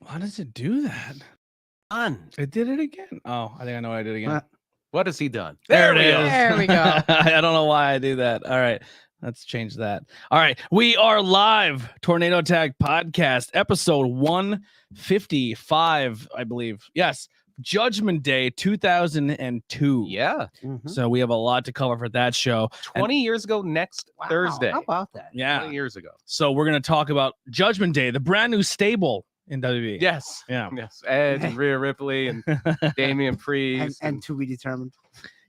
Why does it do that? Done. It did it again. Oh, I think I know what I did again. What has he done? There it is. There we go. I don't know why I do that. All right. Let's change that. All right. We are live. Tornado Tag Podcast, episode 155, I believe. Yes. Judgment Day 2002. Yeah. So we have a lot to cover for that show. 20 years ago next Thursday. How about that? Yeah. 20 years ago. So we're going to talk about Judgment Day, the brand new stable in WWE. Yes. Yeah. Yes. Edge and Rhea Ripley and Damian Priest. And to be determined.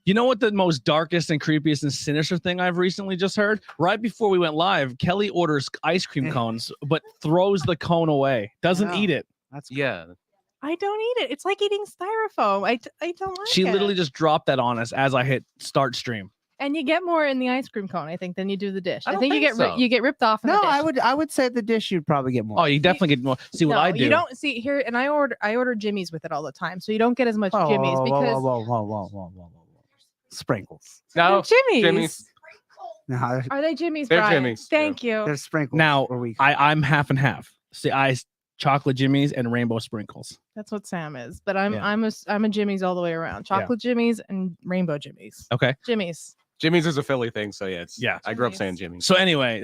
You know what the most darkest and creepiest and sinister thing I've recently just heard? Right before we went live, Kelly orders ice cream cones, but throws the cone away. Doesn't eat it. That's Yeah. I don't eat it. It's like eating styrofoam. I don't like it. She literally just dropped that on us as I hit start stream. And you get more in the ice cream cone, I think, than you do the dish. I I don't think you think get so. you get ripped off. In No, the dish. I would say the dish you'd probably get more. Oh, you definitely get more. See what No, I do. You don't see here, and I order Jimmy's with it all the time, so you don't get as much Jimmy's because whoa. Sprinkles. No. Jimmy's. Jimmy's. No, Are they Jimmy's? They're Brian? Jimmy's, Thank you. there's sprinkles. Now, where we- I'm half and half. See, chocolate Jimmy's and rainbow sprinkles. That's what Sam is, but I'm Yeah. I'm a Jimmy's all the way around. Chocolate Jimmy's and rainbow Jimmy's. Okay. Jimmy's. Jimmy's is a Philly thing, so yeah, I grew up Jimmy's. saying Jimmy's. So anyway,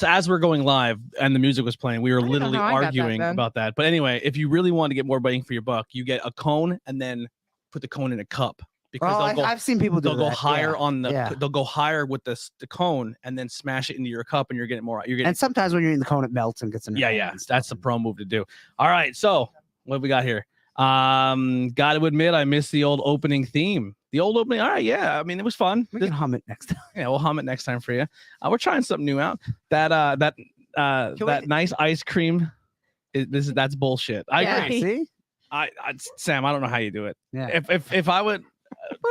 as we're going live and the music was playing, we were don't know literally how I got that arguing then. about that. But anyway, if you really want to get more bang for your buck, you get a cone and then put the cone in a cup because Oh, I've seen people do they'll go that. higher Yeah. on the Yeah. they'll go higher with the cone and then smash it into your cup and you're getting more. You're getting And sometimes when you're in the cone, it melts and gets in. your hand and stuff. That's the pro move to do. All right, so what have we got here? Got to admit, I missed the old opening theme. The old opening. All right, yeah. I mean, it was fun. We can hum it next time. Yeah, we'll hum it next time for you. We're trying something new out. That nice ice cream. That's bullshit. I Yeah. agree. See? Sam, I don't know how you do it. Yeah. If I would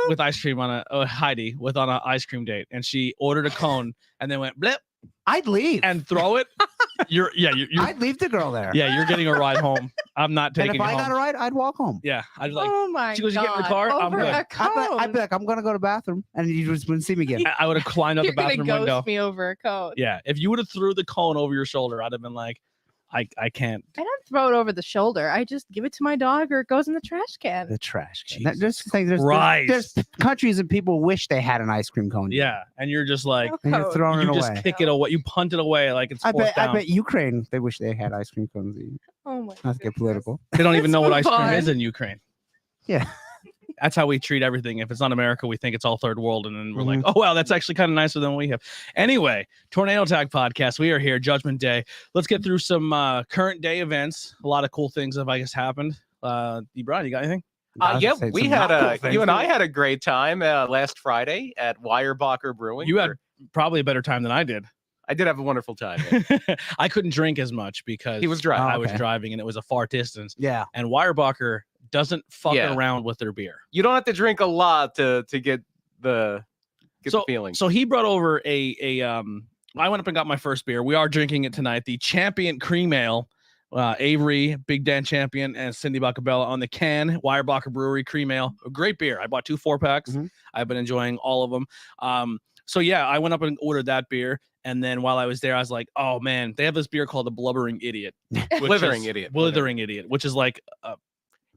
with ice cream on Heidi on an ice cream date and she ordered a cone and then went blip I'd leave. and throw it, you're I'd leave the girl there. you're getting a ride home. I'm not And taking if it I home. got a ride, I'd walk home. Yeah, I'd like. Oh my she goes, "You god! get in the car? I'm Over good." a cone. I'd be like, I'm gonna go to the bathroom, and you just wouldn't see me again. I would have climbed out the You're gonna bathroom ghost window. me over a cone. Yeah, if you would have threw the cone over your shoulder, I'd have been like, I can't. I don't throw it over the shoulder. I just give it to my dog, or it goes in the trash can. The trash can. Jesus There's things. There's countries and people wish they had an ice cream cone. Yeah, and you're just like, And you're throwing you it just away. kick it away. You punt it away like it's I fourth bet down. Ukraine they wish they had ice cream cones. Oh my! Not to get political. They don't even know what ice Let's cream move is on. in Ukraine. Yeah. That's how we treat everything. If it's not America, we think it's all third world. And then we're like, oh, wow, that's actually kind of nicer than what we have. Anyway, Tornado Tag Podcast. We are here, Judgment Day. Let's get through some current day events. A lot of cool things have, I guess, happened. Brian, you got anything? Yeah, we had you and I had a great time last Friday at Bocker Brewing. You had probably a better time than I did. I did have a wonderful time. I couldn't drink as much because He was driving. I was Okay. driving and it was a far distance. Yeah. And Bocker doesn't fuck Yeah. around with their beer. You don't have to drink a lot to get the feeling. So he brought over I went up and got my first beer. We are drinking it tonight. The Champion Cream Ale. Avery, Big Dan Champion, and Cindy Bacabella on the can. Bocker Brewery Cream Ale. A great beer. I bought 2 4-packs. Mhm. I've been enjoying all of them. So yeah, I went up and ordered that beer. And then while I was there, I was like, oh man, they have this beer called the Blubbering Idiot. Blithering Idiot. Blithering Idiot, which is like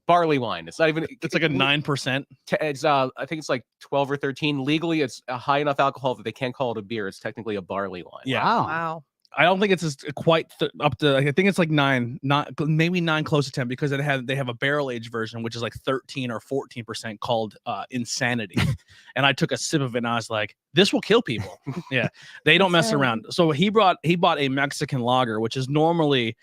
Barley wine. It's not even. it's like a 9%. It's I think it's like 12 or 13. Legally, it's a high enough alcohol that they can't call it a beer. It's technically a barley wine. Yeah. Wow. Wow. I don't think it's as quite up to. I think it's like 9, maybe 9, close to 10, because they have a barrel aged version which is like 13 or 14% called Insanity. And I took a sip of it and I was like, this will kill people. Yeah, they don't mess around. So he bought a Mexican lager, which is normally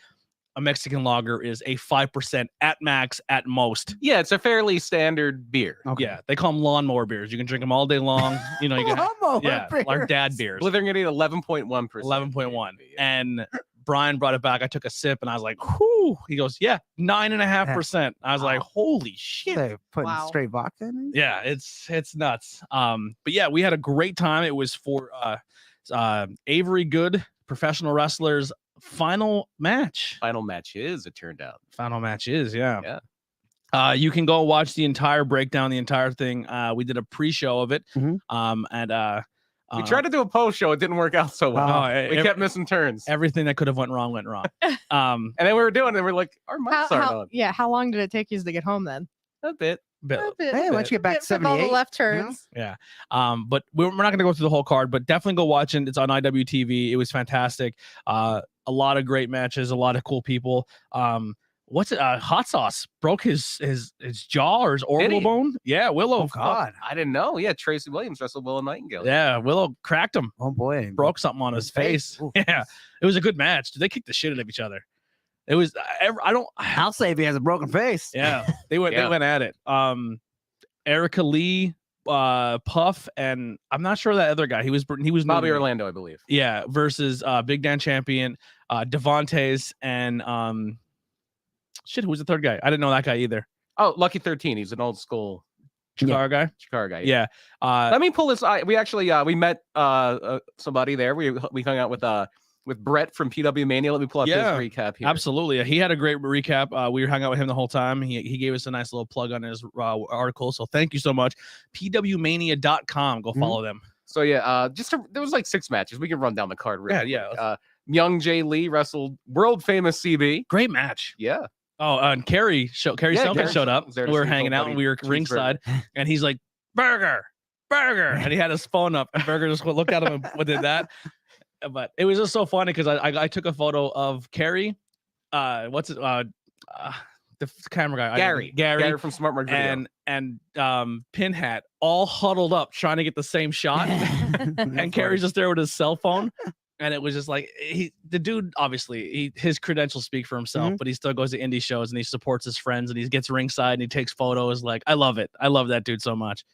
a Mexican lager is a 5% at max at most. Yeah, it's a fairly standard beer. Okay. Yeah, they call them lawnmower beers. You can drink them all day long. You know, you can. Lawnmower Yeah, our beers. dad beers. Blithering Idiot 11.1%. 11.1. And Brian brought it back. I took a sip and I was like, whoo. He goes, yeah, 9.5%. I was like, holy shit. They putting Wow. straight vodka in it? Yeah, it's nuts. But yeah, we had a great time. It was for Avery Good, professional wrestlers, final match. Final match is, it turned out. Final match is, yeah. Yeah. You can go watch the entire breakdown, the entire thing. We did a pre-show of it. Mhm. And We tried to do a post show. It didn't work out so well. Oh, We kept missing turns. Everything that could have went wrong went wrong. And then we were doing it. And we're like, our mics aren't on. Yeah, how long did it take you to get home then? A bit. A bit. Hey, once you get back to From all the 78. left turns. Yeah. But we're not going to go through the whole card, but definitely go watch it. It's on IWTV. It was fantastic. A lot of great matches, a lot of cool people. What's it? Hot Sauce broke his jaw or his orbital bone. Yeah, Willow. Oh God. I didn't know. Yeah, Tracy Williams wrestled Willow Nightingale. Yeah, Willow cracked him. Oh boy. Broke something on his face. Ooh. Yeah, it was a good match. They kicked the shit out of each other. It was. I don't. I'll say if he has a broken face. Yeah, they went. Yeah. They went at it. Erica Lee, Puff, and I'm not sure that other guy. He was Bobby new. Orlando, I believe. Yeah, versus Big Dan Champion, Devontae's, and shit. Who was the third guy? I didn't know that guy either. Oh, Lucky 13. He's an old school Chikara guy. Chikara guy. Yeah. Let me pull this. We actually we met somebody there. We hung out with Brett from PW Mania. Let me pull up his recap here. Absolutely. He had a great recap. We were hanging out with him the whole time. He gave us a nice little plug on his article. So thank you so much. pwmania.com. Go follow them. So yeah, there was like 6 matches. We can run down the card. Really Yeah. quick. Young Jay Lee wrestled world famous CB. Great match. Yeah. Oh, and Kerry Selkin showed up. was there to We were see hanging out Buddy and we were Cheeseburger. ringside. And he's like, Burger. And he had his phone up. And Burger just looked at him and did that. But it was just so funny because I took a photo of Kerry. What's it? The camera guy. Gary from Smart Mark Video. And Pin Hat all huddled up trying to get the same shot. And Kerry's just there with his cell phone. And it was just like the dude, obviously, his credentials speak for himself, but he still goes to indie shows and he supports his friends and he gets ringside and he takes photos. Like, I love it. I love that dude so much.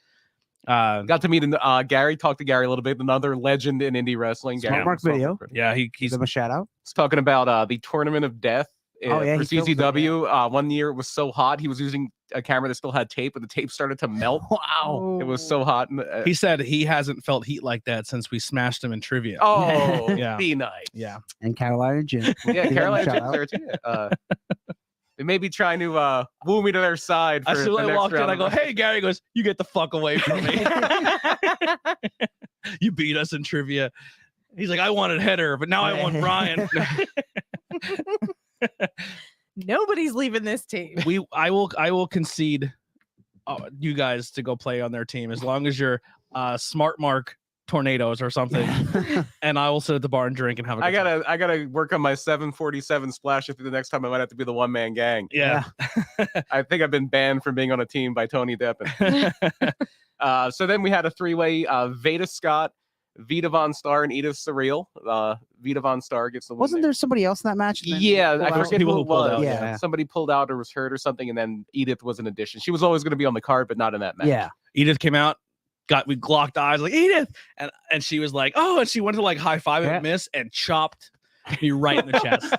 Got to meet Gary, talk to Gary a little bit, another legend in indie wrestling. Smart Gary Mark Video. Yeah, Give he's him a shout out. He's talking about the Tournament of Death Oh, yeah, for he filmed it, CZW. One year it was so hot, he was using a camera that still had tape, and the tape started to melt. wow. It was so hot. And, He said he hasn't felt heat like that since we smashed him in trivia. oh, Yeah. be nice. Yeah. And Carolina Jim. Yeah, Carolina Shout Jim's out. there too. They may be trying to woo me to their side. As For soon as the I next walked in, round I of go, wrestling. hey, Gary. He goes, you get the fuck away from me. You beat us in trivia. He's like, I wanted Header, but now I want Brian. Nobody's leaving this team. I will concede you guys to go play on their team as long as you're Smart Mark Tornadoes or something, and I will sit at the bar and drink and have a good time. I gotta work on my 747 splash. If the next time I might have to be the one man gang. Yeah. I think I've been banned from being on a team by Tony Deppen. So then we had a 3-way Veda Scott, Vita Von Star, and Edith Surreal. Vita Von Star gets the win. Wasn't there somebody else in that match? and then Yeah, pulled I out? forget People who who it pulled was. out, yeah. Somebody pulled out or was hurt or something, and then Edith was an addition. She was always going to be on the card, but not in that match. Yeah. Edith came out, we locked eyes like Edith, and she was like, oh, and she went to like high five and miss and chopped me right in the chest.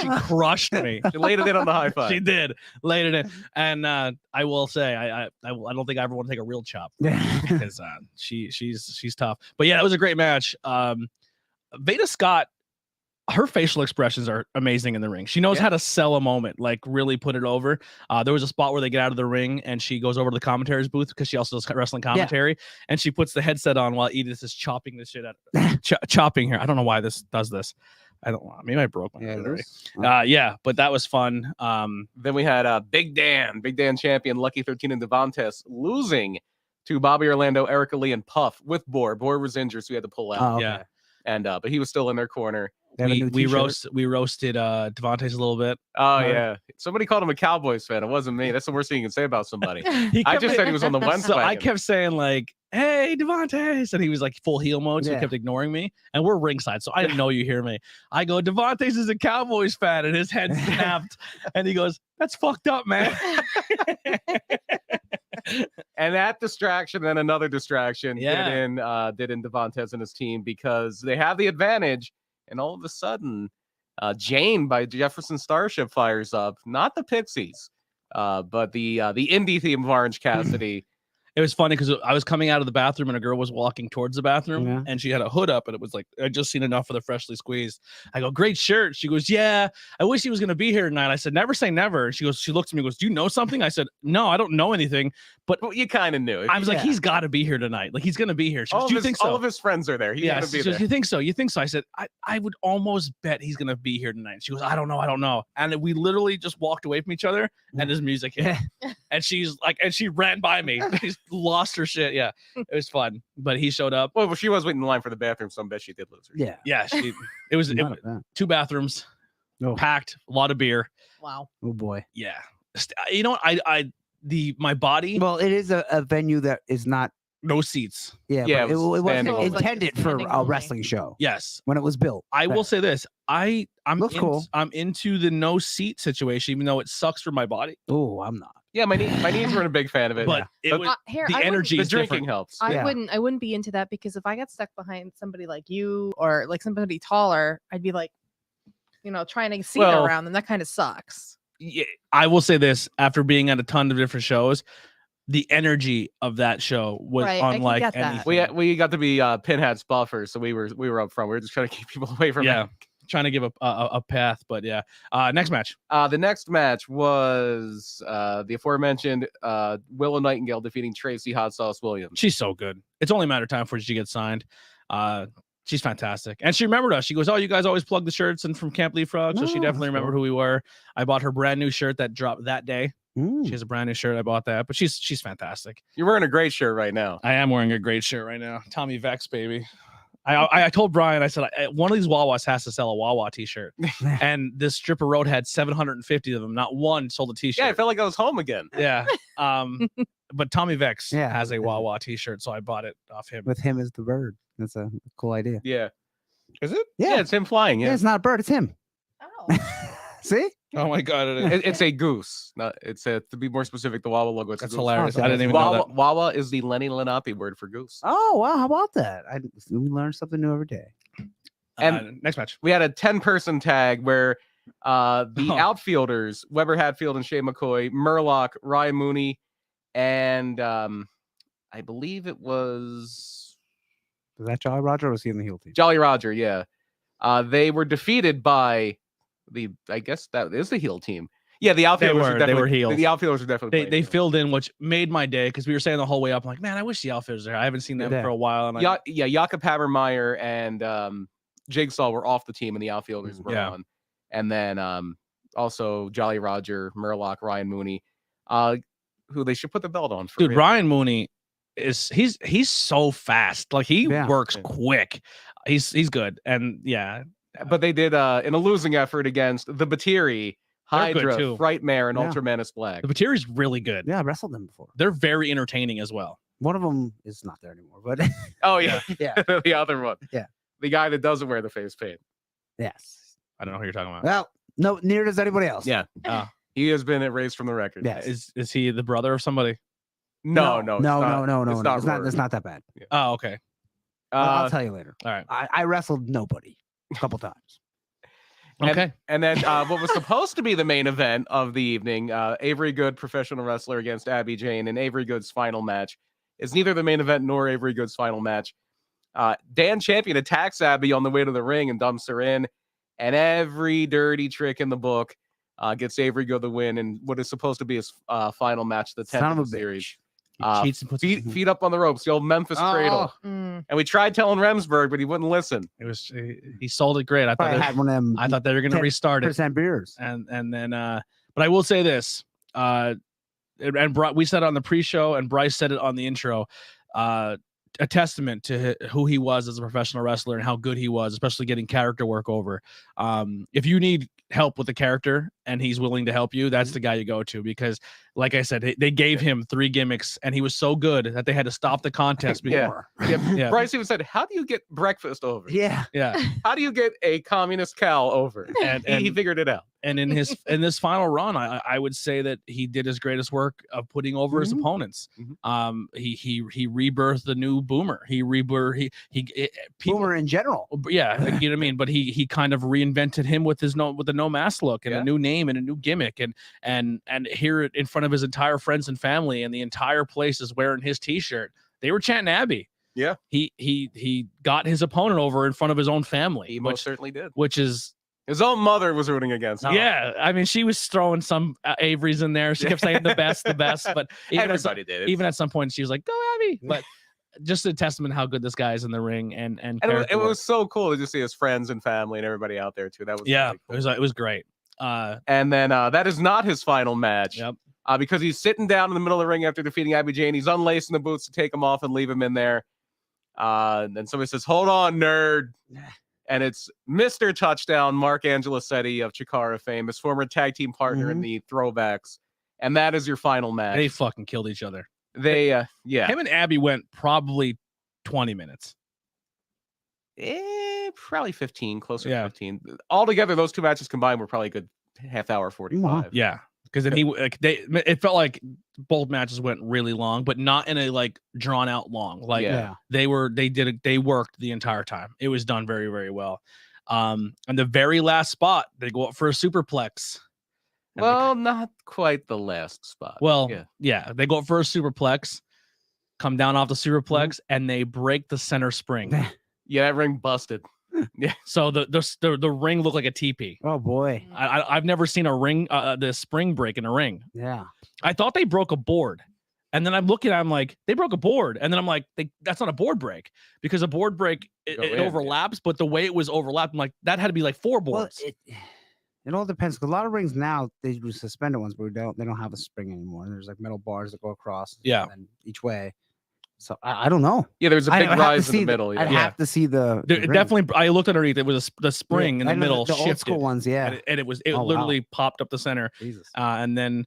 She crushed me. She laid it in on the high five. She did, laid it in, and I will say, I don't think I ever want to take a real chop because she's tough. But yeah, it was a great match. Veda Scott, her facial expressions are amazing in the ring. She knows how to sell a moment, like really put it over. There was a spot where they get out of the ring and she goes over to the commentary's booth because she also does wrestling commentary, and she puts the headset on while Edith is chopping the shit out, chopping her. I don't know why this does this. I don't know. Maybe I broke my head already. Yeah, but that was fun. Then we had Big Dan champion, Lucky 13 and Devontes losing to Bobby Orlando, Erica Lee, and Puff with Boar. Boar was injured, so he had to pull out. Oh, okay. Yeah. And but he was still in their corner. They have a new We t-shirt. roasted Devontae's a little bit. Oh yeah, somebody called him a Cowboys fan. It wasn't me. That's the worst thing you can say about somebody. I just said he was on the one. So I kept saying like, "Hey, Devontae's," and he was like full heel mode, so he kept ignoring me. And we're ringside, so I didn't know you hear me. I go, "Devonta's is a Cowboys fan," and his head snapped, and he goes, "That's fucked up, man." And that distraction, then another distraction, did Yeah. in Devontes and his team because they have the advantage, and all of a sudden, Jane by Jefferson Starship fires up, not the Pixies, but the indie theme of Orange Cassidy. It was funny because I was coming out of the bathroom and a girl was walking towards the bathroom Yeah. and she had a hood up and it was like, I just seen enough of the freshly squeezed. I go, great shirt. She goes, yeah, I wish he was going to be here tonight. I said, never say never. And she looked at me and goes, do you know something? I said, no, I don't know anything. But Well, you kind of knew. I was like, he's got to be here tonight. Like, he's going to be here. She goes, do you think so? All of his friends are there. He's Yeah, gonna be she goes, there. you think so? You think so? I said, I would almost bet he's going to be here tonight. She goes, I don't know. And we literally just walked away from each other and his music hit. And she's like, and she ran by me. She's lost her shit. Yeah, it was fun. But he showed up. Well, she was waiting in line for the bathroom, so I bet she did lose her. Yeah. Yeah, it was Not a bad. 2 bathrooms, Oh. packed, a lot of beer. Wow. Oh boy. Yeah, you know what? My body, Well, it is a venue that is not. no seats. Yeah. Yeah, But it it was wasn't standing only. intended for Standing a only. wrestling show Yes, when it was built. I will say this. I'm Looks cool. I'm into the no seat situation, even though it sucks for my body. Oh, I'm not. Yeah, my niece weren't a big fan of it. But it But was, Here, the I energy the is drinking different. helps. Yeah. I wouldn't be into that because if I got stuck behind somebody like you or like somebody taller, I'd be like, trying to see Well- around them. That kind of sucks. Yeah, I will say this: after being at a ton of different shows, the energy of that show was Right, I can unlike get that. anything. We got to be Pinhead's buffer, so we were up front. We were just trying to keep people away from Yeah. it. Trying to give a path, but yeah. Next match. The next match was the aforementioned Willow Nightingale defeating Tracy Hot Sauce Williams. She's so good. It's only a matter of time before she gets signed. She's fantastic, and she remembered us. She goes, "Oh, you guys always plug the shirts and from Camp Leapfrog," so she Oh, definitely that's remembered cool. who we were. I bought her brand new shirt that dropped that day. Mm. She has a brand new shirt. I bought that, but she's fantastic. You're wearing a great shirt right now. I am wearing a great shirt right now. Tommy Vex, baby. I told Brian, I said, one of these Wawas has to sell a Wawa t-shirt. And this stripper road had 750 of them. Not one sold a t-shirt. Yeah, I felt like I was home again. Yeah. But Tommy Vex Yeah. has a Wawa t-shirt, so I bought it off him. With him as the bird. That's a cool idea. Yeah. Is it? Yeah. It's him flying. Yeah, Yeah. it's not a bird. It's him. Oh. See? Oh my god, it is. It's a goose. Not. It's a, to be more specific, the Wawa logo. It's a That's goose. hilarious. Oh, I didn't even know Wawa, that. Wawa is the Lenny Lenape word for goose. Oh, wow. How about that? We learn something new every day. And- Next match. We had a 10-person tag where the Oh. outfielders, Weber Hatfield and Shea McCoy, Murlock, Ryan Mooney, and I believe it was Was that Jolly Roger or was he in the heel team? Jolly Roger, yeah. They were defeated by I guess that is the heel team. Yeah, the outfielders were- were they were definitely heels. The outfielders were definitely They playing heel. filled in, which made my day because we were saying the whole way up, I'm like, man, I wish the outfielders were there. I haven't seen them Yeah. for a while. And Jakob Habermeyer and Jigsaw were off the team and the outfielders were Yeah. on. And then also Jolly Roger, Murlock, Ryan Mooney, who they should put the belt on for. dude, real. Ryan Mooney he's so fast. Like he Yeah. works Yeah. quick. He's good. And yeah, But they did in a losing effort against the Batiri, They're good, Hydra, too. Frightmare, and Yeah. Ultramanus Black. the Batiri's really good. Yeah, I wrestled them before. They're very entertaining as well. One of them is not there anymore, but Oh yeah, yeah. the other one. Yeah. The guy that doesn't wear the face paint. Yes. I don't know who you're talking about. Well, no, neither does anybody else. Yeah. He has been erased from the record. Yes. Is he the brother of somebody? No. no, it's not- no. It's not. It's not. Rory. It's not that bad. Oh, okay. I'll tell you later. All right. I wrestled nobody a couple times. And- Okay. And then what was supposed to be the main event of the evening, Avery Good, professional wrestler against Abby Jane, and Avery Good's final match is neither the main event nor Avery Good's final match. Dan Champion attacks Abby on the way to the ring and dumps her in, and every dirty trick in the book gets Avery Good the win in what is supposed to be his final match, the 10th Son of a of the series. bitch. He cheats and puts Feet up on the ropes, the old Memphis cradle. Mm. And we tried telling Remsburg, but he wouldn't listen. It was he sold it great. I Probably thought had one of them I thought they were going to restart it, 10% beers. and then but I will say this. We said it on the pre-show, and Bryce said it on the intro. A testament to who he was as a professional wrestler and how good he was, especially getting character work over. If you need help with the character and he's willing to help you, that's the guy you go to, because like I said, they gave him 3 gimmicks and he was so good that they had to stop the contest. Yeah. Before. Yeah. Bryce even said, how do you get breakfast over? Yeah. Yeah. How do you get a communist cow over? And He figured it out. And in this final run, I would say that he did his greatest work of putting over his opponents. He rebirthed the new Boomer. Boomer in general. Yeah, you know what I mean. But he kind of reinvented him with the no mask look and a new name and a new gimmick, and here in front of his entire friends and family, and the entire place is wearing his T-shirt. They were chanting Abby. Yeah, he got his opponent over in front of his own family. He most certainly did. Which is. His own mother was rooting against him. Yeah, I mean, she was throwing some Avery's in there. She kept saying the best. But everybody did. Even at some point, she was like, "Go Abby!" But just a testament how good this guy is in the ring, and it was so cool to just see his friends and family and everybody out there too. That was really cool. It was great. And then that is not his final match. Yep. Because he's sitting down in the middle of the ring after defeating Abby Jane. He's unlacing the boots to take him off and leave him in there. And then somebody says, "Hold on, nerd." And it's Mr. Touchdown, Mark Angelicetti of Chikara fame, his former tag team partner in the Throwbacks. And that is your final match. They fucking killed each other. They, Him and Abby went probably 20 minutes. Probably 15, closer to 15. Altogether, those two matches combined were probably a good half hour, 45. Yeah. Because then it felt like both matches went really long, but not in a like drawn out long. Like they worked the entire time. It was done very, very well. And the very last spot, they go up for a superplex. Well, not quite the last spot. Well, yeah, they go up for a superplex, come down off the superplex, and they break the center spring. Yeah, that ring busted. Yeah. So the ring looked like a teepee. Oh boy. I've never seen a ring the spring break in a ring. Yeah. I thought they broke a board. And then I'm looking at I'm like, they broke a board. And then I'm like, that's not a board break, because a board break it overlaps, but the way it was overlapped, I'm like, that had to be like 4 boards. Well, it all depends, because a lot of rings now they do suspended ones, but they don't have a spring anymore. There's like metal bars that go across and each way. So I don't know. Yeah, there's a big rise in the middle. I'd have to see the definitely. I looked underneath. It was the spring in the middle. The shifted, old school ones, and it literally popped up the center. Jesus. And then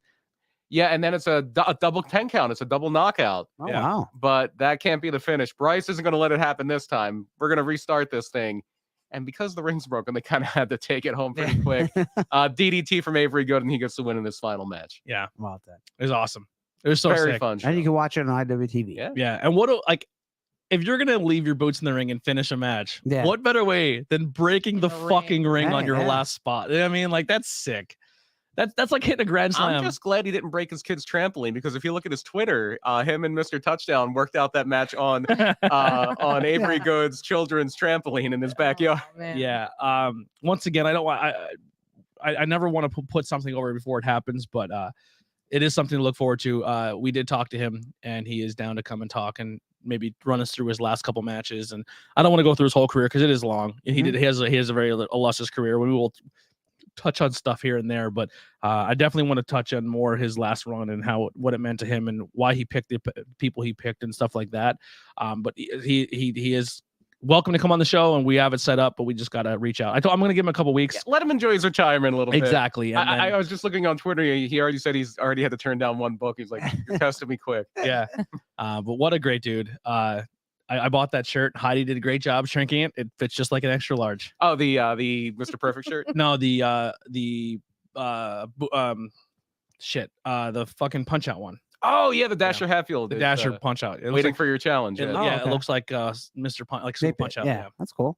it's a double 10 count. It's a double knockout. Oh wow! But that can't be the finish. Bryce isn't going to let it happen this time. We're going to restart this thing. And because the ring's broken, they kind of had to take it home pretty quick. DDT from Avery Good, and he gets to win in this final match. Yeah, about that. It was awesome. It was so very sick. fun show. And you can watch it on IWTV. Yeah. And if you're gonna leave your boots in the ring and finish a match, what better way than breaking the fucking ring on your last spot? I mean, like, that's sick. That's like hitting a grand slam. I'm just glad he didn't break his kid's trampoline, because if you look at his Twitter, him and Mr. Touchdown worked out that match on Avery Goods' children's trampoline in his backyard. Yeah. Once again, I never want to put something over before it happens, but it is something to look forward to. We did talk to him, and he is down to come and talk and maybe run us through his last couple matches. And I don't want to go through his whole career, because it is long. He has a very illustrious career. We will touch on stuff here and there, but I definitely want to touch on more his last run and what it meant to him and why he picked the people he picked and stuff like that. But he is welcome to come on the show, and we have it set up, but we just got to reach out. I'm going to give him a couple weeks. Let him enjoy his retirement a little bit. Exactly. And I was just looking on Twitter. He already said he's already had to turn down one book. He's like, you're testing me quick. Yeah. But what a great dude. I bought that shirt. Heidi did a great job shrinking it. It fits just like an extra large. Oh, the Mr. Perfect shirt? No, the fucking Punch Out one. Oh yeah, the Dasher Hatfield. The Dasher Punch Out. Waiting for your challenge. It looks like Mr. Punch Out. Yeah, that's cool.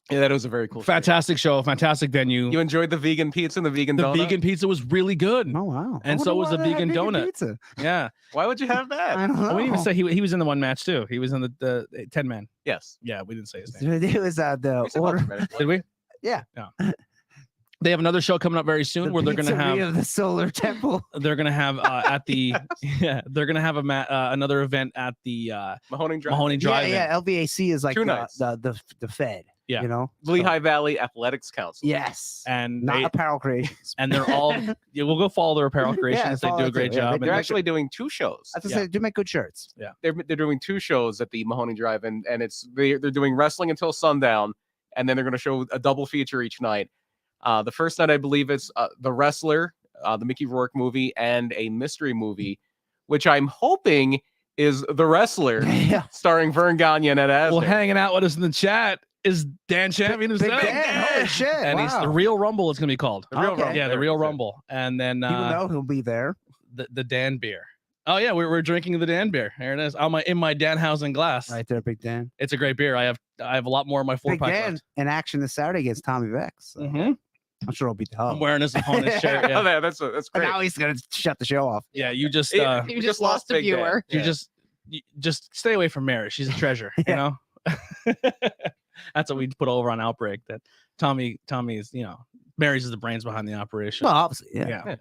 Yeah, that was a very cool. Fantastic show, fantastic venue. You enjoyed the vegan pizza and the vegan donut? The vegan pizza was really good. Oh wow! And so was the vegan donut. Pizza. Yeah. Why would you have that? I don't know. We didn't even say he was in the one match too. He was in the 10-man. Yes. Yeah, we didn't say his name. It was the order. Did we? Yeah. They have another show coming up very soon where they're going to have the Solar Temple. They're going to have they're going to have another event at the Mahoney Drive. Mahoney Drive. Yeah, LVAC is like 2 nights. the Fed. Yeah. You know, Lehigh Valley Athletics Council. Yes. And not apparel creations. And they're all we'll go follow their apparel creations. They do a great job. They're actually doing 2 shows. I say, do make good shirts. Yeah. They're doing 2 shows at the Mahoney Drive, and they're doing wrestling until sundown, and then they're going to show a double feature each night. The first night, I believe it's The Wrestler, the Mickey Rourke movie, and a mystery movie, which I'm hoping is The Wrestler, starring Vern Gagne and Ed Asner. Well, hanging out with us in the chat is Dan Champion himself. Big Dan. Holy shit! And he's the Real Rumble. It's gonna be called. The Real Okay. Rumble. Yeah, the There Real it is. Rumble. And then People know he'll be there. the Dan beer. Oh yeah, we're drinking the Dan beer. There it is. In my Danhausen glass. Right there, Big Dan. It's a great beer. I have a lot more in my Big 4-pack Dan left. in action this Saturday against Tommy Vex. So Mhm. I'm sure he'll beat the hell. I'm wearing his opponent's shirt. Oh, Yeah. that's And great. now he's gonna shut the show off. Yeah, you just Yeah. You We just lost a Big Dan. viewer. you Yeah. just stay away from Mary. She's a treasure, you know. That's what we put over on Outbreak. That Tommy is, Mary's is the brains behind the operation. Well, obviously, yeah.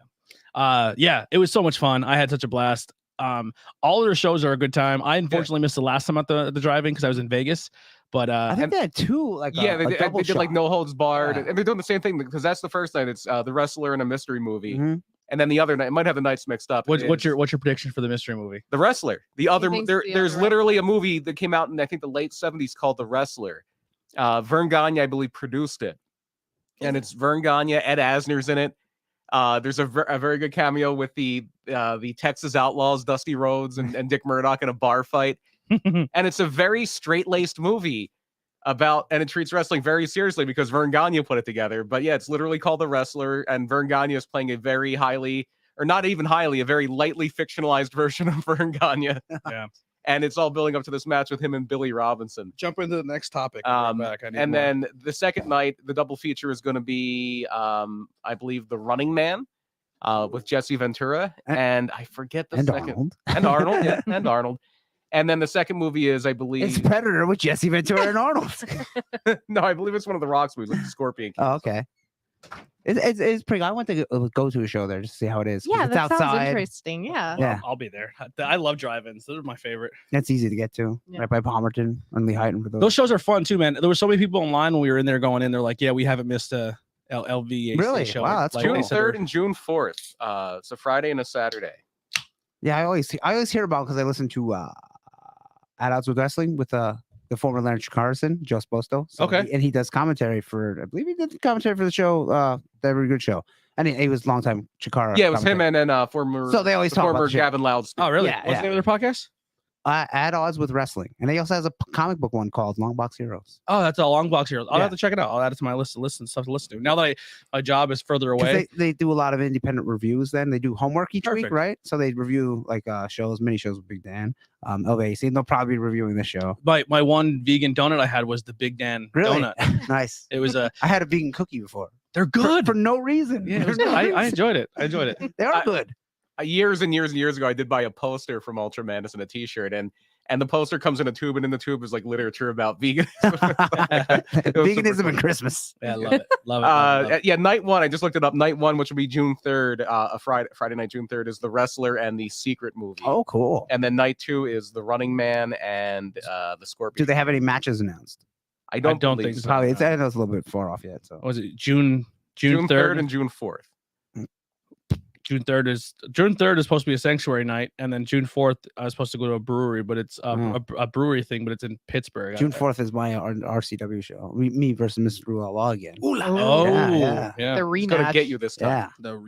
Yeah, it was so much fun. I had such a blast. All of their shows are a good time. I unfortunately missed the last time at the drive-in because I was in Vegas. But I think they had two, like Yeah, a they did double like shot. No Holds Barred, Yeah. and they're doing the same thing because that's the first night. It's the wrestler and a mystery movie, Mhm. and then the other night it might have the nights mixed up. what's It your is prediction for the mystery movie? the wrestler? The other thinks there, the there's other literally a movie that came out in I think the late '70s called The Wrestler. Vern Gagne, I believe, produced it, and it's Vern Gagne. Ed Asner's in it. There's a very good cameo with the Texas Outlaws, Dusty Rhodes and Dick Murdoch in a bar fight, and it's a very straight-laced movie and it treats wrestling very seriously because Vern Gagne put it together. But yeah, it's literally called The Wrestler, and Vern Gagne is playing a very highly, or not even highly, a very lightly fictionalized version of Vern Gagne. Yeah. And it's all building up to this match with him and Billy Robinson. Jump into the next topic. And then the second night, the double feature is going to be, I believe, The Running Man with Jesse Ventura, and I forget the And second. Arnold. And Arnold, yeah, and Arnold. And then the second movie is, I It's believe, Predator with Jesse Ventura and Arnold. no, I believe it's one of the Rock's movies, like the Scorpion King. Oh, okay. It's pretty. I went to go to a show there just to see how it is. 'cause Yeah, it's that sounds outside. interesting. Yeah. Yeah. I'll be there. I love drive-ins. Those are my favorite. It's easy to get to. Yeah. Right by Palmerton and Lee Heighton for Those shows are fun too, man. There were so many people online when we were in there going in. They're like, "Yeah, we haven't missed a LVAC Really? show." Wow, that's Like, cool. they June said they were- 3rd and June 4th. It's a Friday and a Saturday. Yeah, I always hear about because I listen to At Odds with Wrestling with the former Leonard Carson, Joe Sposto. So Okay. and he does commentary for, I believe he did the commentary for the show, the Avery Goods show. And he was longtime Chikara. Yeah, it was him commentator. and former. So they always the talk about former the show. Gavin Loudspeaker. Oh, really? Yeah, What's the name of their podcast? At Odds with Wrestling. And he also has a comic book one called Long Box Heroes. Oh, that's a long box here. I'll Yeah. have to check it out. I'll add it to my list of stuff to listen to. Now that my job is further 'Cause away. They do a lot of independent reviews. Then they do homework each Perfect. week, right? So they review like shows, mini shows with Big Dan, LVAC. And they'll probably be reviewing this show. My one vegan donut I had was the Big Dan Really? donut. Nice. It was I had a vegan cookie before. they're good. For no reason. Yeah, it was There's good. no I reason. enjoyed it. I enjoyed it. They are I- good. Years and years and years ago, I did buy a poster from Ultra Madness and a T-shirt, and the poster comes in a tube, and in the tube is like literature about veganism. It was super Veganism funny. and Christmas. Yeah, I love it. Love it. Yeah, night one. I just looked it up. Night one, which will be June 3rd, a Friday night, June 3rd, is The Wrestler and the Secret movie. Oh, cool. And then night two is The Running Man and the Scorpion. Do they have any matches announced? I don't don't believe think It's so. probably. I know it's a little bit far off yet. So What was it June June 3rd? 3rd and June 4th. June 3rd is supposed to be a sanctuary night, and then June 4th I was supposed to go to a brewery, but it's a brewery thing, but it's in Pittsburgh. June 4th is my RCW show. Me versus Mr. Rule Outlaw again. Oh, Yeah, yeah. The It's gonna rematch. get you this time. Yeah. The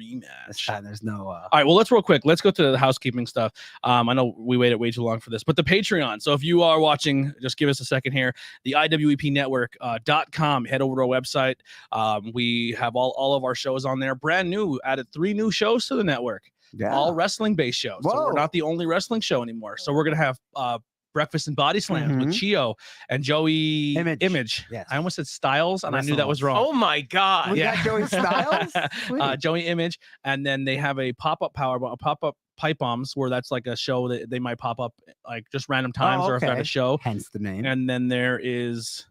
This rematch. time there's no. All right, well, let's real quick. Let's go to the housekeeping stuff. I know we waited way too long for this, but the Patreon. So if you are watching, just give us a second here. The IWP Network .com. Head over to our website. We have all of our shows on there. Brand new. Added 3 new shows to the network. Yeah. All wrestling based shows. So we're Whoa. not the only wrestling show anymore. So we're gonna have Breakfast and Body Slams with Chio and Joey Image. Yes. I almost said Styles, and I knew that was Wrestle. wrong. Oh my God. We got Joey Styles? Sweet. Joey Image, and then they have a pop-up pipe bombs where that's like a show that they might pop up like just random times or if they're at a okay. show. Hence the name. And then there is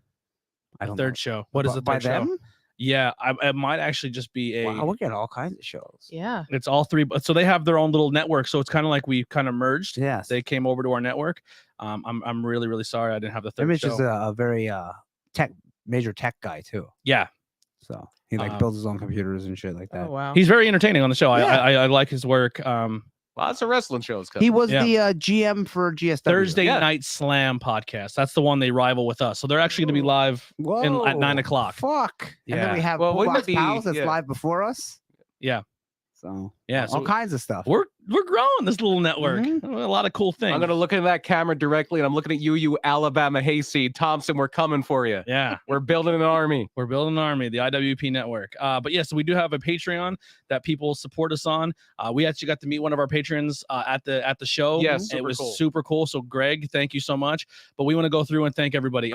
I a don't third know. show. What is the By third show? them? Yeah, it might actually just be a. Wow, we get all kinds of shows. Yeah. It's all 3, but so they have their own little network. So it's kind of like we kind of merged. Yes. They came over to our network. I'm really really sorry I didn't have the third Image show. is a very major tech guy too. Yeah, So he builds his own computers and shit like that. Oh wow. he's very entertaining on the show. Yeah. I like his work. Lots of wrestling shows. He was Yeah. the GM for GSW. Thursday Yeah. Night Slam podcast. That's the one they rival with us. So they're actually going to be live Whoa, at 9 o'clock. Fuck. And then Yeah. we have Well, Blue wouldn't Box it be- Pals that's yeah. live before us. Yeah. So Yeah, all so kinds of stuff. we're growing this little network. Mhm. A lot of cool things. I'm gonna look into that camera directly, and I'm looking at you Alabama hayseed. Thompson, we're coming for you. Yeah. We're building an army. We're building an army, the IWP Network. But yes, we do have a Patreon that people support us on. We actually got to meet one of our patrons at the show. Yes, it was cool. super cool. So Greg, thank you so much. But we want to go through and thank everybody.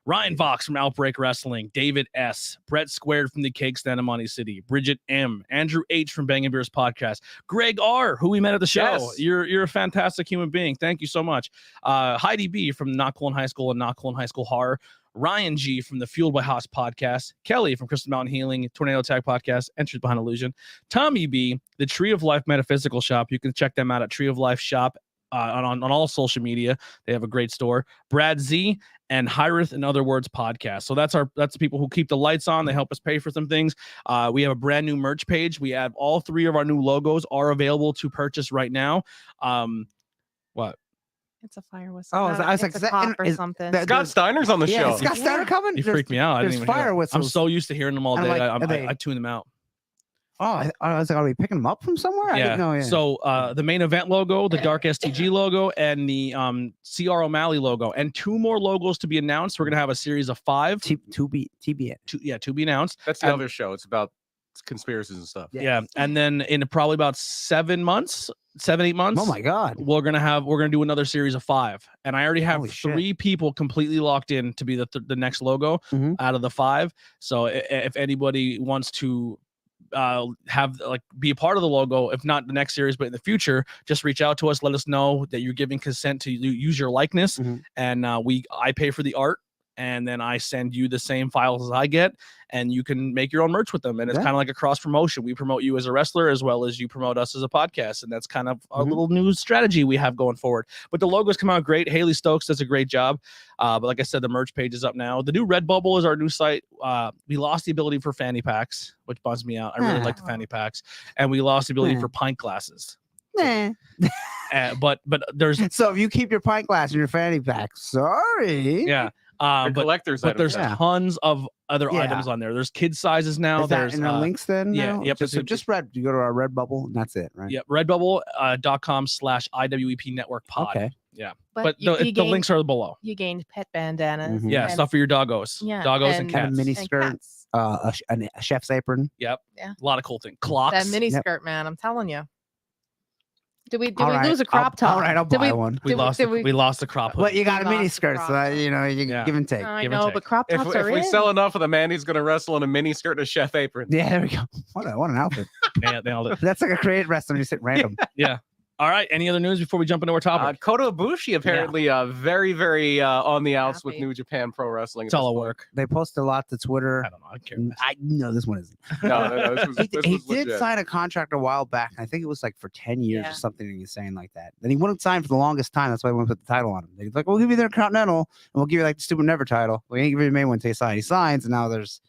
Ryan Vox from Outbreak Wrestling, David S, Brett Squared from the Cake Stand in Monty City, Bridget M, Andrew H from Bang and Beers Podcast, Greg R, who we met at the show. Yes. You're a fantastic human being. Thank you so much. Heidi B from Not Cool in High School and Not Cool in High School Horror. Ryan G from the Fueled by Haas podcast, Kelly from Crystal Mountain Healing, Tornado Attack podcast, Entries Behind Illusion, Tommy B, the Tree of Life Metaphysical Shop. You can check them out at Tree of Life Shop on all social media. They have a great store. Brad Z and Hyrith and Other Words podcast. So that's the people who keep the lights on. They help us pay for some things. We have a brand new merch page. We have all 3 of our new logos are available to purchase right now. What? It's a fire whistle. Oh, I was like, it's is a that pop or is something. Scott Steiner's on the Yeah, show. Scott Steiner coming. You freaked me out. I didn't There's even hear fire them. whistles. I'm so used to hearing them all I'm day. like, I tune them out. Oh, I was like, are we picking them up from somewhere? I didn't know. Yeah. So the main event logo, the Dark STG logo, and the CR O'Malley logo, and 2 more logos to be announced. We're gonna have a series of 5 to be to be announced. That's the other show. It's about conspiracies and stuff. Yeah, and then in probably about 7 months, 7-8 months. Oh my God. We're gonna do another series of 5, and I already have Holy shit. 3 people completely locked in to be the next logo Mhm. out of the 5. So if anybody wants to be a part of the logo, if not the next series but in the future, just reach out to us, let us know that you're giving consent to use your likeness. Mhm. And I pay for the art, and then I send you the same files as I get, and you can make your own merch with them. And it's Yeah. kind of like a cross promotion. We promote you as a wrestler as well as you promote us as a podcast, and that's kind of our little new strategy we have going forward. But the logos come out great. Haley Stokes does a great job. But like I said, the merch page is up now. The new Redbubble is our new site. We lost the ability for fanny packs, which bums me out. I really like the fanny packs, and we lost the ability for pint glasses. Nah. But there's So if you keep your pint glass in your fanny pack, sorry. yeah. They're But collectors. but there's Yeah. tons of other Yeah. items on there. There's kid sizes now. Is that There's in our links then? yeah, now? yep, So just you go to our Redbubble and that's it, right? redbubble.com/IWP Network Pod. Okay. But you the gained- links are below. You gained pet bandanas. Mhm. Yeah, and- stuff for your doggos. Yeah, Doggos and and- cats. And a mini and skirt, cats. a chef's apron. Yep. Yeah. A lot of cool things. Clocks. That mini Yep. skirt, man. I'm telling you. Did we All right, lose a crop top? All right, I'll Did buy we- one. we did lost. did We lost the crop. But you got a lost mini the skirt, crop so top. you Yeah. give and take. I Give and know, take. but crop tops If are we in. sell enough of them, Andy's going to wrestle in a mini skirt and a chef apron. Yeah, there we go. What an outfit. Nailed it. That's like a creative wrestler. You sit random. Yeah. All right. Any other news before we jump into our topic? Kota Ibushi apparently very, very on the outs with Happy. New Japan Pro Wrestling. It's all a work. They post a lot to Twitter. I don't know. I don't care. I know this one isn't. No, this was, He, this he was did legit. sign a contract a while back. I think it was like for 10 years Yeah. or something insane like that. Then he wouldn't sign for the longest time. That's why we wouldn't put the title on him. They're like, we'll give you the Continental and we'll give you like the stupid Never title. We ain't give you the main one until you sign. He signs, and now there's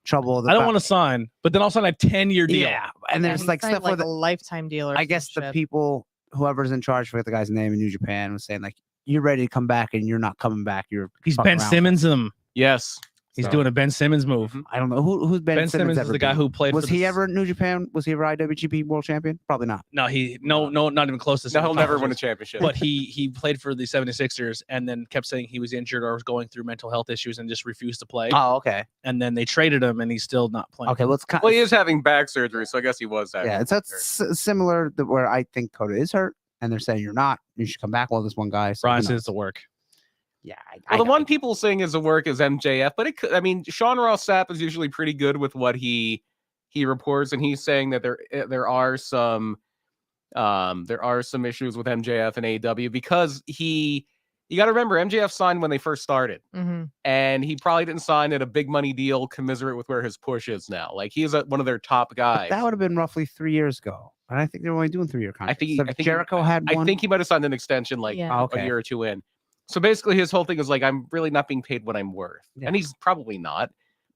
trouble. I don't want to sign, but then I'll sign a 10-year deal. Yeah. And Yeah, there's he like signed, stuff like with a lifetime deal. Or I guess some the shit. people, whoever's in charge, forget the guy's name in New Japan, was saying like, you're ready to come back and you're not coming back. You're He's fucking Ben around. Simmons. Yes. He's So- doing a Ben Simmons move. Mhm. I don't know who's Ben Simmons is ever the guy been? who played. Was for he the- ever in New Japan? Was he ever IWGP World Champion? Probably not. No, not even close to. No, he'll never win a semifinals. championship. But he played for the 76ers and then kept saying he was injured or was going through mental health issues and just refused to play. Oh, okay. And then they traded him and he's still not playing. Okay, well, it's kind Well, he is having back surgery, so I guess he was. yeah, it's similar to where I think Kota is hurt, and they're saying you're not. You should come back. Well, this one guy. So Brian who says knows? it's the work. Yeah. Well, the one people saying is the work is MJF, but it could, I mean, Sean Ross Sapp is usually pretty good with what he reports, and he's saying that there are some issues with MJF and AEW because you got to remember MJF signed when they first started, Mhm. and he probably didn't sign at a big money deal commensurate with where his push is now. Like he is one of their top guys. That would have been roughly 3 years ago, and I think they're only doing 3-year contracts. think he- So I think he- Jericho had one. I think he might have signed an extension like Yeah. Oh, a okay. year or two in. So basically, his whole thing is like, I'm really not being paid what I'm worth, Yeah. and he's probably not.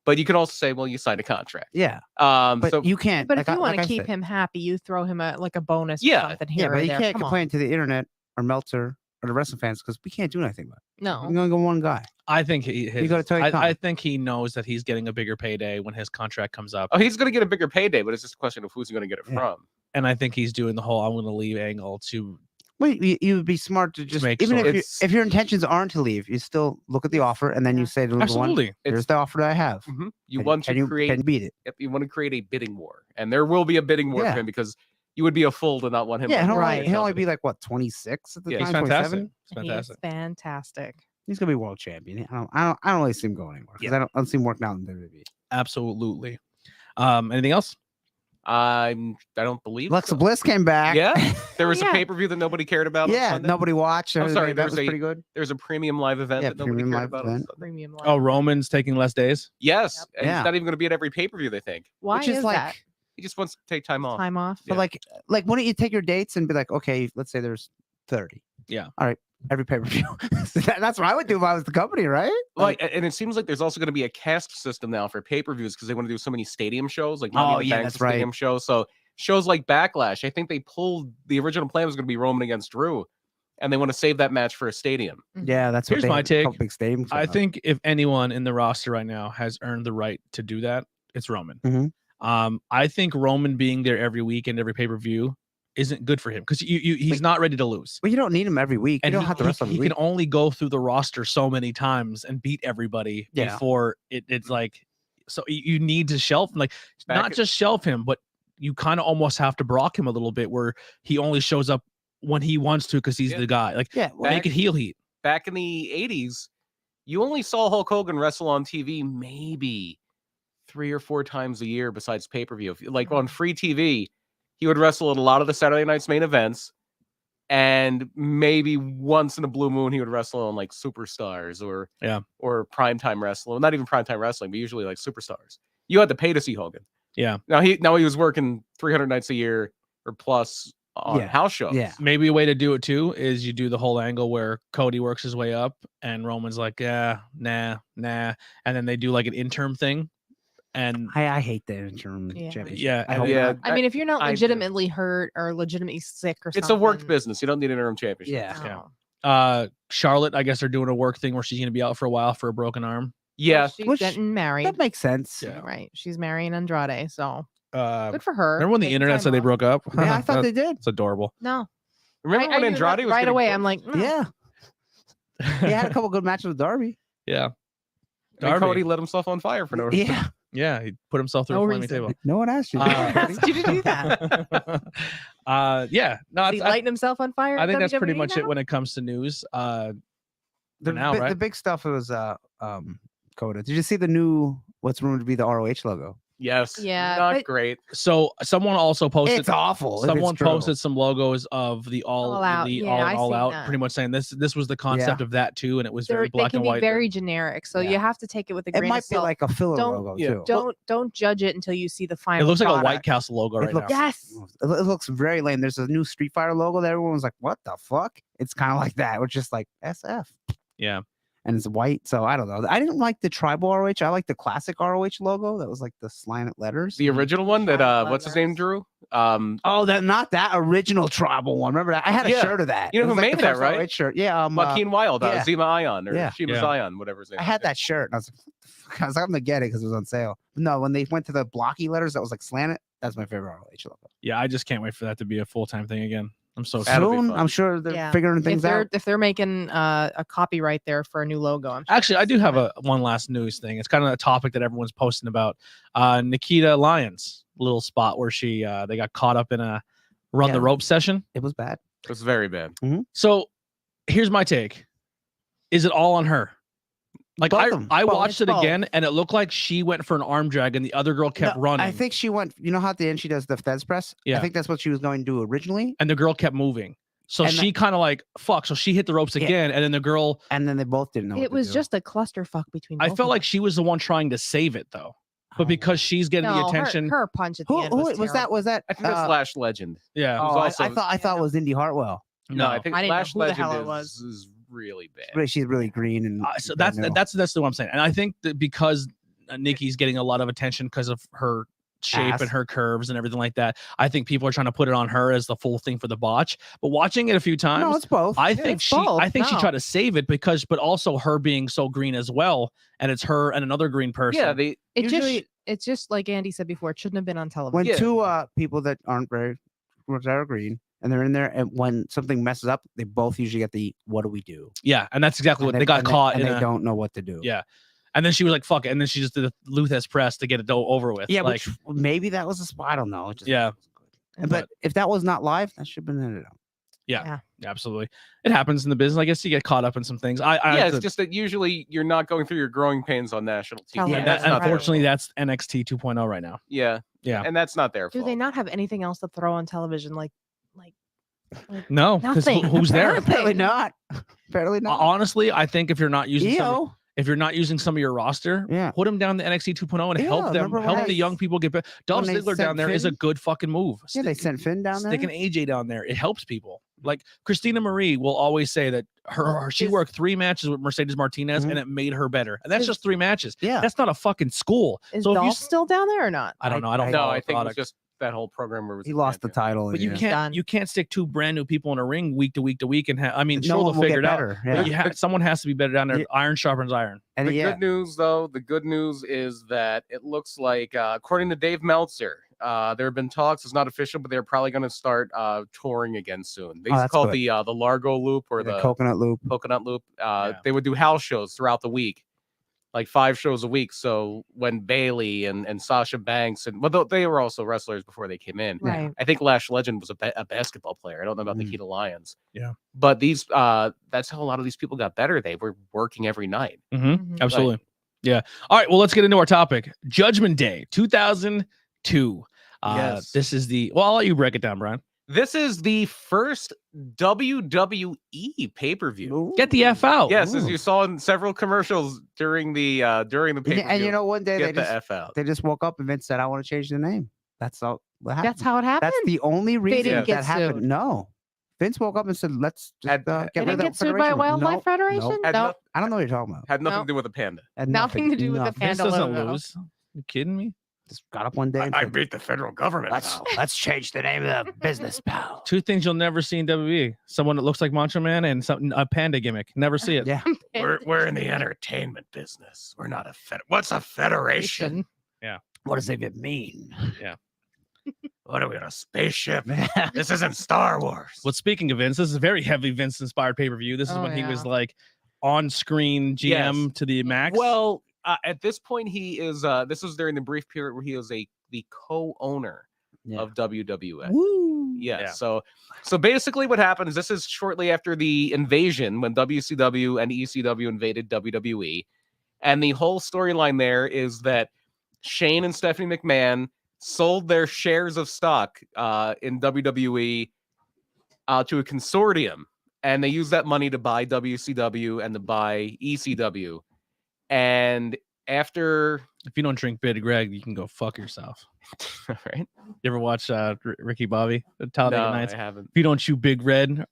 But you can also say, well, you signed a contract. Yeah, but So you can't. But like if you want like to I keep said. him happy, you throw him like a bonus. Yeah. Or something Yeah, here but or you there. can't Come on. complain to the internet or Meltzer or the wrestling fans because we can't do anything about it. No. We're gonna go one guy. I think You gotta tell your I time. think he knows that he's getting a bigger payday when his contract comes up. he's going to get a bigger payday, but it's just a question of who's going to get it Yeah. from. and I think he's doing the whole "I'm going to leave" angle to. Well, you would be smart to just make even sure. if your intentions aren't to leave, you still look at the offer and then you say to the one, Absolutely. "Here's the offer that I have." You want to create. Can you beat it? Yep, you want to create a bidding war, and there will be a bidding war for him because you would be a fool to not want him. Yeah, Right. he'll only be like what 26 at the time. He's fantastic. 27? He's fantastic. He's fantastic. He's gonna be world champion. I don't really see him going anywhere because I don't see him working out in WWE. Absolutely. Anything else? I don't believe Alexa so. Bliss came back. Yeah, there was Yeah. a pay-per-view that nobody cared about. Yeah, on Sunday. nobody watched. I'm sorry, That there was was pretty good. There's a premium live event Yeah, that nobody premium cared live about. On event. Sunday. Premium live. Oh, Roman's taking less days. Yes, and Yeah. he's not even going to be at every pay-per-view. They think Why Which is is like, that? he just wants to take time off. Time off. Yeah. but like, why don't you take your dates and be like, okay, let's say there's 30. Yeah. All right, every pay per view. That's what I would do if I was the company, right? Like, and it seems like there's also going to be a cast system now for pay-per-views because they want to do so many stadium shows, like Money in the yeah, Bank's that's right. stadium show. So shows like Backlash, I think they pulled the original plan was going to be Roman against Drew, and they want to save that match for a stadium. Yeah, that's what Here's they my have, a take. couple big stadiums. I think if anyone in the roster right now has earned the right to do that, it's Roman. Mhm. I think Roman being there every week and every pay-per-view isn't good for him because he's not ready to lose. Well, you don't need him every week. And you don't have to wrestle every he week. can only go through the roster so many times and beat everybody Yeah. before it's like. So you need to shelf like not just shelf him, but you kind of almost have to Brock him a little bit where he only shows up when he wants to because he's the guy. Like make it heel heat. Back in the 80s, you only saw Hulk Hogan wrestle on TV maybe 3 or 4 times a year besides pay-per-view. Like on free TV, he would wrestle at a lot of the Saturday night's main events, and maybe once in a blue moon he would wrestle on like Superstars or primetime wrestling. Not even primetime wrestling, but usually like Superstars. You had to pay to see Hogan. Yeah. Now he was working 300 nights a year or plus on house shows. Yeah. Maybe a way to do it too is you do the whole angle where Cody works his way up and Roman's like, yeah, nah, and then they do like an interim thing. And I hate the interim championship. Yeah, I hope yeah. not. I mean, if you're not I do. legitimately hurt or legitimately sick or something, It's a work business. You don't need an interim championship. Yeah. no. Charlotte, I guess they're doing a work thing where she's gonna be out for a while for a broken arm. Yeah. She's Which- getting married. That makes sense. Yeah. Right. She's marrying Andrade. So Uh, good for her. remember when the Taking internet time said they off. broke up? Yeah, I thought they did. It's adorable. No. Remember I when knew Andrade that was right getting away. booked? I'm like, Yeah. He had a couple good matches with Darby. Yeah. And Darby. Cody lit himself on fire for no reason. Yeah. Yeah, he put himself through No a flaming reason. table. No one asked you. asked you to do that. Yeah, no, Did he lighting himself on fire? I at think that's pretty WWE much it now? when it comes to news. the, now, bi- right? the big stuff was Coda. Did you see the new what's rumored to be the ROH logo? Yes. Yeah, Not but- great. So someone also posted. It's awful. if it's Someone true. posted some logos of the All Out. the Yeah, I all seen out, that. pretty much saying this was the concept of that too, and it was very They black can and be white. very generic, so Yeah. you have to take it with a It grain might of be salt. like a filler Don't- logo yeah. too. Don't judge it until you see the It final. looks like a White product. Castle logo It right looks- now. Yes. It looks very lame. There's a new Street Fighter logo that everyone was like, "What the fuck?" It's kind of like that, which is like SF, Yeah, and it's white. So I don't know. I didn't like the tribal ROH. I like the classic ROH logo. That was like the slanted letters. The original one that Shiny what's his name letters. drew? Oh, that not that original tribal one. Remember that? I had a Yeah. shirt of that. You know It was who like made the that, first right? ROH shirt. Yeah, Joaquin Wild, yeah. Zima Ion or Yeah. Shima Yeah. Zion, whatever his name I is. had that shirt. And I was like, I was going to get it because it was on sale. No, when they went to the blocky letters that was like slanted, that's my favorite ROH logo. yeah. I just can't wait for that to be a full time thing again. I'm so That'll be Soon, fun. I'm sure they're Yeah. figuring If things out. they're making a copyright there for a new logo, I'm sure Actually, I it's do have coming. one last news thing. It's kind of a topic that everyone's posting about. Nikita Lyons little spot where she they got caught up in a run the Yeah. rope session. It was bad. It was very bad. So here's my take. Is it all on her? Like Both of 'em. I Both. watched It's it again and it looked like she went for an arm drag and the other girl kept No, running. I think she went. You know how at the end she does the feds press? Yeah. I think that's what she was going to do originally. and the girl kept moving. So And she kind of like fuck. So she hit the ropes Yeah. again, and then the girl. And then they both didn't know. what It to was do. just a clusterfuck between. I both felt of like them. she was the one trying to save it though, but Oh. because she's getting the No, attention. Her punch at the Who end was that? terrible. Was that? I think that's Lash Legend. Yeah. Oh, was I also- thought it was Indy Hartwell. No, I think I didn't know Lash who the Legend hell it is, was. is really bad. Really, she's really green and. So bad that's noodle. what I'm saying, and I think that because Nikki's getting a lot of attention because of her shape Ass. and her curves and everything like that, I think people are trying to put it on her as the full thing for the botch. But watching it a few times, No, it's both. I Yeah, think it's she both. she No. tried to save it but also her being so green as well, and it's her and another green person. Yeah, they It Usually- just it's just like Andy said before. It shouldn't have been on television. when Yeah. two people that aren't very Rosetta Green, and they're in there. And when something messes up, they both usually get the "What do we do?" Yeah, and that's exactly what they got caught and in. They don't know what to do. Yeah, and then she was like, "Fuck it," and then she just did a Luthes press to get it over with. Yeah, like which maybe that was a spot. I don't know. It just yeah, but if that was not live, that should have been edited out. Yeah, absolutely. It happens in the business. I guess you get caught up in some things. It's just that usually you're not going through your growing pains on national TV. Yeah, that's unfortunately, that's NXT 2.0 right now. Yeah, and that's not their fault. Do they not have anything else to throw on television? Like no, because who's there? Apparently not. Apparently not. Honestly, I think if you're not using some of your roster, yeah, put them down to NXT 2.0 and help the young people get better. Dolph Ziggler down there is a good fucking move. Yeah, they sent Finn down there. Sticking AJ down there, it helps people. Like Christina Marie will always say that she worked 3 matches with Mercedes Martinez and it made her better. And that's just 3 matches. Yeah, that's not a fucking school. Is Dolph still down there or not? I don't know. I don't know. know. I think it's just that whole program where he lost the title. But you can't stick 2 brand new people in a ring week to week to week and no one will figure it out. Yeah. But someone has to be better down there. Iron sharpens iron. And the good news, though, is that it looks like, according to Dave Meltzer, there have been talks. It's not official, but they're probably going to start touring again soon. They call it the Largo Loop or the Coconut Loop. They would do house shows throughout the week, like 5 shows a week. So when Bailey and Sasha Banks they were also wrestlers before they came in. Right. I think Lash Legend was a basketball player. I don't know about Nikita Lyons. Yeah. But these that's how a lot of these people got better. They were working every night. Absolutely. Yeah. All right. Well, let's get into our topic. Judgment Day 2002. Yes. This is I'll let you break it down, Brian. This is the first WWE pay-per-view. Get the F out. Yes, as you saw in several commercials during the pay-per-view. And one day get the F out. They just woke up and Vince said, "I want to change the name." That's all. That's how it happened. That's the only reason that happened. Sued. No, Vince woke up and said, "Let's just get rid of get sued by Wildlife Federation." No, I don't know what you're talking about. Had nothing to do with a panda. Had nothing to do with the Vince panda doesn't logo. lose. You kidding me? Just got up one day and I said, beat the federal government. Let's change the name of the business, pal. 2 things you'll never see in WWE: someone that looks like Macho Man and a panda gimmick. Never see it. Yeah, we're in the entertainment business. We're not What's a federation? Yeah. What does it even mean? Yeah. What are we on a spaceship? This isn't Star Wars. Well, speaking of Vince, this is a very heavy Vince-inspired pay-per-view. This is when he was like on-screen GM to the max. Well, at this point, he is. This was during the brief period where he was the co-owner of WWF. Woo! Yeah. So basically, what happened is this is shortly after the invasion when WCW and ECW invaded WWE, and the whole storyline there is that Shane and Stephanie McMahon sold their shares of stock in WWE to a consortium, and they used that money to buy WCW and to buy ECW. And after, if you don't drink Big Greg, you can go fuck yourself. Right? You ever watch Ricky Bobby? Talladega Nights? I haven't. If you don't chew Big Red,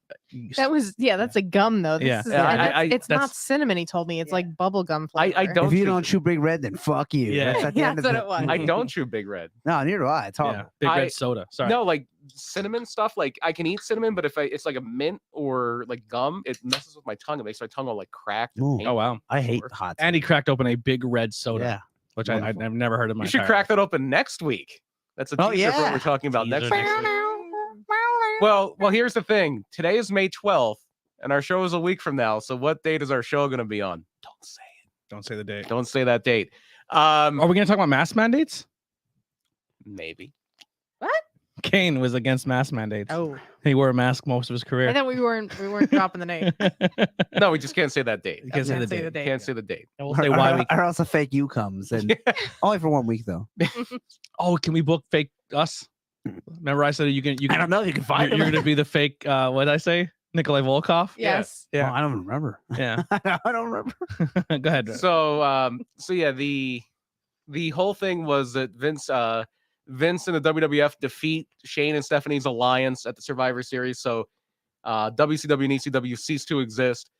that's a gum though. It's not cinnamon. He told me it's like bubble gum flavor. I don't. If you don't chew Big Red, then fuck you. Yeah, that's what it was. I don't chew Big Red. No, neither do I. It's horrible. Big Red soda. Sorry. No, like cinnamon stuff. Like I can eat cinnamon, but if it's like a mint or like gum, it messes with my tongue. It makes my tongue all like cracked. Oh wow, I hate hot. And he cracked open a Big Red soda. Yeah. Which I've never heard of. You should crack that open next week. That's a teaser for what we're talking about next week. Well, here's the thing. Today is May 12th, and our show is a week from now. So what date is our show going to be on? Don't say it. Don't say the date. Don't say that date. Are we going to talk about mask mandates? Maybe. What? Kane was against mask mandates. Oh. He wore a mask most of his career. I thought we weren't dropping the name. No, we just can't say that date. Can't say the date. date. Can't say the date. And we'll say why we or else a fake you comes and only for 1 week though. Oh, can we book fake us? Remember I said you can. I don't know if you can find You're going to be the fake. What did I say? Nikolai Volkov. Yes. Yeah. Oh, I don't remember. Yeah. I don't remember. Go ahead. So yeah, the whole thing was that Vince and the WWF defeat Shane and Stephanie's alliance at the Survivor Series. So WCW and ECW cease to exist.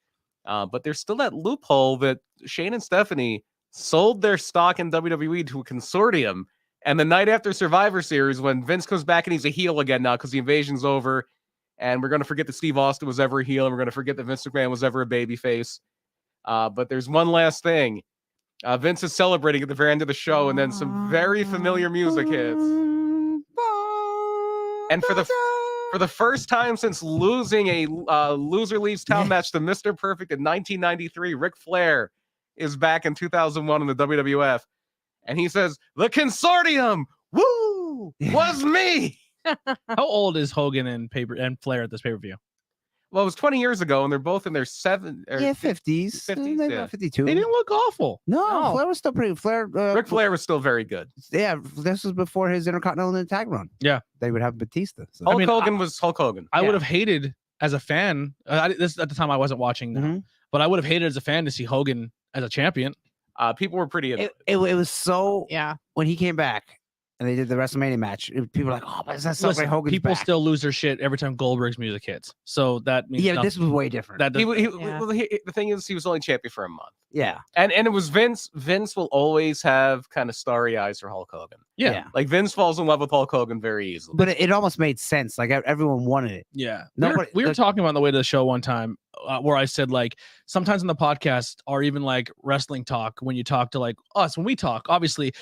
But there's still that loophole that Shane and Stephanie sold their stock in WWE to a consortium. And the night after Survivor Series, when Vince comes back and he's a heel again now because the invasion's over, and we're going to forget that Steve Austin was ever a heel, and we're going to forget that Vince McMahon was ever a babyface. But there's one last thing. Vince is celebrating at the very end of the show, and then some very familiar music hits. And for the For the first time since losing a loser leaves town match to Mr. Perfect in 1993, Ric Flair is back in 2001 in the WWF. And he says, the consortium, woo, was me. How old is Hogan and Flair at this pay-per-view? Well, it was 20 years ago, and they're both in their 50s. 50s. Maybe yeah. 52. They didn't look awful. No, Flair was still pretty. Ric Flair was still very good. Yeah, this was before his Intercontinental tag run. Yeah. They would have Batista. So. Hulk Hogan was Hulk Hogan. I would have hated as a fan. This at the time I wasn't watching now, but I would have hated as a fan to see Hogan as a champion. People were pretty. It was so. Yeah. When he came back and they did the WrestleMania match, people were like, "Oh, but that's so great." Hogan's people back. still lose their shit every time Goldberg's music hits. So that means but this was way different. The thing is, he was only champion for a month. Yeah, and it was Vince. Vince will always have kind of starry eyes for Hulk Hogan. Yeah. Like Vince falls in love with Hulk Hogan very easily. But it almost made sense. Like everyone wanted it. Yeah. Nobody, we were talking about on the way to the show one time where I said, like, sometimes in the podcast or even like wrestling talk, when you talk to like us, when we talk, obviously,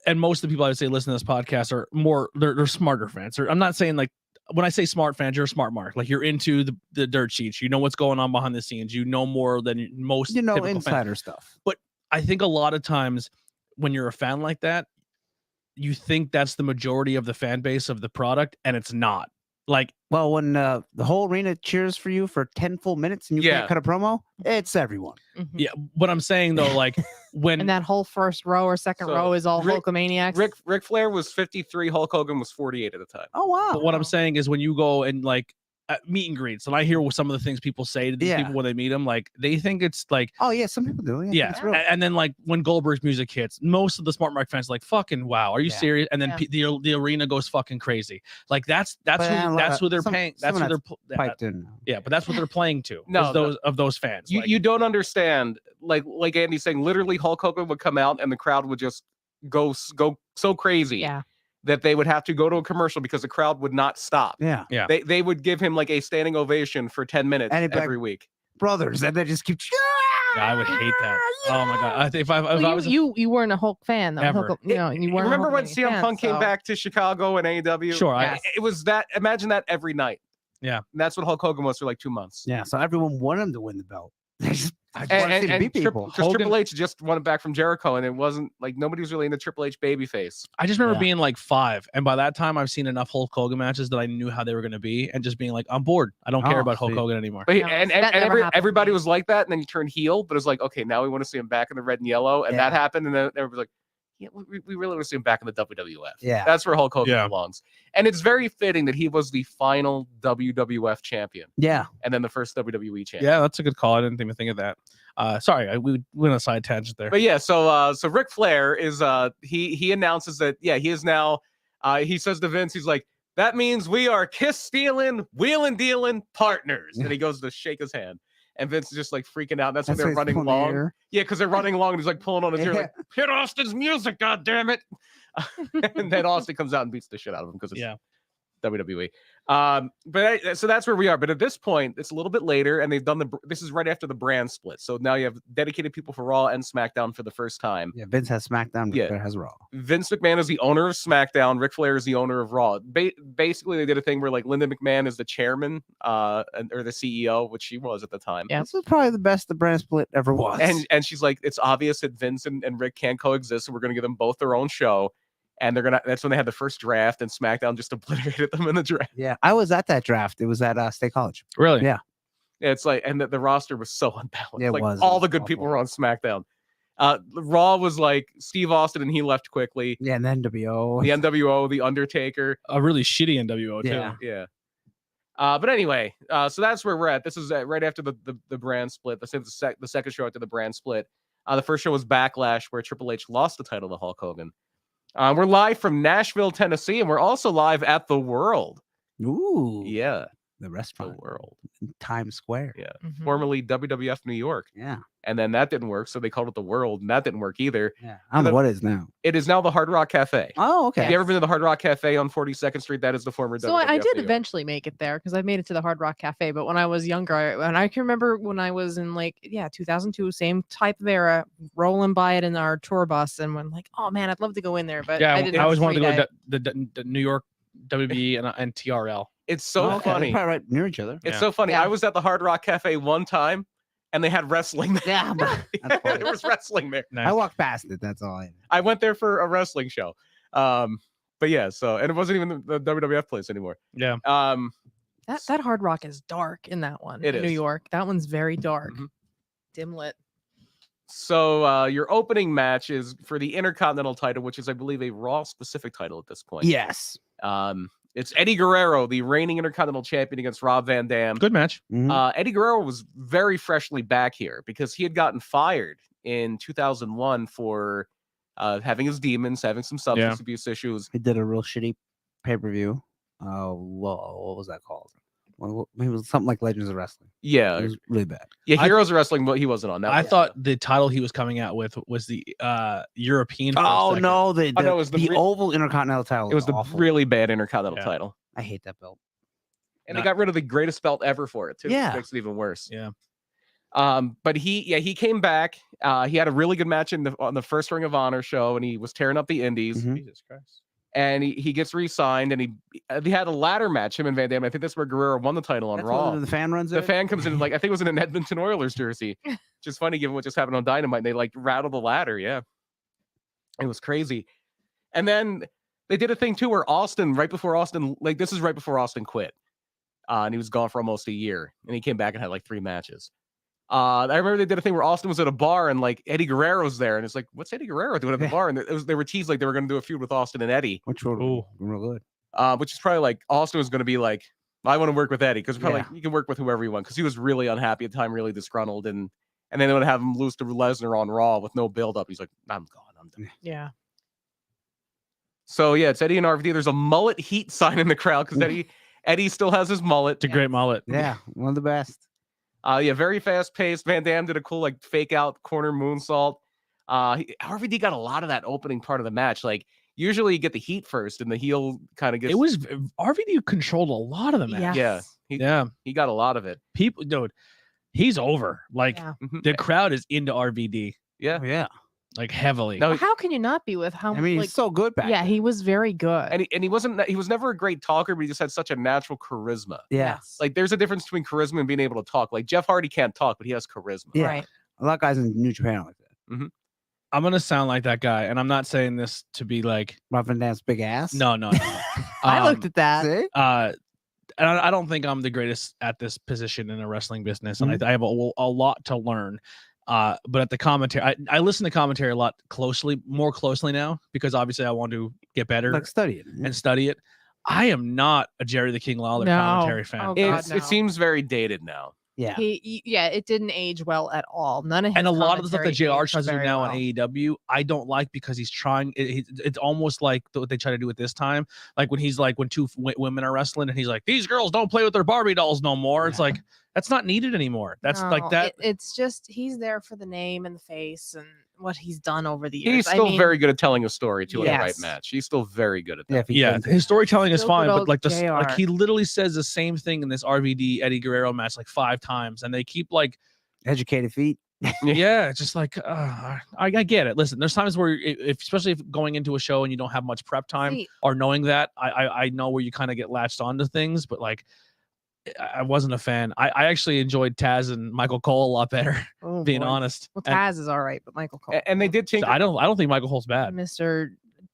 and most of the people I would say listen to this podcast are more, they're smarter fans. Or I'm not saying like, when I say smart fans, you're a smart mark. Like you're into the dirt sheets. You know what's going on behind the scenes. You know more than most. You know insider stuff. But I think a lot of times when you're a fan like that, you think that's the majority of the fan base of the product, and it's not. Like, well, when the whole arena cheers for you for 10 full minutes and you can't cut a promo, it's everyone. Yeah, what I'm saying though, like when and that whole first row or second row is all Hulkamaniacs. Ric Flair was 53, Hulk Hogan was 48 at the time. Oh wow! But what I'm saying is when you go and like meet and greets, and I hear some of the things people say to these people when they meet them, like they think it's like, oh yeah, some people do. Yeah. And then like when Goldberg's music hits, most of the smart mark fans are like, fucking wow, are you serious? And then the arena goes fucking crazy. Like that's who they're paying. That's who they're piped in. Yeah, but that's what they're playing to. No, those fans. You don't understand. Like Andy's saying, literally Hulk Hogan would come out and the crowd would just go so crazy. Yeah. That they would have to go to a commercial because the crowd would not stop. Yeah. They would give him like a standing ovation for 10 minutes every week. Brothers, and they just keep. Yeah, I would hate that. Oh my god! If I was you weren't a Hulk fan, though. Ever. Hulk, and you weren't. Remember when CM Punk came back to Chicago and AEW? Sure. It was that. Imagine that every night. Yeah. And that's what Hulk Hogan was for like 2 months. Yeah. So everyone wanted him to win the belt. Because Triple H just won it back from Jericho, and it wasn't like nobody was really in the Triple H babyface. I just remember being like 5, and by that time I've seen enough Hulk Hogan matches that I knew how they were going to be, and just being like, I'm bored. I don't care about Hulk Hogan anymore. But everybody was like that, and then he turned heel. But it was like, okay, now we want to see him back in the red and yellow, and that happened, and then everybody was like, yeah, we really want to see him back in the WWF. Yeah, that's where Hulk Hogan belongs, and it's very fitting that he was the final WWF champion. Yeah, and then the first WWE champion. Yeah, that's a good call. I didn't even think of that. Sorry, we went on a side tangent there. But yeah, so Ric Flair is he announces that he is now he says to Vince, he's like, that means we are kiss stealing, wheeling dealing partners, and he goes to shake his hand. And Vince is just like freaking out. That's when they're running long. Yeah, because they're running long and he's like pulling on his ear, like, hit Austin's music, god damn it. And then Austin comes out and beats the shit out of him because it's WWE. So that's where we are. But at this point, it's a little bit later, and they've done this is right after the brand split. So now you have dedicated people for Raw and SmackDown for the first time. Yeah, Vince has SmackDown, Ric Flair has Raw. Vince McMahon is the owner of SmackDown. Ric Flair is the owner of Raw. Basically, they did a thing where like Linda McMahon is the chairman, or the CEO, which she was at the time. Yeah, this was probably the best the brand split ever was. And she's like, it's obvious that Vince and Rick can't coexist, so we're gonna give them both their own show. And that's when they had the first draft, and SmackDown just obliterated them in the draft. Yeah, I was at that draft. It was at State College. Really? Yeah. It's like, and the roster was so unbalanced. Yeah, like all the good people were on SmackDown. Raw was like Steve Austin, and he left quickly. Yeah, and the NWO. The NWO, The Undertaker. A really shitty NWO, too. Yeah. But anyway, so that's where we're at. This is right after the brand split. This is the second show after the brand split. The first show was Backlash, where Triple H lost the title to Hulk Hogan. We're live from Nashville, Tennessee, and we're also live at The World. Ooh. Yeah. The restaurant. The World. Times Square. Yeah. Formerly WWF New York. Yeah. And then that didn't work, so they called it The World, and that didn't work either. Yeah. I don't know what it is now. It is now the Hard Rock Cafe. Oh, okay. Have you ever been to the Hard Rock Cafe on 42nd Street? That is the former So WWF I did New York. eventually make it there because I made it to the Hard Rock Cafe. But when I was younger, and I can remember when I was in 2002, same type of era, rolling by it in our tour bus, and when like, oh man, I'd love to go in there, but yeah, I didn't. I always wanted to go to the New York WBE and TRL. It's so Okay, they're funny. probably right near each other. It's Yeah. so funny. Yeah. I was at the Hard Rock Cafe one time, and they had wrestling there. Yeah, but that's funny. There was wrestling there. Nice. I walked past it. That's all I know. I went there for a wrestling show. But yeah, so and it wasn't even the WWF place anymore. Yeah. That Hard Rock is dark in that one. It in New is. York. That one's very dark. Mhm. Dim lit. So your opening match is for the Intercontinental title, which is, I believe, a Raw specific title at this point. Yes. It's Eddie Guerrero, the reigning Intercontinental Champion, against Rob Van Dam. Good match. Mhm. Eddie Guerrero was very freshly back here because he had gotten fired in 2001 for having his demons, having some substance abuse issues. He did a real shitty pay-per-view. What was that called? Well, it was something like Legends of Wrestling. It Yeah, was really bad. Heroes of Wrestling, but he wasn't on that. I one. thought the title he was coming out with was the European. for a Oh second. no, no, it was the the re- Oval Intercontinental title. It was the awful. really bad Intercontinental Yeah. title, I hate that belt. and they got rid of the greatest belt ever for it too. Yeah. Which makes it even worse. Yeah. But he came back. He had a really good match on the first Ring of Honor show, and he was tearing up the indies. Mhm. Jesus Christ. And he gets re-signed, and he had a ladder match, him and Van Dam. I think that's where Guerrero won the title on That's Raw. when the fan runs The it. fan comes in, like, I think it was in an Edmonton Oilers jersey. Just funny given what just happened on Dynamite. They like rattled the ladder. Yeah. It was crazy. And then they did a thing too where Austin, right before Austin, like this is right before Austin quit. And he was gone for almost a year. And he came back and had like 3 matches. I remember they did a thing where Austin was at a bar and like Eddie Guerrero's there. And it's like, what's Eddie Guerrero doing at the bar? And they were teased like they were going to do a feud with Austin and Eddie. Which were Ooh. real good. Which is probably like Austin was going to be like, I want to work with Eddie because probably Yeah. like, you can work with whoever you want because he was really unhappy at the time, really disgruntled, and then they would have him lose to Lesnar on Raw with no build up. He's like, I'm gone, I'm done. Yeah. So yeah, it's Eddie and RVD. There's a mullet heat sign in the crowd because Eddie still has his mullet. It's a great mullet. Yeah, one of the best. Yeah, very fast paced. Van Dam did a cool like fake out corner moonsault. RVD got a lot of that opening part of the match. Like usually you get the heat first, and the heel kind of gets. It was RVD controlled a lot of the match. Yeah. Yes. He got a lot of it. People, dude, he's over. Like Yeah. Mhm. the crowd is into RVD Yeah. Oh, yeah. like heavily. No, Well, how can you not be with how I mean, like, he's so good back. yeah, then. he was very good. and he was never a great talker, but he just had such a natural charisma. Yeah. Yes. Like there's a difference between charisma and being able to talk. Like Jeff Hardy can't talk, but he has charisma. Yeah. Right. A lot of guys in New Japan are like that. I'm gonna sound like that guy, and I'm not saying this to be like, Rob Van Dam's big ass. no. I looked at that. See? And I don't think I'm the greatest at this position in a wrestling business, and Mm-hmm. I have a lot to learn. But at the commentary, I listen to commentary a lot more closely now because obviously I want to get better Like study it. and study it. I am not a Jerry the King Lawler No. commentary fan. Oh, God, no. It seems very dated now. Yeah. It didn't age well at all. None of his And a lot of the stuff that commentary JR aged tries to do very now well. on AEW, I don't like because he's trying. It's almost like what they try to do at this time. Like when he's like when two women are wrestling and he's like, these girls don't play with their Barbie dolls no more. It's like that's not needed anymore. That's like No, that. it's just he's there for the name and the face and what he's done over the years. He's I still mean, very good at telling a story too in the right Yes. match. He's still very good at that. Yeah. If he Yeah, can- his storytelling is Still fine, good but old like JR. he literally says the same thing in this RVD Eddie Guerrero match like 5 times, and they keep like, educated feet. yeah, it's just like I get it. Listen, there's times where especially if going into a show and you don't have much prep time See, or knowing that, I know where you kind of get latched onto things, but like I wasn't a fan. I actually enjoyed Taz and Michael Cole a lot better, oh, being boy. honest. Well, And Taz is all right, but Michael Cole. And they did change. I don't think Michael Cole's bad. Mr.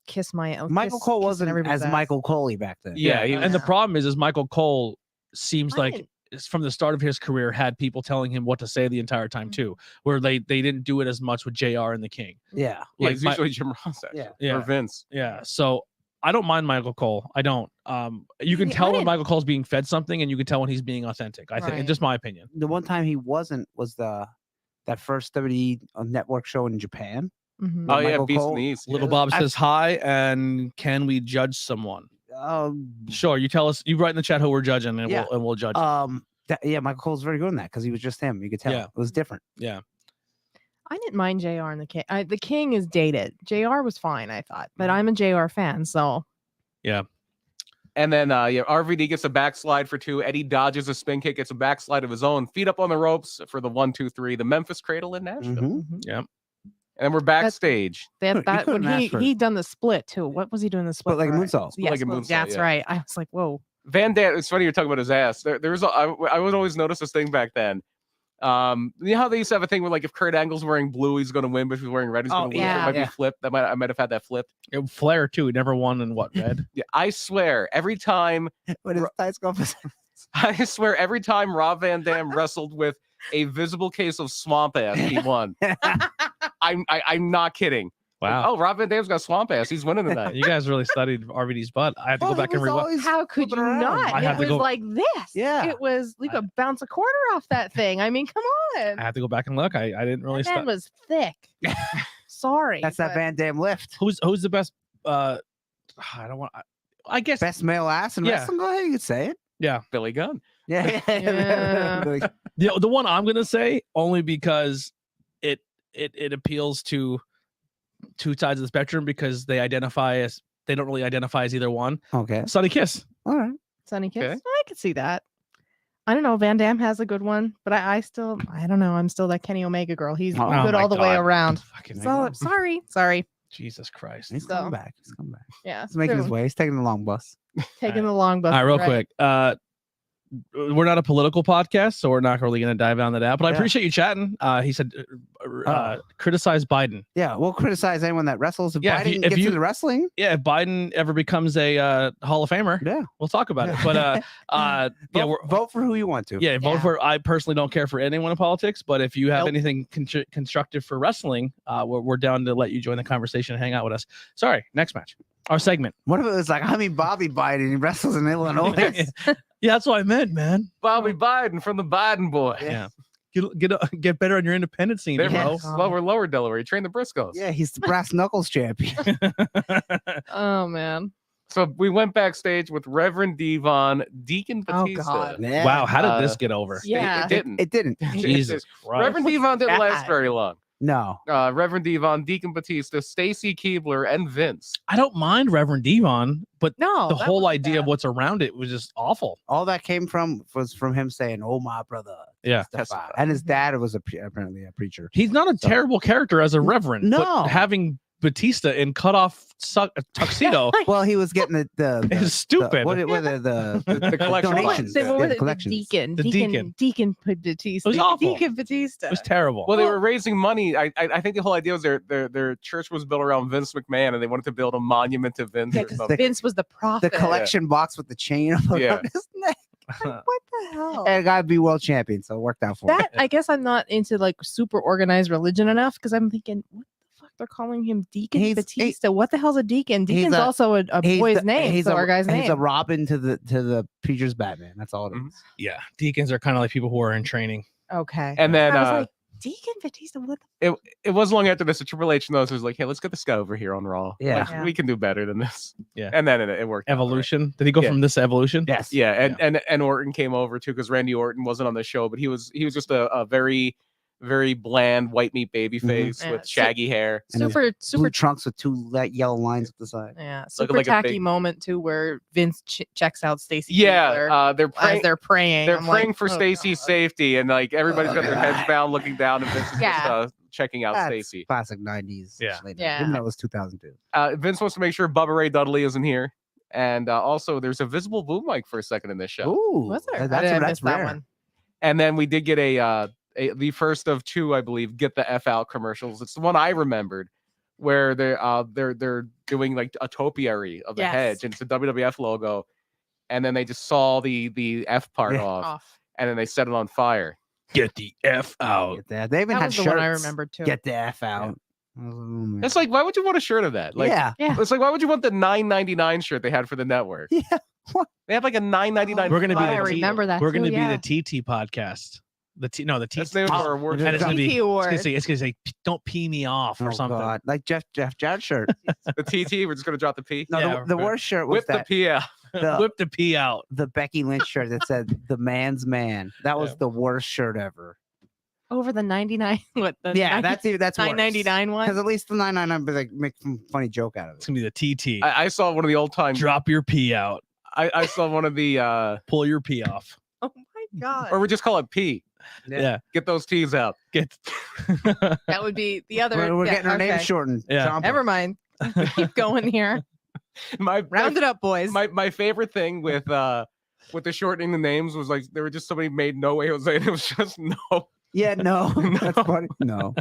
Kiss my Michael Cole wasn't as Michael Coley back then. Yeah, he and the was- problem is Michael Cole seems I like didn't- from the start of his career had people telling him what to say the entire time too, where they didn't do it as much with JR and the King. Yeah. Yeah, Like it's my- usually Jim Ross actually, Yeah. or Vince. Yeah, so I don't mind Michael Cole. I don't. You can Yeah, I tell when didn't- Michael Cole's being fed something, and you can tell when he's being authentic. I think, Right. just my opinion. The one time he wasn't was that first WWE network show in Japan. Mhm. Oh yeah, Michael Beast Cole. in the East. Little yeah. Bob I- says hi, and can we judge someone? Sure, you tell us. You write in the chat who we're judging, and Yeah. we'll judge. Yeah, Michael Cole's very good in that because he was just him. You could tell Yeah. it was different. yeah, I didn't mind JR and the King. The King is dated. JR was fine, I thought, Mm-hmm. but I'm a JR fan, so And then RVD gets a backslide for 2. Eddie dodges a spin kick, gets a backslide of his own. Feet up on the ropes for the 1, 2, 3. The Memphis Cradle in Nashville. Mhm. mhm. yeah. And we're backstage. That when couldn't ask for- he done the split too. What was he doing the split? like a for? moonsault. Yeah, Like a split, moonsault, that's yeah. right. I was like, whoa. Van Dam. It's funny you're talking about his ass. I would always notice this thing back then. You know how they used to have a thing where like if Kurt Angle's wearing blue, he's going to win, but if he's wearing red, he's going to lose. yeah. It might be flipped. I might have had that flipped. Flair too. He never won in what, red? Yeah, I swear every time. What is tights go for? I swear every time Rob Van Dam wrestled with a visible case of swamp ass, he won. I'm not kidding. Wow. Oh, Rob Van Dam's got swamp ass. He's winning tonight. You guys really studied RVD's butt. I had to go back and rewatch. How could you not? I It had to was go- like this. Yeah. It was you could bounce a quarter off that thing. I mean, come on. I had to go back and look. I didn't really That man study. was thick. Sorry. That's that but- Van Dam lift. Who's the best? I don't want. I guess Best male ass in Yeah. wrestling. Go ahead, you can say it. Billy Gunn. Yeah. Yeah. the one I'm gonna say only because it appeals to two sides of the spectrum because they don't really identify as either one. Okay. Sunny Kiss. All right. Sunny Kiss. Okay. I could see that. I don't know. Van Dam has a good one, but I don't know. I'm still that Kenny Omega girl. He's Oh good my all the way God. around. Fucking So, sorry. Jesus Christ. He's So- coming back. He's coming back. Yeah. He's making his soon. way. He's taking the long bus. Taking the long bus. All right, real right. quick. We're not a political podcast, so we're not really going to dive down to that. But I Yeah. appreciate you chatting. He said, criticize Biden. Yeah, we'll criticize anyone that wrestles. If Yeah, if Biden you- gets if you- into wrestling, Yeah, if Biden ever becomes a Hall of Famer, yeah, we'll talk about it. But yeah, vote for who you want to. yeah, vote Yeah. for. I personally don't care for anyone in politics, but if you have Nope. anything constructive for wrestling, we're down to let you join the conversation and hang out with us. Sorry, next match, our segment. What if it was like, I mean, Bobby Biden, he wrestles in Illinois. Yeah, that's what I meant, man. Bobby Biden from the Biden boy. Yeah, get better on your independent scene, They're bro. from lower Delaware. He trained the Briscoes. Yeah, he's the brass knuckles champion. Oh man. So we went backstage with Reverend Devon, Deacon Oh, Batista. God. Yeah. Wow, how did Uh, this get over? Yeah. It didn't. It didn't. Jesus Christ. Reverend Devon didn't last God. very long. No. Reverend Devon, Deacon Batista, Stacy Keebler, and Vince. I don't mind Reverend Devon, but No. the that whole wasn't idea of bad. what's around it was just awful. All that came from was from him saying, "Oh, my brother." Yeah. Testify. And his dad was apparently a preacher. He's not a So- terrible character as a reverend. No. But having Batista in cut off tuxedo Well, he was getting the is stupid. what were the collection donations? They were Yeah, with the it, collections. the Deacon Batista. It was awful. Deacon Batista. It was terrible. Well, they were raising money. I think the whole idea was their church was built around Vince McMahon, and they wanted to build a monument to Vince. Yeah, or 'cause something. Vince was the The prophet. collection box with the chain Yeah. around his neck. What the hell? And gotta be world champion, so it worked out for him. That I guess I'm not into like super organized religion enough because I'm thinking, what the fuck? They're calling him Deacon He's- Batista. What the hell's a deacon? Deacon's a- also a He's boy's the- name. He's so a our guy's He's a name. Robin to the preacher's Batman. That's all it is. Mhm. yeah, deacons are kind of like people who are in training. Okay. And then I was like, Deacon Batista. What? it wasn't long after this that Triple H knows was like, hey, let's get this guy over here on Raw. Yeah. Like, Yeah. we can do better than this. Yeah. And then it worked. out, right? Evolution. Did he go Yeah. from this to Evolution? Yes. Yeah, and Orton came over too because Randy Orton wasn't on the show, but he was just a very, very bland white meat baby face Yeah, with so- shaggy hair. And his Super Blue trunks with two yellow lines at the side. Yeah, Looking super like a tacky big- moment too, where Vince checks out Stacy. Yeah, Keibler they're as praying. they're praying. They're I'm praying like, for oh, Stacy's God. safety, and like everybody's got their heads God. down, looking down, and Vince is just Yeah. checking out That's Stacy. classic 90s. Yeah. Yeah. Even though it was 2002. Vince wants to make sure Bubba Ray Dudley isn't here, and also there's a visible boom mic for a second in this show. Ooh. Was there? That's That's rare. one. And then we did get the first of two, I believe, Get the F Out commercials. It's the one I remembered where they're doing like a topiary of the Yes. hedge, and it's a WWF logo, and then they just saw the F part Yeah. off, and then they set it on fire. Get the F out. Get that. They even That had was the shirts. one I remembered too. Get the F out. I was like, oh, man. It's like, why would you want a shirt of that? Like, yeah. Yeah. it's like, why would you want the $9.99 shirt they had for the network? Yeah. They had like a $9.99. We're gonna be I the remember that. We're too, going to yeah. be the TT podcast. The T That's the name of our award. And it's gonna be. TT award. It's gonna say, "Don't pee me off" or Oh, something. God. Like Jeff Jarrett shirt. The TT. We're just gonna drop the P. No, Yeah, the worst shirt was Whip the that P out. the, Whip the pee out. the Becky Lynch shirt that said "The Man's Man." That was Yeah. the worst shirt ever. Over the 99. What the Yeah, that's worse. 9.99 one. Because at least the 999, but like make some funny joke out of It's it. gonna be the TT. I saw one of the old time. Drop your pee out. I saw one of the, Pull your pee off. Oh my god. or we just call it P. Yeah. Get those T's out. Get. That would be the other. We're yeah, getting our name okay. shortened. Yeah. Ciampa. Never mind. Keep going here. Round it up, boys. My favorite thing with the shortening the names was like there were just somebody made no way Jose. And it was just no. Yeah, no. That's funny. No.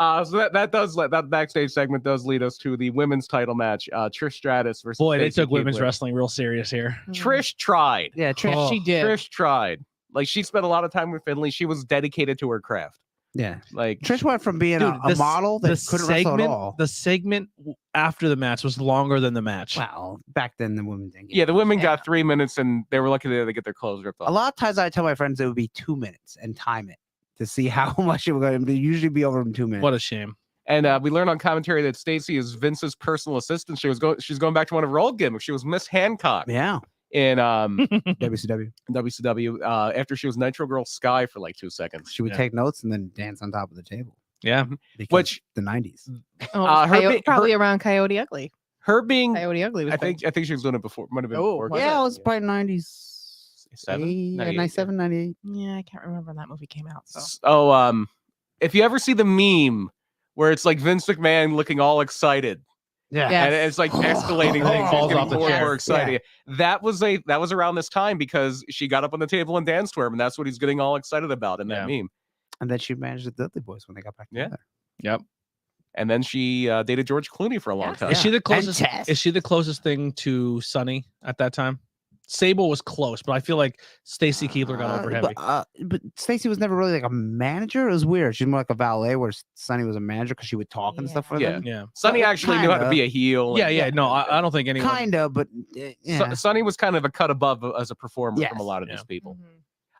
So that backstage segment does lead us to the women's title match. Trish Stratus versus. Boy, they Stacey took women's Keibler. wrestling real serious here. Trish tried. Yeah, Trish. Oh. She did. Trish tried. Like she spent a lot of time with Finley. She was dedicated to her craft. Yeah. Like Trish went from being Dude, a model that couldn't wrestle at all. The segment after the match was longer than the match. Well, back then the women didn't get yeah, the women Yeah. got 3 minutes and they were lucky to get their clothes ripped off. A lot of times I tell my friends it would be 2 minutes and time it to see how much it would go. It usually be over in 2 minutes. What a shame. And we learned on commentary that Stacey is Vince's personal assistant. She's going back to one of her old gimmicks. She was Miss Hancock Yeah. in WCW. WCW after she was Nitro Girl Sky for like 2 seconds. She would Yeah. take notes and then dance on top of the table. Yeah. Because Which the 90s. Oh, her Coyote- be- probably around Coyote Ugly. her being, Coyote Ugly was I think she was doing it before. Might have been Oh, before. was Yeah, it? it was probably 97, 97, 98. Yeah, I can't remember when that movie came out. So Oh, if you ever see the meme where it's like Vince McMahon looking all excited Yeah. Yeah. and it's like escalating Oh, things, falls getting off the more and chair. more excited. That was around this time because she got up on the table and danced to him, and that's what he's getting all excited about in that meme. And then she managed the Dudley Boys when they got back Yeah. together. Yep. And then she dated George Clooney for a long Yeah. time. Is she the And closest? Tess. Is she the closest thing to Sunny at that time? Sable was close, but I feel like Stacey Keibler got over heavy. But Stacey was never really like a manager. It was weird. She's more like a valet, where Sunny was a manager because she would talk and stuff for Yeah. them. Yeah. Sonny actually knew how to Kinda. be a heel. Yeah. and- Yeah. No, I don't think anyone. Kinda, but yeah. Sonny was kind of a cut above as a performer from a Yes. lot of Yeah. these people.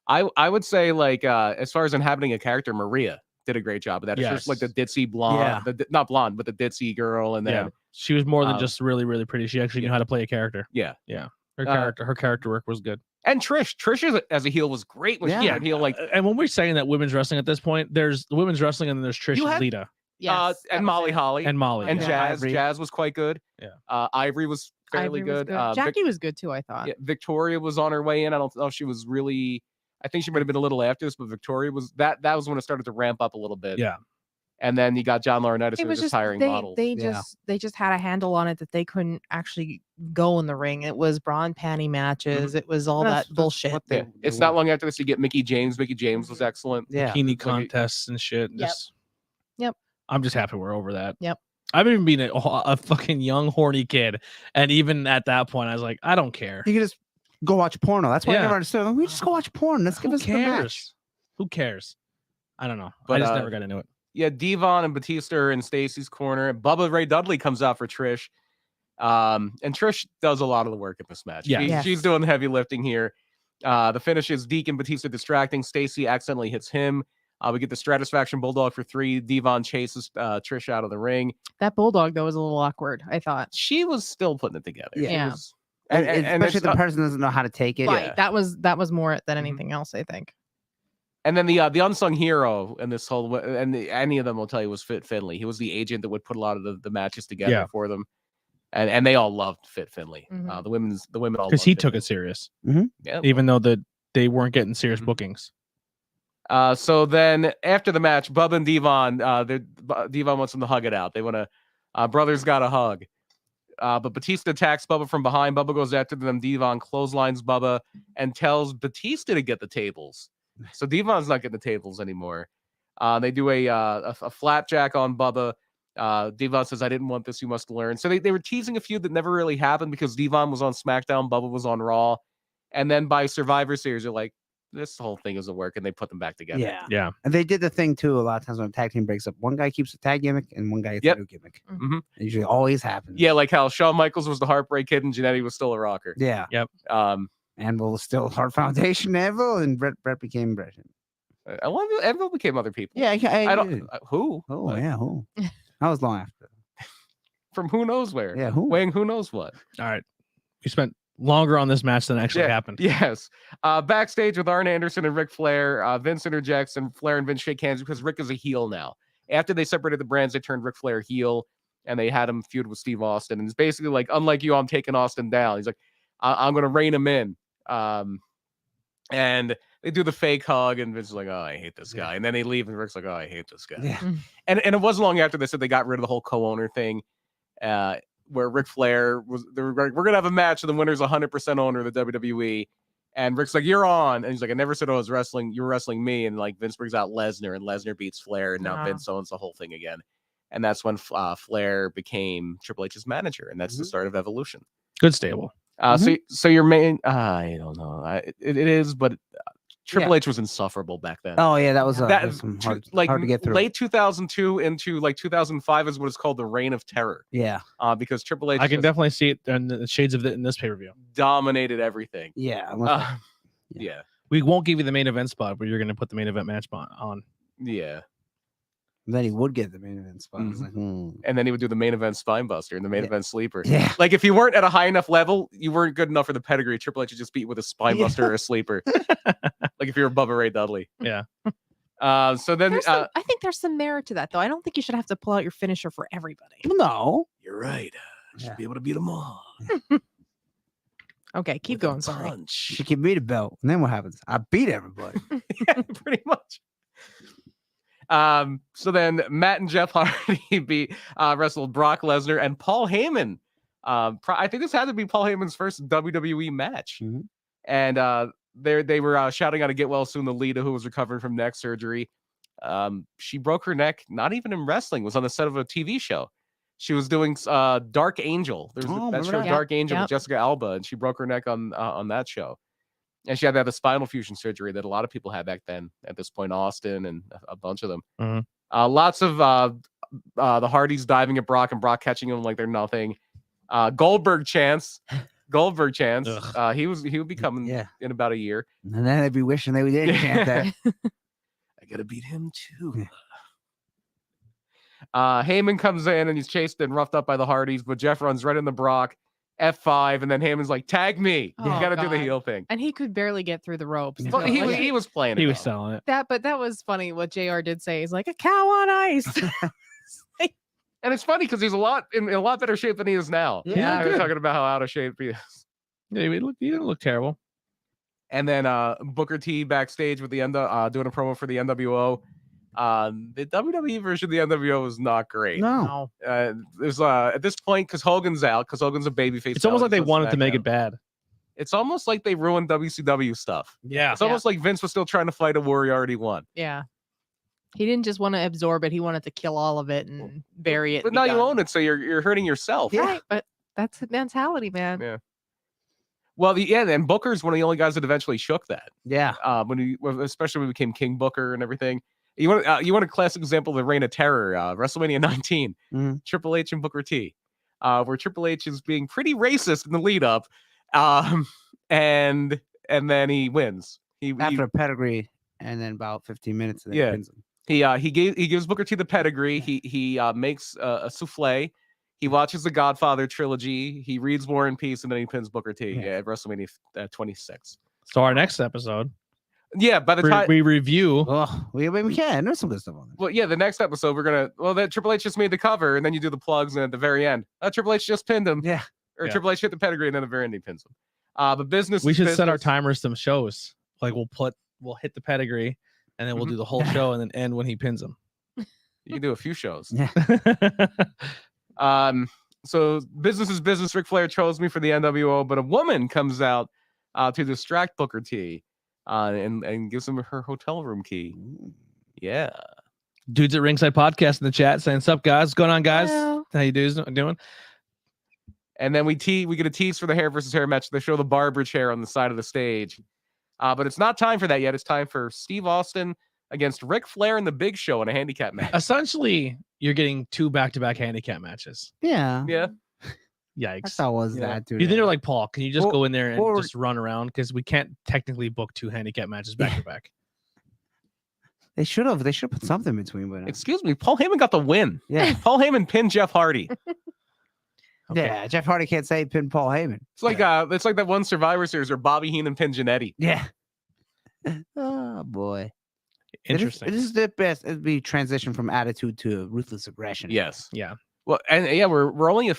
Mhm. I would say like as far as inhabiting a character, Maria did a great job of that. It's just like the ditzy blonde, Yeah. not blonde, but the ditzy girl, and then Yeah. She was more than Um, just really, really pretty. She actually knew how to play a character. yeah. Her character work was good. And Trish as a heel was great when she Yeah. was a heel. Like And when we're saying that women's wrestling at this point, there's the women's wrestling and then there's Trish You and had- Lita Yes, that and was Molly it. Holly and Molly. and yeah. Jazz. Ivory. Jazz was quite good. Yeah. Ivory was fairly Ivory was good. Vic- Jackie was good too, I thought. yeah, Victoria was on her way in. I don't know if she was really. I think she might have been a little after this, but Victoria was that was when it started to ramp up a little bit. Yeah. And then you got John Laurinaitis, It who was was just hiring models. they Yeah. they just had a handle on it that they couldn't actually go in the ring. It was bra and panty matches. It was all That's that bullshit. what Yeah. It's not long after this you get Mickey James. Mickey James was excellent. Yeah. Bikini Like- contests and shit. Yep. Just, Yep. I'm just happy we're over that. Yep. I've even been a fucking young, horny kid. And even at that point, I was like, I don't care. You can just go watch porno. That's why Yeah. I never understood. Like, we just go watch porn. Let's give Who us the match. cares? Who cares? I don't know. But, I just uh, never got into it. Yeah, Devon and Batista are in Stacy's corner. Bubba Ray Dudley comes out for Trish. And Trish does a lot of the work in this match. Yeah. She- Yes. She's doing the heavy lifting here. The finish is Deacon Batista distracting. Stacy accidentally hits him. We get the Stratisfaction Bulldog for 3. Devon chases Trish out of the ring. That bulldog though was a little awkward, I thought. She was still putting it together. Yeah. She Yeah. was- And, and especially it's if the not- person doesn't know how to take it. Right. Yeah. That was more it than anything else, I think. And then the unsung hero in this whole any of them will tell you was Fit Finley. He was the agent that would put a lot of the matches together Yeah. for them, and they all loved Fit Finley. Mhm. The women all Because loved he Fit took Finley. it serious, Yeah. even though they weren't getting serious Mhm. bookings. So then after the match, Bubba and Devon, Devon wants them to hug it out. They want to, brothers got a hug. But Batista attacks Bubba from behind. Bubba goes after them. Devon clotheslines Bubba and tells Batista to get the tables. So Devon's not getting the tables anymore. They do a flapjack on Bubba. Devon says, "I didn't want this. You must learn." So they were teasing a feud that never really happened because Devon was on SmackDown, Bubba was on Raw, and then by Survivor Series, they're like, "This whole thing doesn't work," and they put them back together. Yeah. Yeah. And they did the thing too. A lot of times when a tag team breaks up, one guy keeps the tag gimmick and one guy gets Yep. a new gimmick. Mhm. It usually always happens. Yeah, like how Shawn Michaels was the Heartbreak Kid and Jannetty was still a rocker. Yeah. Anvil was still Heart Foundation Anvil, and Brett became Brett. I love it. Everyone became other people. Yeah, I don't. Who? Oh What? yeah, who? That was long after. From who knows where? Yeah, who? Weighing who knows what? All right. We spent longer on this match than actually happened. Yes. Backstage with Arn Anderson and Ric Flair, Vince interjects and Flair and Vince shake hands because Rick is a heel now. After they separated the brands, they turned Ric Flair heel and they had him feud with Steve Austin. And it's basically like, unlike you, I'm taking Austin down. He's like, I'm going to rein him in. And they do the fake hug, and Vince is like, "Oh, I hate this guy," and then they leave, and Ric's like, "Oh, I hate this guy." Yeah. And it wasn't long after this that they got rid of the whole co-owner thing, where Ric Flair was. They were like, "We're gonna have a match, and the winner's 100% owner of the WWE." And Ric's like, "You're on," and he's like, "I never said I was wrestling. You were wrestling me." And like Vince brings out Lesnar, and Lesnar beats Flair, and now Vince owns the whole thing again. And that's when Flair became Triple H's manager, and that's the start of Evolution. Good stable. So your main, I don't know, it is, but Triple H was insufferable back then. Oh yeah, that was hard to get through. Late 2002 into like 2005 is what is called the Reign of Terror. Yeah. Because Triple H, I can definitely see it in the shades of it in this pay-per-view. Dominated everything. Yeah. Yeah. We won't give you the main event spot, but you're going to put the main event match on. Yeah. Then he would get the main event spot. Like, And then he would do the main event Spinebuster and the main event Sleeper. Yeah. Like if you weren't at a high enough level, you weren't good enough for the pedigree. Triple H would just beat you with a Spinebuster or a Sleeper. Like if you're Bubba Ray Dudley. Yeah. So then I think there's some merit to that, though. I don't think you should have to pull out your finisher for everybody. No. You're right. Should be able to beat them all. Okay, keep going. Sorry. She can beat a belt. And then what happens? I beat everybody. Yeah, pretty much. So then Matt and Jeff Hardy wrestled Brock Lesnar and Paul Heyman. I think this had to be Paul Heyman's first WWE match. And they were shouting out to get well soon. The Lita, who was recovering from neck surgery, she broke her neck. Not even in wrestling. Was on the set of a TV show. She was doing Dark Angel. There's that show, Dark Angel, with Jessica Alba, and she broke her neck on that show. And she had to have a spinal fusion surgery that a lot of people had back then. At this point, Austin and a bunch of them. Lots of the Hardys diving at Brock and Brock catching them like they're nothing. Goldberg chants. He would be coming in about a year. And then they'd be wishing they didn't chant that. I gotta beat him too. Heyman comes in and he's chased and roughed up by the Hardys, but Jeff runs right into Brock. F5, and then Heyman's like, "Tag me." You got to do the heel thing. And he could barely get through the ropes. But he was playing it. He was selling it. But that was funny what JR did say. He's like, a cow on ice. And it's funny because he's in a lot better shape than he is now. Yeah. We're talking about how out of shape he is. Yeah, he didn't look terrible. And then Booker T backstage with the doing a promo for the NWO. The WWE version of the NWO was not great. No. There's at this point, because Hogan's out, because Hogan's a babyface. It's almost like they wanted to make it bad. It's almost like they ruined WCW stuff. Yeah. It's almost like Vince was still trying to fight a war he already won. Yeah. He didn't just want to absorb it. He wanted to kill all of it and bury it. But now you own it, so you're hurting yourself. Yeah. Right, but that's the mentality, man. Yeah. Well, and Booker's one of the only guys that eventually shook that. Yeah. Especially when he became King Booker and everything. You want a classic example of the Reign of Terror, WrestleMania 19, Triple H and Booker T, where Triple H is being pretty racist in the lead up, and then he wins. After a pedigree, and then about 15 minutes, and then pins him. He gives Booker T the pedigree. He makes a souffle. He watches the Godfather trilogy. He reads War and Peace, and then he pins Booker T at WrestleMania 26. So our next episode. Yeah, by the time we review, we can. There's some good stuff on this. Well, yeah, the next episode that Triple H just made the cover, and then you do the plugs, and at the very end, Triple H just pinned him. Yeah, or Triple H hit the pedigree, and then at the very end he pins him. The business. We should set our timers some shows. Like we'll hit the pedigree, and then we'll do the whole show, and then end when he pins him. You can do a few shows. Yeah. So business is business. Ric Flair chose me for the NWO, but a woman comes out to distract Booker T. And gives him her hotel room key. Yeah. Dudes at Ringside Podcast in the chat saying, "Sup, guys? What's going on, guys? Hello. How you doing?" And then we get a tease for the hair versus hair match. They show the barber chair on the side of the stage. But it's not time for that yet. It's time for Steve Austin against Ric Flair and the Big Show in a handicap match. Essentially, you're getting 2 back-to-back handicap matches. Yeah. Yeah. Yikes. That's how was that, dude. You think they're like, Paul, can you just go in there and just run around? Because we can't technically book 2 handicap matches back to back. They should have put something between. But excuse me, Paul Heyman got the win. Yeah. Paul Heyman pinned Jeff Hardy. Okay. Yeah, Jeff Hardy can't say pin Paul Heyman. It's like that one Survivor Series where Bobby Heenan pinned Jannetty. Yeah. Oh boy. Interesting. This is the best. It'd be transition from attitude to ruthless aggression. Yes. Yeah. Well, and we're only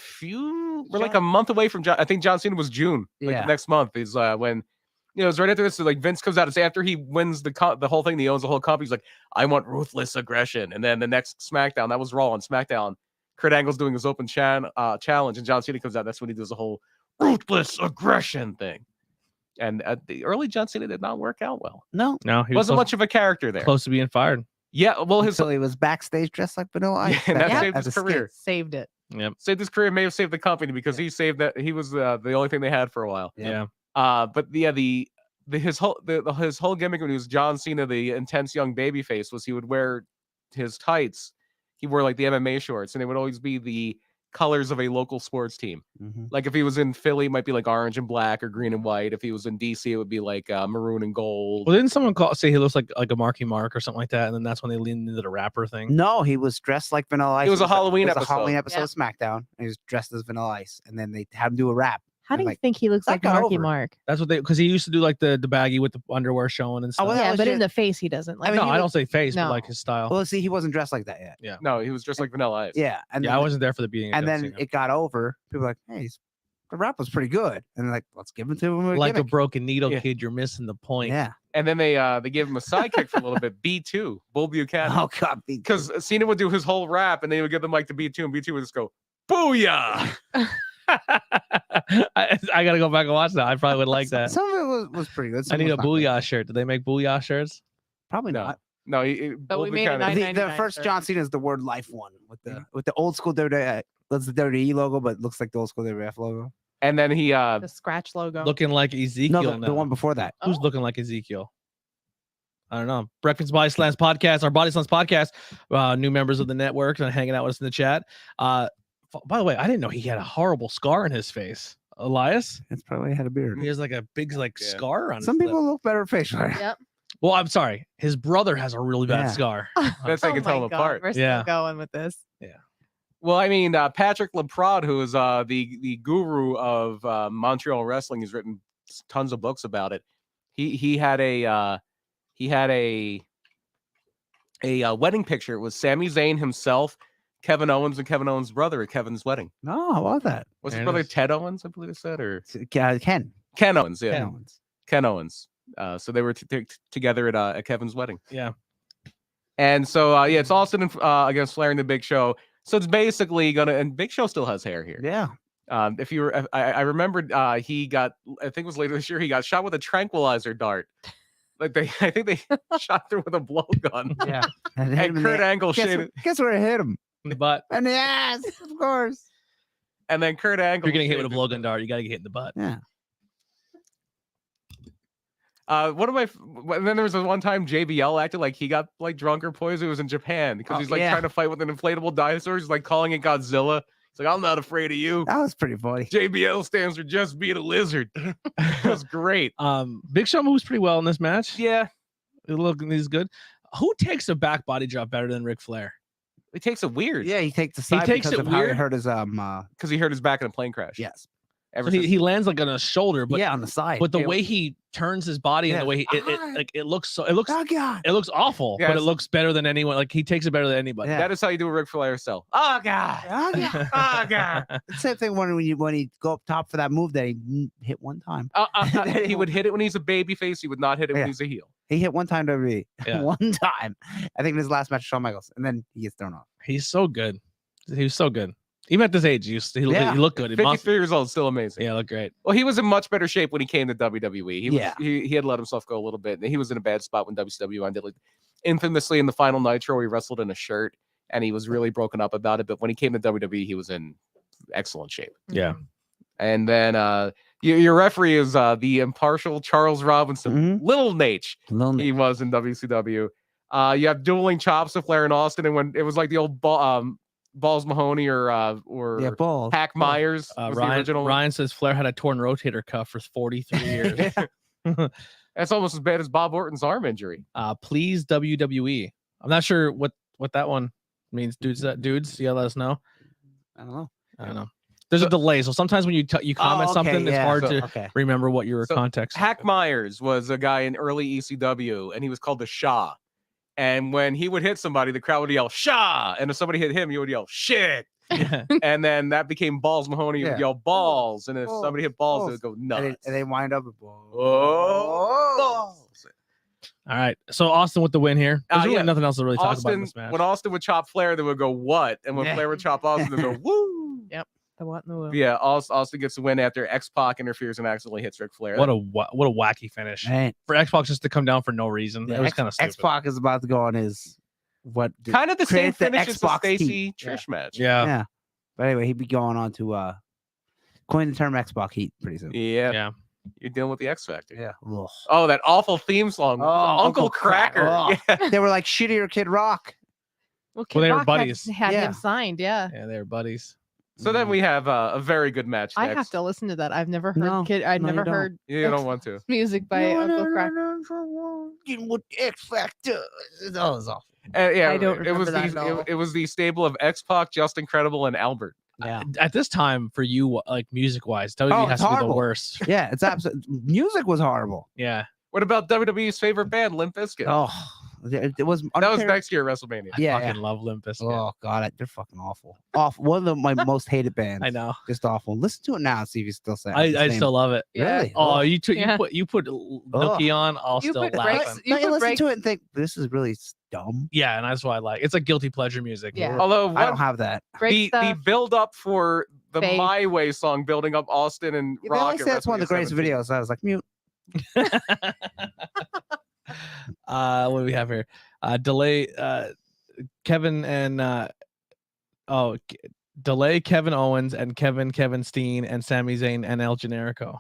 like a month away from John. I think John Cena was June. Like next month is when You know, it's right after this. So like Vince comes out. It's after he wins the whole thing. He owns the whole company. He's like, I want ruthless aggression. And then the next SmackDown, that was Raw on SmackDown. Kurt Angle's doing his open challenge, and John Cena comes out. That's when he does the whole ruthless aggression thing. And the early John Cena did not work out well. No, he Wasn't much of a character there. close to being fired. Yeah, well, until he was backstage dressed like Vanilla Ice. and that Yeah. saved as his a career. Saved it. Yep. Saved his career, may have saved the company because he saved that. He was the only thing they had for a while. Yeah. But his whole gimmick when he was John Cena, the intense young babyface, was he would wear his tights. He wore like the MMA shorts, and it would always be the colors of a local sports team. Mhm. Like if he was in Philly, it might be like orange and black or green and white. If he was in DC, it would be like maroon and gold. Well, didn't someone say he looks like a Marky Mark or something like that? And then that's when they leaned into the rapper thing. No, he was dressed like Vanilla Ice. It was a Halloween it was episode. A Halloween episode of SmackDown. And he was dressed as Vanilla Ice, and then they had him do a rap. How do you Like, think he looks that like got Marky over. Mark? That's what because he used to do like the baggy with the underwear showing and stuff. well, that Yeah, was but in just- the face he doesn't. Like, I mean, no, he I was- don't say face, but No. like his style. Well, see, he wasn't dressed like that yet. No, he was just like Vanilla Ice. Yeah, and yeah, then, I wasn't there for the beating. of and John then Cena. it got over. People were like, hey, the rap was pretty good, and like, let's give it to him. like a broken needle, Yeah. kid, you're missing the point. Yeah. And then they gave him a sidekick for a little bit, B2, Bull Buchanan. Oh God, Because Cena would do his whole rap, and then he would give them like the B2, and B2 would just go, "Booyah!" I gotta go back and watch that. I probably would like that. Some of it was pretty good. I some need a was not good. booyah shirt. Did they make booyah shirts? Probably No. not. No, But Bull we made a Buchanan- nice- The 99 first shirt. John Cena is the word life one with the old school WWE. That's the WWE logo, but it looks like the old school WWF logo. And then he the scratch logo. Looking like Ezekiel No, now. the one before that. Who's Oh. looking like Ezekiel? I don't know. Breakfast Body Slams podcast, our Body Slams podcast. New members of the network and hanging out with us in the chat. By the way, I didn't know he had a horrible scar in his face. Elias, It's probably had a beard. he has like a big Yeah. scar on. Some his people lip. look better facial hair. Yep. Well, I'm sorry. His brother has a really bad Yeah. scar. That's how you can tell my them God, apart. We're Yeah. still going with this. Well, I mean, Patrick Laprade, who is the guru of Montreal wrestling, has written tons of books about it. He had a wedding picture. It was Sami Zayn himself, Kevin Owens, and Kevin Owens' brother at Kevin's wedding. No, I love that. Was his There it brother is. Ted Owens? I believe it said, or Ken. Ken Owens. Yeah, Ken. Owens. Ken Owens. So they were together at Kevin's wedding. Yeah. And so it's Austin against Flair in the Big Show. So it's basically and Big Show still has hair here. Yeah. If you were, I remembered he got, I think it was later this year, he got shot with a tranquilizer dart. Like I think they shot through with a blowgun. Yeah. And, hit him And in Kurt the- Angle guess, shaded, guess where it hit him? But In the ass, of course. and then Kurt Angle. you're getting hit with a shaded- blowgun dart. You got to get hit in the butt. Yeah. One of my, and then there was one time JBL acted like he got like drunk or poisoned. It was in Japan because Oh, he's like yeah. trying to fight with an inflatable dinosaur. He's like calling it Godzilla. He's like, I'm not afraid of you. That was pretty funny. JBL stands for just being a lizard. It was great. Big Show moves pretty well in this match. Yeah, He's good. Who takes a back body drop better than Ric Flair? it takes it weird. Yeah, he takes the side takes because it of how he weird. hurt his because he hurt his back in a plane crash. yes. Ever So since- he lands like on his shoulder, but yeah, on the side. but the it- way he turns his body and the Yeah. way it looks oh God. it looks awful, Yeah, but it it's- looks better than anyone. Like he takes it better than anybody. Yeah. that is how you do a Ric Flair cell. Oh God. Oh, yeah. Oh God. It's the same thing when he go up top for that move that he hit one time. He would hit it when he's a baby face. He would not hit it Yeah. when he's a heel. He hit one time WWE. Yeah. One time. I think in his last match, Shawn Michaels, and then he gets thrown off. He's so good. He was so good. Even at this age, he looked good. He 53 years old, still amazing. yeah, looked great. Well, he was in much better shape when he came to WWE. Yeah. He had let himself go a little bit. He was in a bad spot when WCW ended. Like infamously in the final Nitro, he wrestled in a shirt and he was really broken up about it. But when he came to WWE, he was in excellent shape. Yeah. And then your referee is the impartial Charles Robinson, Mhm. Little Nate. Little He was in WCW. You have dueling chops with Flair and Austin, and when it was like the old Balls Mahoney or yeah, ball. Hack Myers was the original. Ryan says Flair had a torn rotator cuff for 43 years. That's almost as bad as Bob Orton's arm injury. Please WWE. I'm not sure what that one means. Dudes, you gotta let us know. I don't know. I don't know. There's a delay, so sometimes when you comment Oh, okay, something, it's yeah. hard So- to Okay. remember what your So, context. Hack Myers was a guy in early ECW, and he was called the Shah. And when he would hit somebody, the crowd would yell "Shah," and if somebody hit him, you would yell "Shit." Yeah. And then that became balls. Mahoney would Yeah. yell balls, and if Balls, somebody hit balls, it balls. would go nuts. And they wind up with balls. Oh, balls. All right. So Austin with the win here. There's really yeah. nothing else to really talk about in Austin, this match. when Austin would chop Flair, they would go what? And when Yeah. Flair would chop Austin, they would go woo. The what and the woo. Yeah, Austin gets the win after X-Pac interferes and accidentally hits Ric Flair. What a wacky finish Man, for Xbox just to come down for no reason. It was kind of stupid. X-Pac is about to go on his Kind of the same create the finish as the Xbox Stacey heat. Trish match. Yeah. But anyway, he'd be going on to coin the term Xbox heat pretty soon. Yeah. Yeah. You're dealing with the X Factor. Yeah. Ugh. Oh, that awful theme song. Oh, Uncle Cracker. Oh. Yeah. They were like shittier Kid Rock. Well, Kid they were Rock buddies. Had Yeah. him signed. Yeah. Yeah, they were buddies. So then we have a very good match I next. have to listen to that. I've never heard No, I've no, you never don't. heard You don't want to. music by Uncle Cracker. Getting with X Factor. That was awful. Yeah, I don't it was remember that at all. it was the stable of X-Pac, Just Incredible, and Albert. Yeah. At this time, for you, like music wise, WWE Oh, has it's to be the horrible. worst. Yeah, it's absolute. Music was horrible. Yeah. What about WWE's favorite band, Limp Bizkit? Oh, it was. that was unfair- next year at WrestleMania. I Yeah, fucking love Limp Bizkit. Oh god, they're fucking awful. Awful. One of my most hated bands. I know. Just awful. Listen to it now and see if you still say. I still love it. Yeah. Really. Oh, Ugh. Yeah. you put Nookie on, I'll You still put laugh. breaks- you Don't you put listen break- to it and think this is really dumb. Yeah, and that's what I like. It's like guilty pleasure music. Yeah. Although I don't have that. Break the stuff. build up for the Fake. My Way song, building up Austin and They Rock. always say that's one of the greatest videos. I was like, mute. What do we have here? Delay Kevin and delay Kevin Owens and Kevin Steen and Sami Zayn and El Generico.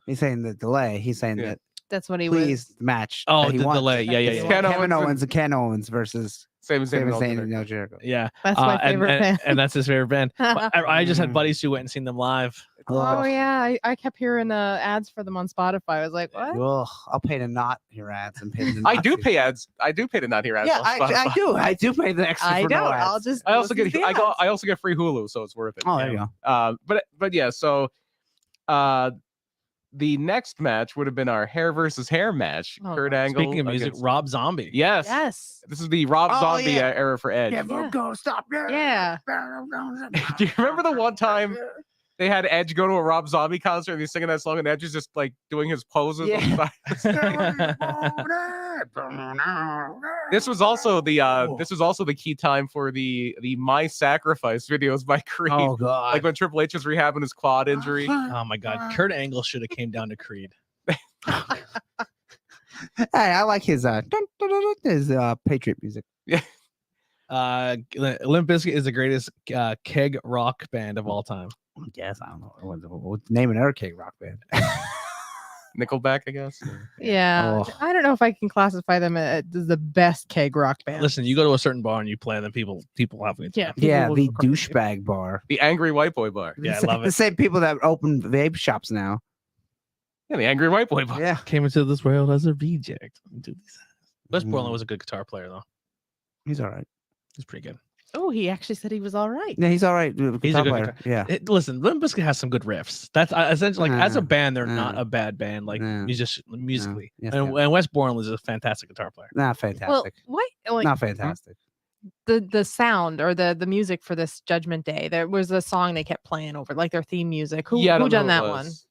He's saying the delay. He's saying Yeah. that That's what he was. please match. Oh, that he the wants. delay. Yeah, yeah, It's yeah. Ken Kevin Owens Owens and Ken Owens versus Same as Sami Zayn Zayn and El Jericho. Yeah. That's my and- favorite and, band. and that's his favorite band. I just had Mm. buddies who went and seen them live. Oh yeah, I kept hearing ads for them on Spotify. I was like, what? Ugh, I'll pay to not hear ads and pay to I not do see- pay ads. I do pay to not hear ads. Yeah, on I Spotify. do. I do pay the extra I for don't. no ads. I'll just. I also listen get to the ads. I also get free Hulu, so it's worth it. Oh, there you go. But yeah, so the next match would have been our hair versus hair match. Oh, Kurt God. Angle. Speaking of music, against- Rob Zombie. Yes. Yes. This is the Rob Oh, Zombie yeah. era for Edge. Never Yeah. gonna stop. Yeah. Do you remember the one time they had Edge go to a Rob Zombie concert and he's singing that song and Edge is just like doing his poses? on the side? This was also the key time for the My Sacrifice videos by Creed. Oh god. Like when Triple H was rehabbing his quad injury. Oh my God, Kurt Angle should have came down to Creed. Hey, I like his Patriot music. Limp Bizkit is the greatest keg rock band of all time. Yes, I don't know. What's the name of their King rock band? Nickelback, I guess. Yeah. Oh. I don't know if I can classify them as the best keg rock band. Listen, you go to a certain bar and you play, and then people have it. Yeah. people Yeah, will the go crazy. douchebag bar. The Angry White Boy Bar. Yeah, I The love The it. same people that open vape shops now. Yeah, the Angry White Boy Bar. Yeah. Came into this world as a reject. Wes Mm. Borland was a good guitar player, though. He's all right. He's pretty good. Oh, he actually said he was all right. Yeah, he's all right. He's a Guitar good player. Yeah. Listen, Limp Bizkit has some good riffs. That's essentially like as a band, they're not Nah. a bad band, like Nah. musically. Yes, and Wes Borland is a fantastic guitar player. Not Well, fantastic. what? Like Not fantastic. the sound or the music for this Judgment Day, there was a song they kept playing over, like their theme music. Who Yeah, I don't done know that who it one? was.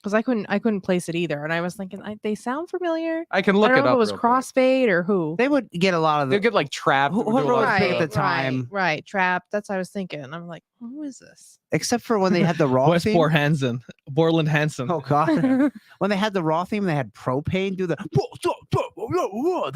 Because I couldn't place it either, and I was thinking they sound familiar. I can I look don't it know if up. it was real quick. Crossfade or who. They would get a lot of They the. get like trapped. Who- They would do a whoever lot of was big stuff. at the time. Right, Trap. That's what I was thinking. I'm like, who is this? Except for when they had the raw Wes theme. Borland Hansen. Oh god. When they had the raw theme, they had propane do the.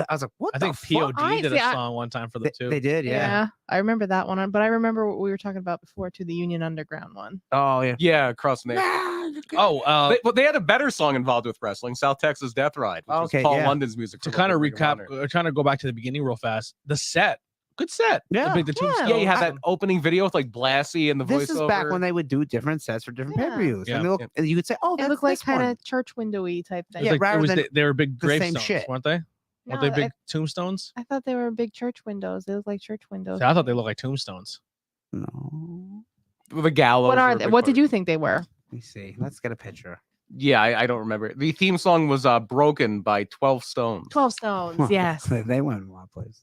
I was like, what I the think fuck? POD did see, a I- song one time for them too. They did, yeah. I remember that one, but I remember what we were talking about before too, the Union Underground one. Oh yeah. Yeah, across the nation. Oh, But they had a better song involved with wrestling, South Texas Death Ride, which Okay, was Paul yeah. London's music. to for kind of Ring of recap, Honor. trying to go back to the beginning real fast. The set, good set. Yeah. The Tombstone. Yeah, you had I- that opening video with like Blassie and the This voiceover. is back when they would do different sets for different Yeah. pay-per-views. Yeah. And, they look, and you could say, oh, It that's looked like this one. kind of church windowy type It thing. was Yeah, like, rather than they were big the same gravestones, shit. weren't they? Weren't they No, big tombstones? I thought they were big church windows. They look like church windows. See, I thought they looked like tombstones. No. the gallows. What were are a they? big What part. did you think they were? Let me see. Let's get a picture. Yeah, I don't remember. The theme song was "Broken" by 12 Stones. 12 Stones. Yes. They went in a lot of places.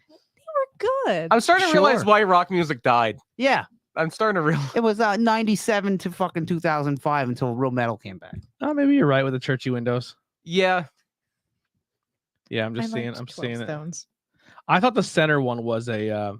They were good. I'm starting to realize Sure. why rock music died. Yeah, I'm starting to realize. it was 97 to fucking 2005 until real metal came back. Oh, maybe you're right with the churchy windows. Yeah. Yeah, I'm I just seeing. liked I'm 12 seeing it. Stones. I thought the center one was a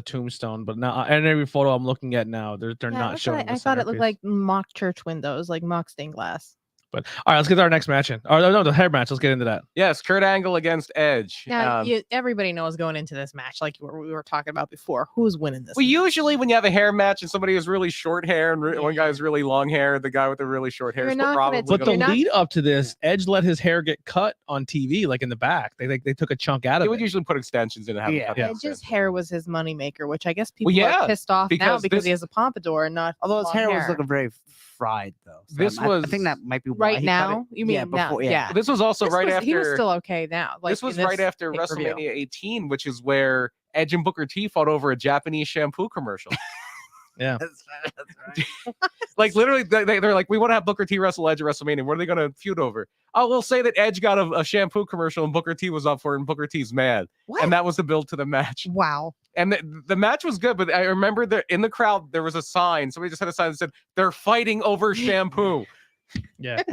tombstone, but now and every photo I'm looking at now, they're Yeah, not that's showing. what I the thought it looked centerpiece. like mock church windows, like mock stained glass. But all right, let's get to our next match in. Or no, the hair match. Let's get into that. Yes, Kurt Angle against Edge. Now, everybody knows going into this match, like we were talking about before, who's winning this? Well, match? usually when you have a hair match and somebody has really short hair and one guy has really long hair, the guy with the really short hair You're is not gonna probably But the You're not- lead up to this, Edge let his hair get cut on TV, like in the back. They took a chunk out He of would it. usually put extensions in and have Yeah. him cut the Edge's extensions. hair was his moneymaker, which I guess people yeah, are pissed off now because because this- he has a pompadour and not. Although his long hair was looking very fried, though. So This I was- think that might be why right he cut now. it. You mean yeah, now? before, Yeah. This was also This right was- after. he was still okay now. Like this was in right after pay-per-view. WrestleMania 18, which is where Edge and Booker T fought over a Japanese shampoo commercial. That's right. Like literally, they're like, we want to have Booker T wrestle Edge at WrestleMania. What are they going to feud over? Oh, we'll say that Edge got a shampoo commercial and Booker T was up for it, and Booker T's mad, What? and that was the build to the match. Wow. And the match was good, but I remember that in the crowd there was a sign. Somebody just had a sign that said they're fighting over shampoo. Yeah.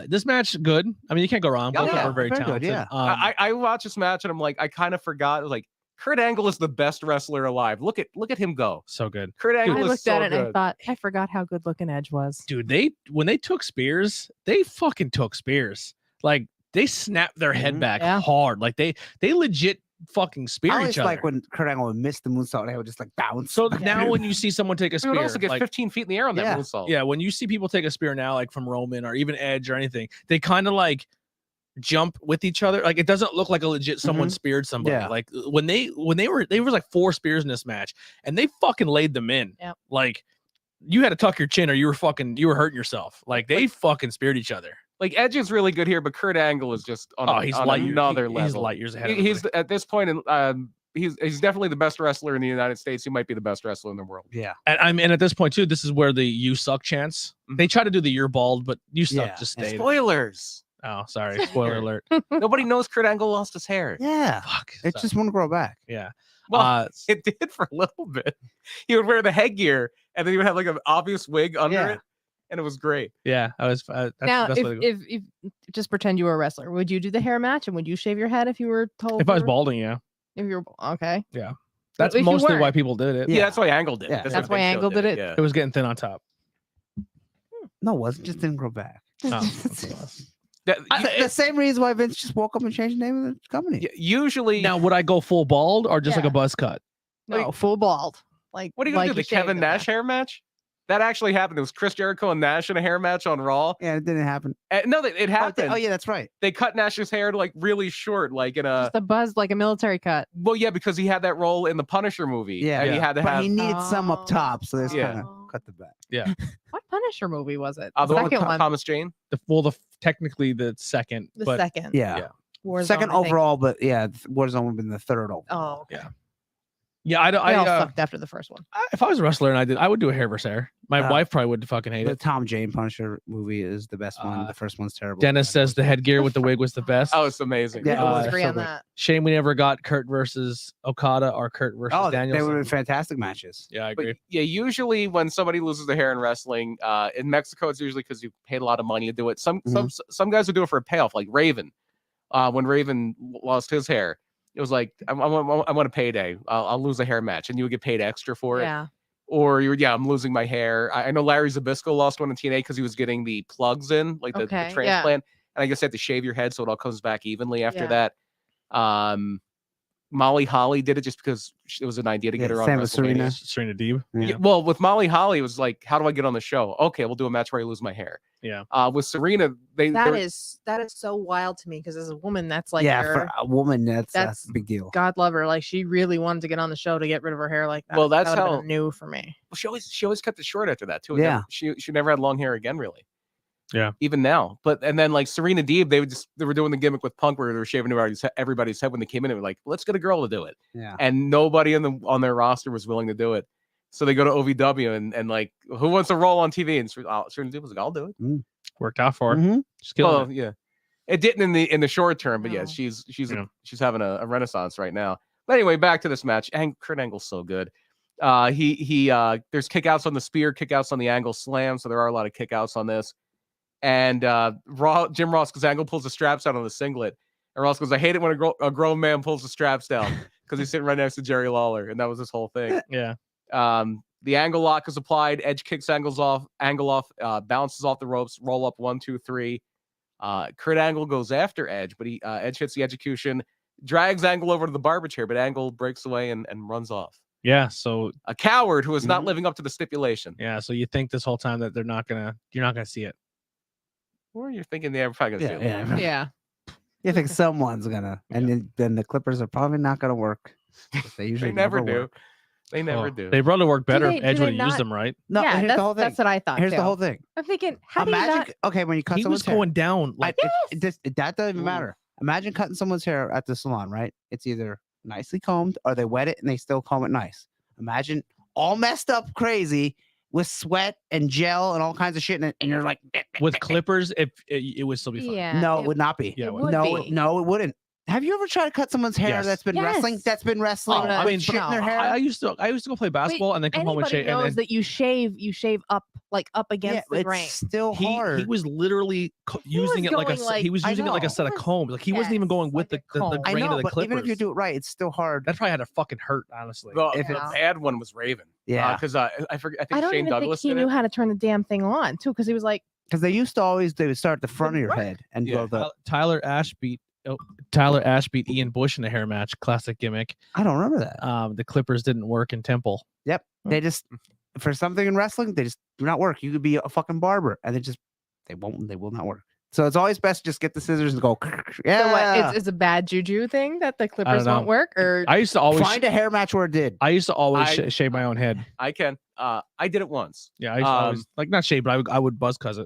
This match good. I mean, you can't go wrong. Both of them yeah, are very very good, talented. yeah. I watched this match and I'm like, I kind of forgot. Like Kurt Angle is the best wrestler alive. Look at him go. So good. Kurt Angle I is looked so at it good. and I thought, I forgot how good looking Edge was. Dude, when they took spears, they fucking took spears. Like they snapped their head Mhm. back Yeah. hard. Like they legit fucking spear I each always other. like when Kurt Angle would miss the moonsault, they would just like bounce. So Yeah. now when you see someone take a He would spear, also get like, 15 feet in the air on that Yeah. moonsault. yeah, when you see people take a spear now, like from Roman or even Edge or anything, they kind of like jump with each other. Like it doesn't look like a legit someone speared somebody. Yeah. Like when they were like 4 spears in this match and they fucking laid them in. Yep. Like you had to tuck your chin or you were hurting yourself. Like they fucking speared each other. Like Edge is really good here, but Kurt Angle is just on, He's on light another level. He's light years ahead. of He's everybody. at this point in he's definitely the best wrestler in the United States. He might be the best wrestler in the world. Yeah. And at this point too, this is where the "you suck" chants. They try to do the "you're bald," but "you suck" Yeah. just And stayed. Spoilers. Oh, sorry, spoiler alert. Nobody knows Kurt Angle lost his hair. Yeah. Fuck. It sorry. just won't grow back. Yeah. Well, it did for a little bit. He would wear the headgear, and then he would have like an obvious wig under Yeah. it, and it was great. yeah. I was. That's Now, the best way to go. if just pretend you were a wrestler, would you do the hair match and would you shave your head if you were told? If I was you were- balding, yeah, If you're okay. that's if you mostly why weren't. people did it. Yeah, Yeah. that's why Angle did. it. Yeah. That's what why Big Show Angle did it. Yeah. It was getting thin on top. No, it wasn't. Just didn't grow back. Oh, The same reason why Vince just woke up and changed the name of the company. Usually, now, would I go full bald or just like Yeah. a buzz cut? No, Like- full bald. Like what are you gonna like do? The shaved Kevin it Nash back. hair match? That actually happened. It was Chris Jericho and Nash in a hair match on Raw. Yeah, it didn't happen. No, it happened. Oh, yeah, that's right. They cut Nash's hair like really short, like in a. Just a buzz, like a military cut. Well, yeah, because he had that role in the Punisher movie. Yeah. and he had to But have he needed some up top, so they Yeah. kind of cut the back. What Punisher movie was it? the one with second one. Thomas Jane. Technically the second, The but second. Yeah. Yeah. Warzone, Second I think. overall, but yeah, Warzone would have been the third overall. Oh, okay. Yeah. yeah, I don't. They all I, sucked after the first one. if I was a wrestler and I would do a hair versus hair. My Uh, wife probably would fucking hate The it. Tom Jane Punisher movie is the best one. The first one's terrible. Dennis says the headgear with the wig was the best. Oh, it's amazing. Yeah, I Uh, disagree so on good. that. Shame we never got Kurt versus Okada or Kurt versus Oh, they Danielson. would have been fantastic matches. Yeah, I But agree. yeah, usually when somebody loses their hair in wrestling, in Mexico, it's usually because you paid a lot of money to do it. Some guys would do it for a payoff, like Raven. When Raven lost his hair, it was like I want a payday. I'll lose a hair match, and you would get paid extra for it. Yeah. Or I'm losing my hair. I know Larry Zbyszko lost one in TNA because he was getting the plugs in, like the Okay, yeah. transplant, and I guess you have to shave your head so it all comes back evenly after Yeah. that. Molly Holly did it just because it was an idea to get Yeah, her on same with Serena. WrestleMania. Serena Deeb. Yeah. Yeah, well, with Molly Holly, it was like, how do I get on the show? Okay, we'll do a match where I lose my hair. Yeah. With Serena, That is so wild to me because as a woman, that's like yeah, her, for a woman, that's that's a big deal. God love her. Like she really wanted to get on the show to get rid of her hair like that. Well, that's that would've how- been new for me. she always kept it short after that too. Yeah. She never had long hair again, really. Yeah. Even now, and then like Serena Deeb, they were doing the gimmick with Punk where they were shaving everybody's head when they came in. They were like, let's get a girl to do it, Yeah. and nobody on their roster was willing to do it. So they go to OVW and like, who wants a role on TV? And Serena Deeb was like, I'll do it. Worked out for her. Mhm. She's killing Well, it. yeah, it didn't in the short term, but yeah, No. she's Yeah. having a renaissance right now. But anyway, back to this match. And Kurt Angle's so good. There's kickouts on the spear, kickouts on the angle slam. So there are a lot of kickouts on this. And Jim Ross, because Angle pulls the straps out on the singlet. And Ross goes, I hate it when a grown man pulls the straps down because he's sitting right next to Jerry Lawler. And that was this whole thing. Yeah. The angle lock is applied. Edge kicks Angle off, bounces off the ropes, roll up 1, 2, 3. Kurt Angle goes after Edge, but Edge hits the execution, drags Angle over to the barber chair, but Angle breaks away and runs off. Yeah, so a coward who is not living up to the stipulation. Yeah, so you think this whole time that you're not gonna see it. Or you're thinking they're probably gonna see it. Yeah. You think someone's gonna, and then the Clippers are probably not gonna work. They usually never do. work. They never do. They probably work better if Edge do would they have used not- them, right? No, Yeah, here's the whole thing. that's what I thought. Here's too. the whole thing. I'm thinking, how do you Imagine, not? okay, when you cut He was someone's hair, going down like that doesn't even matter. Imagine cutting someone's hair at the salon, right? It's either nicely combed or they wet it and they still comb it nice. Imagine all messed up crazy with sweat and gel and all kinds of shit, and you're like, with clippers, if it would still be fine. Yeah. no, it would not be. Yeah, it would no, be. no, it wouldn't. Have you ever tried to cut someone's hair Yes. that's been wrestling? Yes. That's been wrestling. Oh, I mean, shit in their no. hair. I used to go play basketball and then come home and Anybody shave. knows And that you shave up against the it's grain. still hard. he was literally using was it like a going like- he was I using it like a know. set of combs. Like he wasn't even Yes, going with like the a comb. I grain know, of the but clippers. even if you do it right, it's still hard. That probably had to fucking hurt, honestly. The Yeah. bad one was Raven. Yeah, Because I forget. I I think don't Shane even Douglas think he did knew it. how to turn the damn thing on too, because he was like, because they would start at the front of your head and Yeah. go the. Tyler Ash beat Ian Bush in a hair match, classic gimmick. I don't remember that. The Clippers didn't work in Temple. Yep, they just for something in wrestling, they just do not work. You could be a fucking barber, and they will not work. So it's always best to just get the scissors and go. Yeah, so what? It's a bad juju thing that the Clippers know. won't work, or I used to always find a hair match where it did. I used to always I- shave my own head. I can. I did it once. Yeah, I used to always, like not shave, but I would buzz cut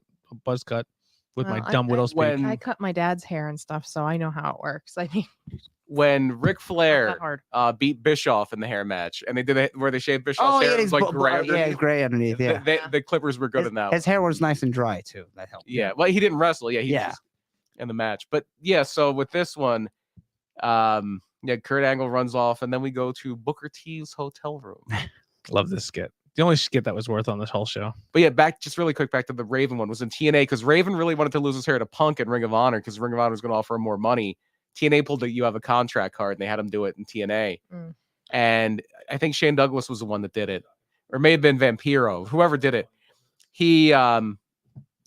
with my Well, dumb widow's peak. when- I cut my dad's hair and stuff, so I know how it works. I mean, When Ric not Flair that hard. beat Bischoff in the hair match, and they did it where they shaved Bischoff's hair, it was like gray yeah, underneath. it's gray underneath. Yeah, The Clippers were good in that. his hair was nice and dry too. That helped. Yeah, well, he didn't wrestle. Yeah, he Yeah. just in the match. But yeah, so with this one, Kurt Angle runs off, and then we go to Booker T's hotel room. Love this skit. The only skit that was worth on this whole show. But yeah, back really quick back to the Raven one was in TNA because Raven really wanted to lose his hair to Punk in Ring of Honor because Ring of Honor was going to offer him more money. TNA pulled you have a contract card, and they had him do it in TNA. Mm. And I think Shane Douglas was the one that did it, or it may have been Vampiro, whoever did it. He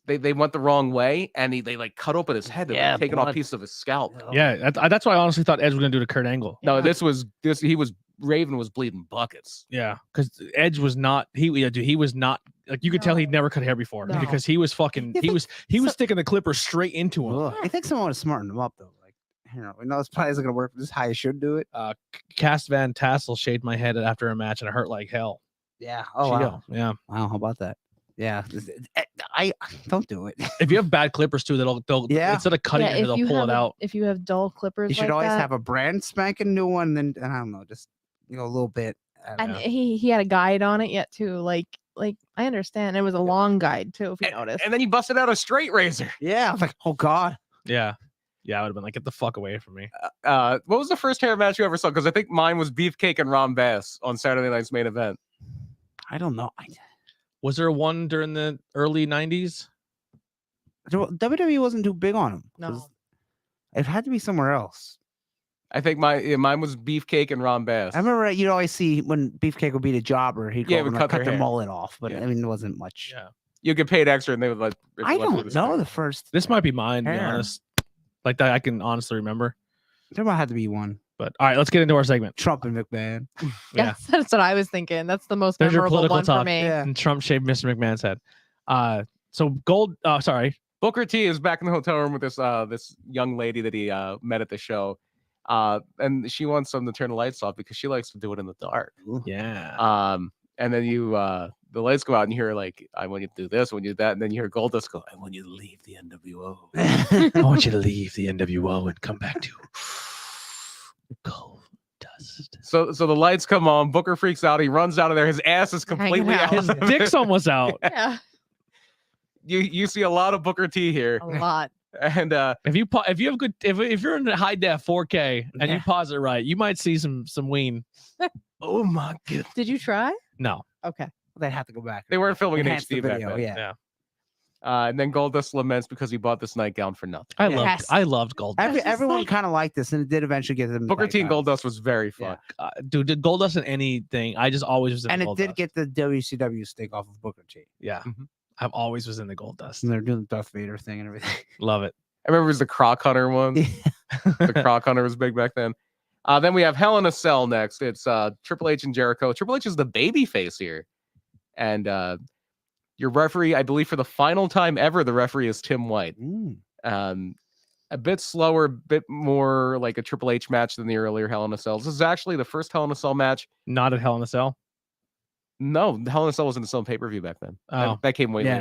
they went the wrong way, and they like cut open his head and Yeah, taken off blood. pieces of his scalp. Yeah, that's what I honestly thought Edge was gonna do to Kurt Angle. No, Yeah. Raven was bleeding buckets. Yeah, because Edge was not. He was not like you could tell he'd never cut hair before No. because he was fucking. He was sticking the clipper straight into him. Ugh. I think someone would have smartened him up though. Like, we know this probably isn't gonna work. But this is how you should do it. Cass Van Tassel shaved my head after a match and it hurt like hell. Yeah. Oh She wow. go. Yeah. Wow. How about that? Yeah. I don't do it. If you have bad clippers too, they'll Yeah. instead of cutting it, they'll pull it out. If you have dull clippers, You should like always that, have a brand spanking new one. Then I don't know, just a little bit. I don't and know. he had a guide on it yet too. Like I understand it was a long guide too. If you notice, And then he busted out a straight razor. Yeah. I was like, oh god. Yeah. Yeah, I would have been like, get the fuck away from me. What was the first hair match you ever saw? Because I think mine was Beefcake and Ron Bass on Saturday night's main event. I don't know. Was there one during the early 90s? WWE wasn't too big on him. no. It had to be somewhere else. I think mine was Beefcake and Ron Bass. I remember you'd always see when Beefcake would beat a jobber, he'd go Yeah, over would and cut their the hair. mullet off. But Yeah. I mean, it wasn't much. Yeah. You get paid extra, and they would let. I let don't this know guy. the first. This might be mine, to be Hair. honest. Like that, I can honestly remember. There might have to be one. But all right, let's get into our segment. Trump and McMahon. Yeah. Yes, that's what I was thinking. That's the most There's your memorable political one talk. for me. Yeah. And Trump shaved Mr. McMahon's head. So Booker T is back in the hotel room with this young lady that he met at the show, and she wants him to turn the lights off because she likes to do it in the dark. Yeah. And then the lights go out, and you hear like, I want you to do this, I want you to do that, and then you hear Goldust go, I want you to leave the NWO. I want you to leave the NWO and come back to Gold Dust. So the lights come on. Booker freaks out. He runs out of there. His ass is completely out. out. His dick's almost out. Yeah, You see a lot of Booker T here. a lot. And If you have good, if you're in high def 4K and you Yeah. pause it right, you might see some ween. oh my god, Did you try? No, Okay. They have to go back. they weren't filming in Enhance the HD back video, then. yeah. yeah. And then Goldust laments because he bought this nightgown for nothing. Yes. I loved Gold. It's just Everyone like- kind of liked this, and it did eventually get them. Booker T and nightgowns. Goldust was very fun. Dude, did Goldust in anything? I just always was in And the it Goldust. did get the WCW stick off of Booker T. Yeah, Mhm. I've always was in the Goldust. And they're doing the Darth Vader thing and everything. Love it. I remember it was the Croc Hunter one. The Croc Hunter was big back then. Then we have Hell in a Cell next. It's Triple H and Jericho. Triple H is the baby face here. And your referee, I believe for the final time ever, the referee is Tim White. A bit slower, a bit more like a Triple H match than the earlier Hell in a Cell. This is actually the first Hell in a Cell match. Not at Hell in a Cell. No, Hell in a Cell was in its own pay-per-view back then. Oh. That came way Yeah.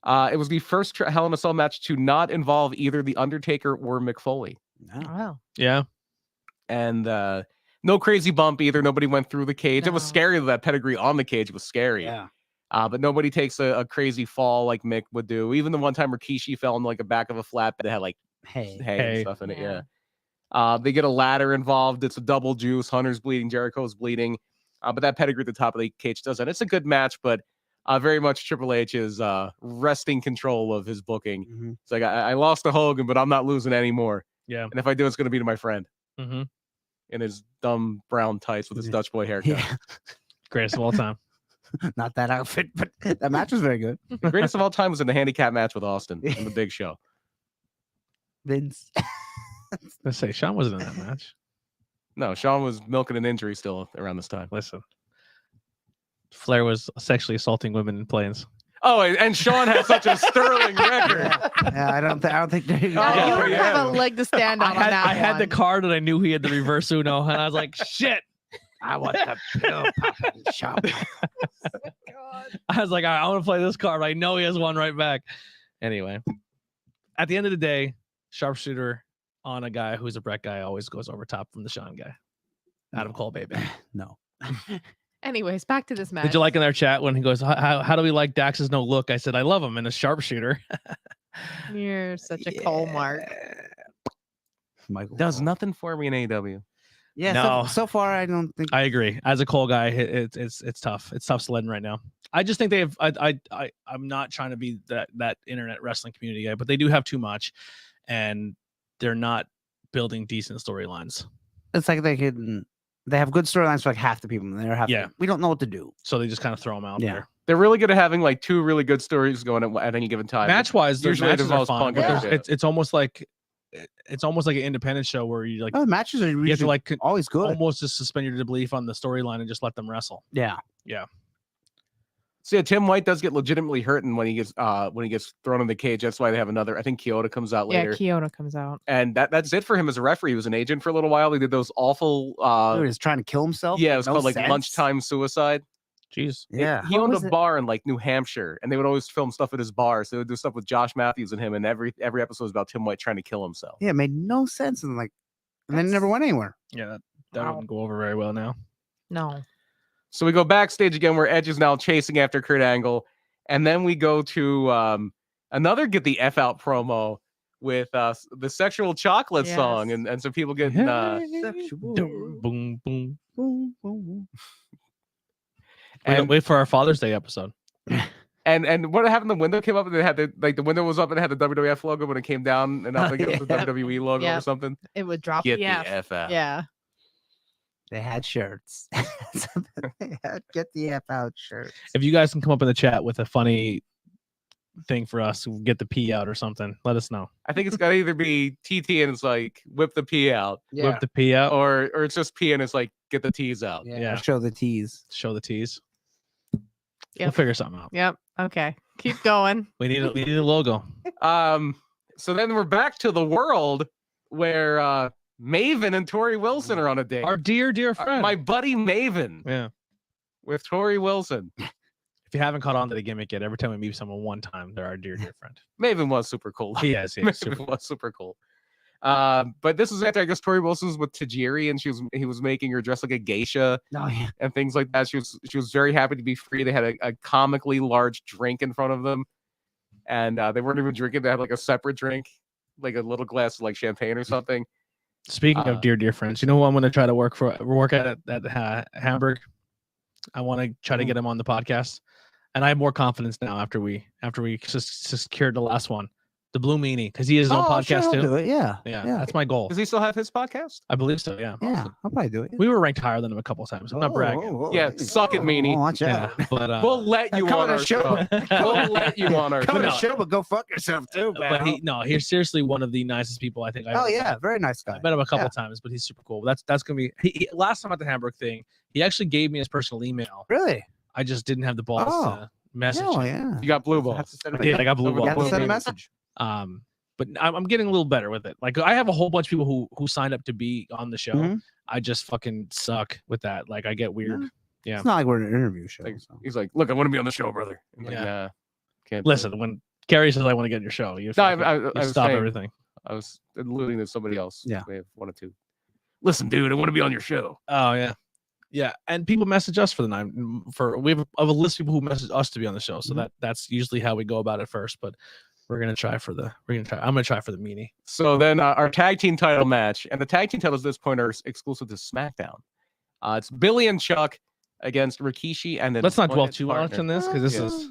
later. It was the first Hell in a Cell match to not involve either The Undertaker or Mick Foley. No. Wow. Yeah. And no crazy bump either. Nobody went through the cage. It was No. scary that pedigree on the cage was scary. Yeah. But nobody takes a crazy fall like Mick would do. Even the one time Rikishi fell in like the back of a flatbed that had like Hey. hay Hay. and stuff in it. Yeah. Yeah. They get a ladder involved. It's a double juice. Hunter's bleeding. Jericho's bleeding. But that pedigree at the top of the cage does that. It's a good match, but very much Triple H is wresting control of his booking. Mhm. It's like I lost to Hogan, but I'm not losing anymore. Yeah. And if I do, it's going to be to my friend Mm-hmm. in his dumb brown tights with his Yeah. Dutch boy haircut. Yeah. Greatest of all time. Not that outfit, but that match was very good. The greatest of all time was in the handicap match with Austin in the Big Show. Vince. Let's say Sean wasn't in that match. No, Sean was milking an injury still around this time. Listen, Flair was sexually assaulting women in planes. Oh, and Sean has such a sterling record. Yeah, I don't think there you go. Yeah, you Oh, don't yeah. have a leg to stand on. on that I had the one. card and I knew he had the reverse Uno, and I was like, shit. I want the pill popping shop. I was like, all right, I want to play this card. I know he has one right back. Anyway, at the end of the day, sharpshooter on a guy who's a Brett guy always goes over top from the Sean guy. Adam Cole, baby. No. Anyways, back to this match. Did you like in their chat when he goes, how do we like Dax's no look? I said, I love him and a sharpshooter. You're such a Cole mark. Michael Does Cole. nothing for me in AEW. Yeah. No. So far, I don't think. I agree. As a Cole guy, it's tough. It's tough sledding right now. I just think they have. I'm not trying to be that internet wrestling community guy, but they do have too much, and they're not building decent storylines. It's like they have good storylines for like half the people. And they're half. Yeah. We don't know what to do. So they just kind of throw them out Yeah. there. They're really good at having like two really good stories going at any given time. Match wise, their usually it matches are involves fun. punk But and there's- shit. it's almost like an independent show where you like Oh, the matches are you have to usually like always good. almost just suspend your disbelief on the storyline and just let them wrestle. Yeah. So yeah, Tim White does get legitimately hurt, and when he gets thrown in the cage, that's why they have another. I think Kyoto comes out Yeah, later, Kyoto comes out. and that's it for him as a referee. He was an agent for a little while. He did those awful. Dude is trying to kill himself. Yeah, it was No called like sense. lunchtime suicide. Jeez. Yeah. He What owned a was it? bar in like New Hampshire, and they would always film stuff at his bar. So they would do stuff with Josh Matthews and him, and every episode was about Tim White trying to kill himself. Yeah, it made no sense. And then it never went anywhere. Yeah, that Wow. wouldn't go over very well now. No. So we go backstage again, where Edge is now chasing after Kurt Angle, and then we go to another "Get the F Out" promo with the Sexual Chocolate song, Yes. and some people getting Boom, boom, boom. Boom, boom. and Wait for our Father's Day episode. and what happened? The window came up, and they had the window was up, and it had the WWF logo. When it came down, and I think it was the Yeah. WWE logo or Yeah. something. It would drop Get the F. the F out. Yeah. They had shirts. They had get the F out shirts. If you guys can come up in the chat with a funny thing for us, get the P out or something, let us know. I think it's got to either be TT and it's like whip the P out, Whip the P out. or it's just P and it's like get the T's out. Yeah. Yeah. Show the tees. Show the T's. We'll Yep. figure something out. Yep. Okay. Keep going. We need a logo. So then we're back to the world where Maven and Tori Wilson are on a date. Our dear friend. My buddy Maven yeah. with Tori Wilson. If you haven't caught on to the gimmick yet, every time we meet someone one time, they're our dear friend. Maven was super cool. He is. Maven Super. was super cool. But this was after I guess Tori Wilson was with Tajiri, and he was making her dress like a geisha Oh yeah. and things like that. She was very happy to be free. They had a comically large drink in front of them, and they weren't even drinking. They had like a separate drink. like a little glass of like champagne or something. Speaking of dear friends, you know who I'm going to try to work at Hamburg? I want to try to get him on the podcast, and I have more confidence now after we secured the last one, the Blue Meanie, because he has his own podcast too. Do it. Yeah, that's my goal. Does he still have his podcast? I believe so. Yeah, yeah. I'll probably do it. we were ranked higher than him a couple of times. I'm not bragging. Yeah, suck it, Meanie. Watch out. Yeah, but We'll let you come on on our the show. We'll let you on our Come on show. the show, but go fuck yourself too, man. but he's seriously one of the nicest people I think I've Oh ever yeah, met. very nice guy. I met him a couple times, but he's super cool. That's gonna be last time at the Hamburg thing. He actually gave me his personal email. Really? I just didn't have the balls to message. Oh him. yeah. You got blue I have balls. to send I did. I got blue You have to balls. send a message. But I'm getting a little better with it. Like I have a whole bunch of people who signed up to be on the show. Mhm. I just fucking suck with that. Like I get weird. Yeah. It's not like we're in an interview show. Like, so. he's like, look, I want to be on the show, brother. I'm like, Yeah. nah, can't. do Listen, when Carrie says I want to get in your show, you, No, I fucking- you was stop saying- everything. it. I was alluding to somebody else. Yeah. May have wanted to. Listen, dude, I want to be on your show. Oh yeah. Yeah, and people message us we have a list of people who message us to be on the show, so that's usually how we go about it first. But I'm gonna try for the meanie. So then our tag team title match, and the tag team titles at this point are exclusive to SmackDown. It's Billy and Chuck against Rikishi, and then Let's not dwell Disappointed too much Partner. on this because this Yeah. is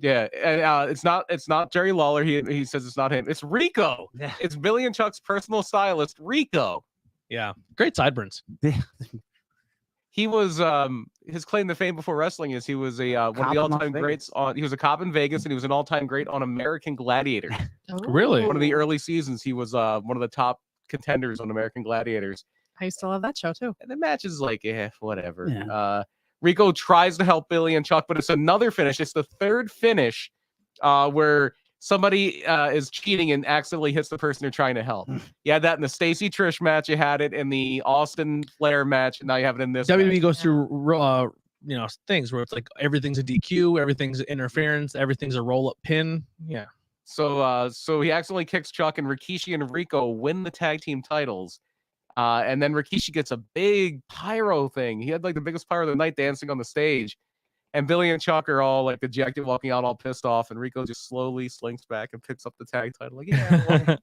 Yeah, and it's not Jerry Lawler. He says it's not him. It's Rico. Yeah. It's Billy and Chuck's personal stylist, Rico. great sideburns. He was his claim to fame before wrestling is he was a one of Cop the in Las all-time greats on. He was a cop in Vegas, and he was an all-time great on American Gladiator. Really? One of the early seasons, he was one of the top contenders on American Gladiators. I used to love that show too. And the match is like, whatever. Yeah. Rico tries to help Billy and Chuck, but it's another finish. It's the third finish where somebody is cheating and accidentally hits the person they're trying to help. You had that in the Stacey Trish match. You had it in the Austin Flair match. And now you have it in this. WWE match. goes through things where it's like everything's a DQ, everything's interference, everything's a roll up pin. Yeah. So he accidentally kicks Chuck, and Rikishi and Rico win the tag team titles. And then Rikishi gets a big pyro thing. He had like the biggest pyro of the night dancing on the stage. And Billy and Chuck are all like dejected, walking out all pissed off. And Rico just slowly slinks back and picks up the tag title. Like, yeah.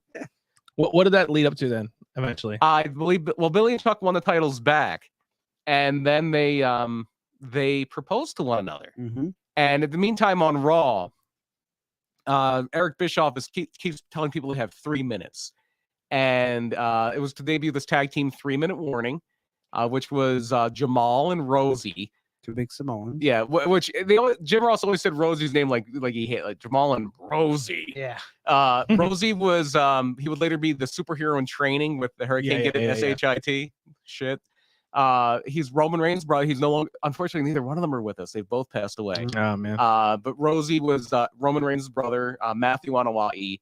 What did that lead up to then? Eventually, I believe. Well, Billy and Chuck won the titles back, and then they proposed to one another. Mm-hmm. And in the meantime, on Raw, Eric Bischoff keeps telling people they have 3 minutes, and it was to debut this tag team 3-minute warning, which was Jamal and Rosie. Two big Samoans. Yeah, which Jim Ross always said Rosie's name like he hate like Jamal and Rosie. Yeah. Rosie was he would later be the superhero in training with the Hurricane Yeah, Get It SHIT shit. He's Roman Reigns' brother. He's no longer, unfortunately, neither one of them are with us. They've both passed away. oh man, But Rosie was Roman Reigns' brother, Matthew Anawai,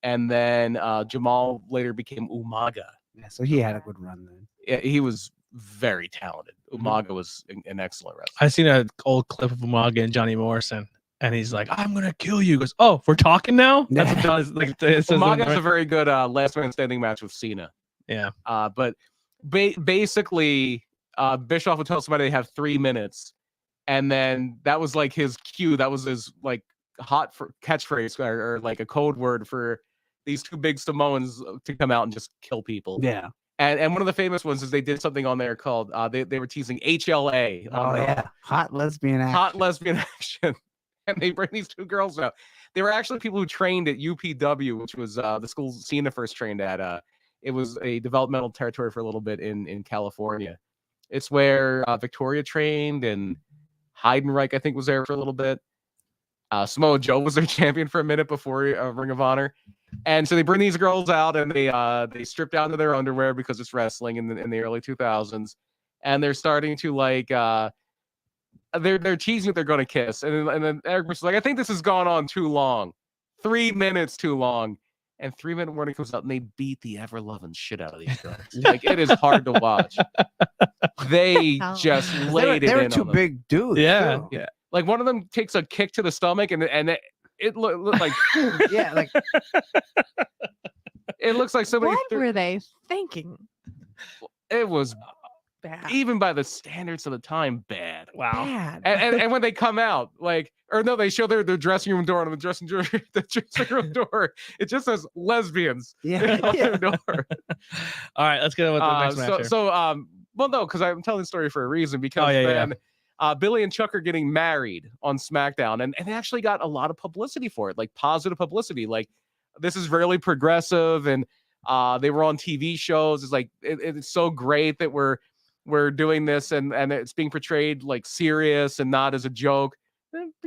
and then Jamal later became Umaga. Yeah. So he had a good run then. Yeah, he was very talented. Umaga was an excellent wrestler. I seen an old clip of Umaga and Johnny Morrison, and he's like, "I'm gonna kill you." He goes, "Oh, we're talking now." That's what Johnny's like. It says Umaga has right? a very good last man standing match with Cena. Yeah. But basically, Bischoff would tell somebody they have 3 minutes, and then that was like his cue. That was his like hot for catchphrase or like a code word for these two big Samoans to come out and just kill people. Yeah. And one of the famous ones is they did something on there called they were teasing HLA. Oh yeah. Hot lesbian action. Hot lesbian action. And they bring these two girls out. They were actually people who trained at UPW, which was the school Cena first trained at. It was a developmental territory for a little bit in California. It's where Victoria trained, and Heidenreich, I think, was there for a little bit. Samoa Joe was their champion for a minute before Ring of Honor. And so they bring these girls out, and they strip down to their underwear because it's wrestling in the early 2000s. And they're starting to like they're teasing that they're going to kiss. And then Eric was like, I think this has gone on too long. 3 minutes too long. And 3-minute warning comes out, and they beat the ever-loving shit out of these girls. Like, it is hard to watch. They just laid They were in two on them. big dudes. Yeah. too. Yeah. Like, one of them takes a kick to the stomach, and it looked like Yeah. Like it looks like somebody What were they thinking? it was bad. even by the standards of the time, bad. Wow. Bad. And when they come out, like, or no, they show their dressing room door, and on the dressing room door, it just says lesbians. Yeah. on Yeah. their door. All right, let's get on with the next match here. Well, no, because I'm telling the story for a reason. Because yeah, then Billy and Chuck are getting married on SmackDown, and they actually got a lot of publicity for it, like positive publicity. Like, this is really progressive, and they were on TV shows. It's like it's so great that we're doing this, and it's being portrayed like serious and not as a joke.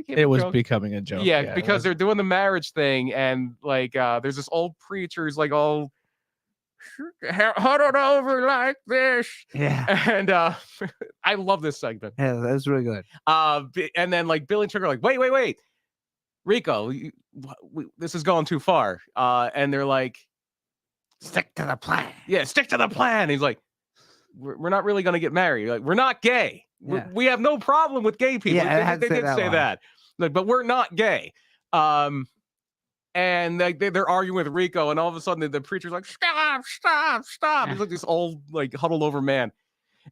It was becoming a joke. Yeah, because they're doing the marriage thing, and like there's this old preacher who's like all huddled over like this. Yeah. And I love this segment. Yeah, that was really good. And then like Billy and Chuck are like, wait, Rico, this is going too far. And they're like, Stick to the plan. yeah, stick to the plan. He's like, we're not really going to get married. Like, we're not gay. Yeah. We have no problem with gay people. Yeah, I had to they say did that say line. that. Like, but we're not gay. And like they're arguing with Rico, and all of a sudden the preacher's like, stop. He's like this old, like, huddled over man.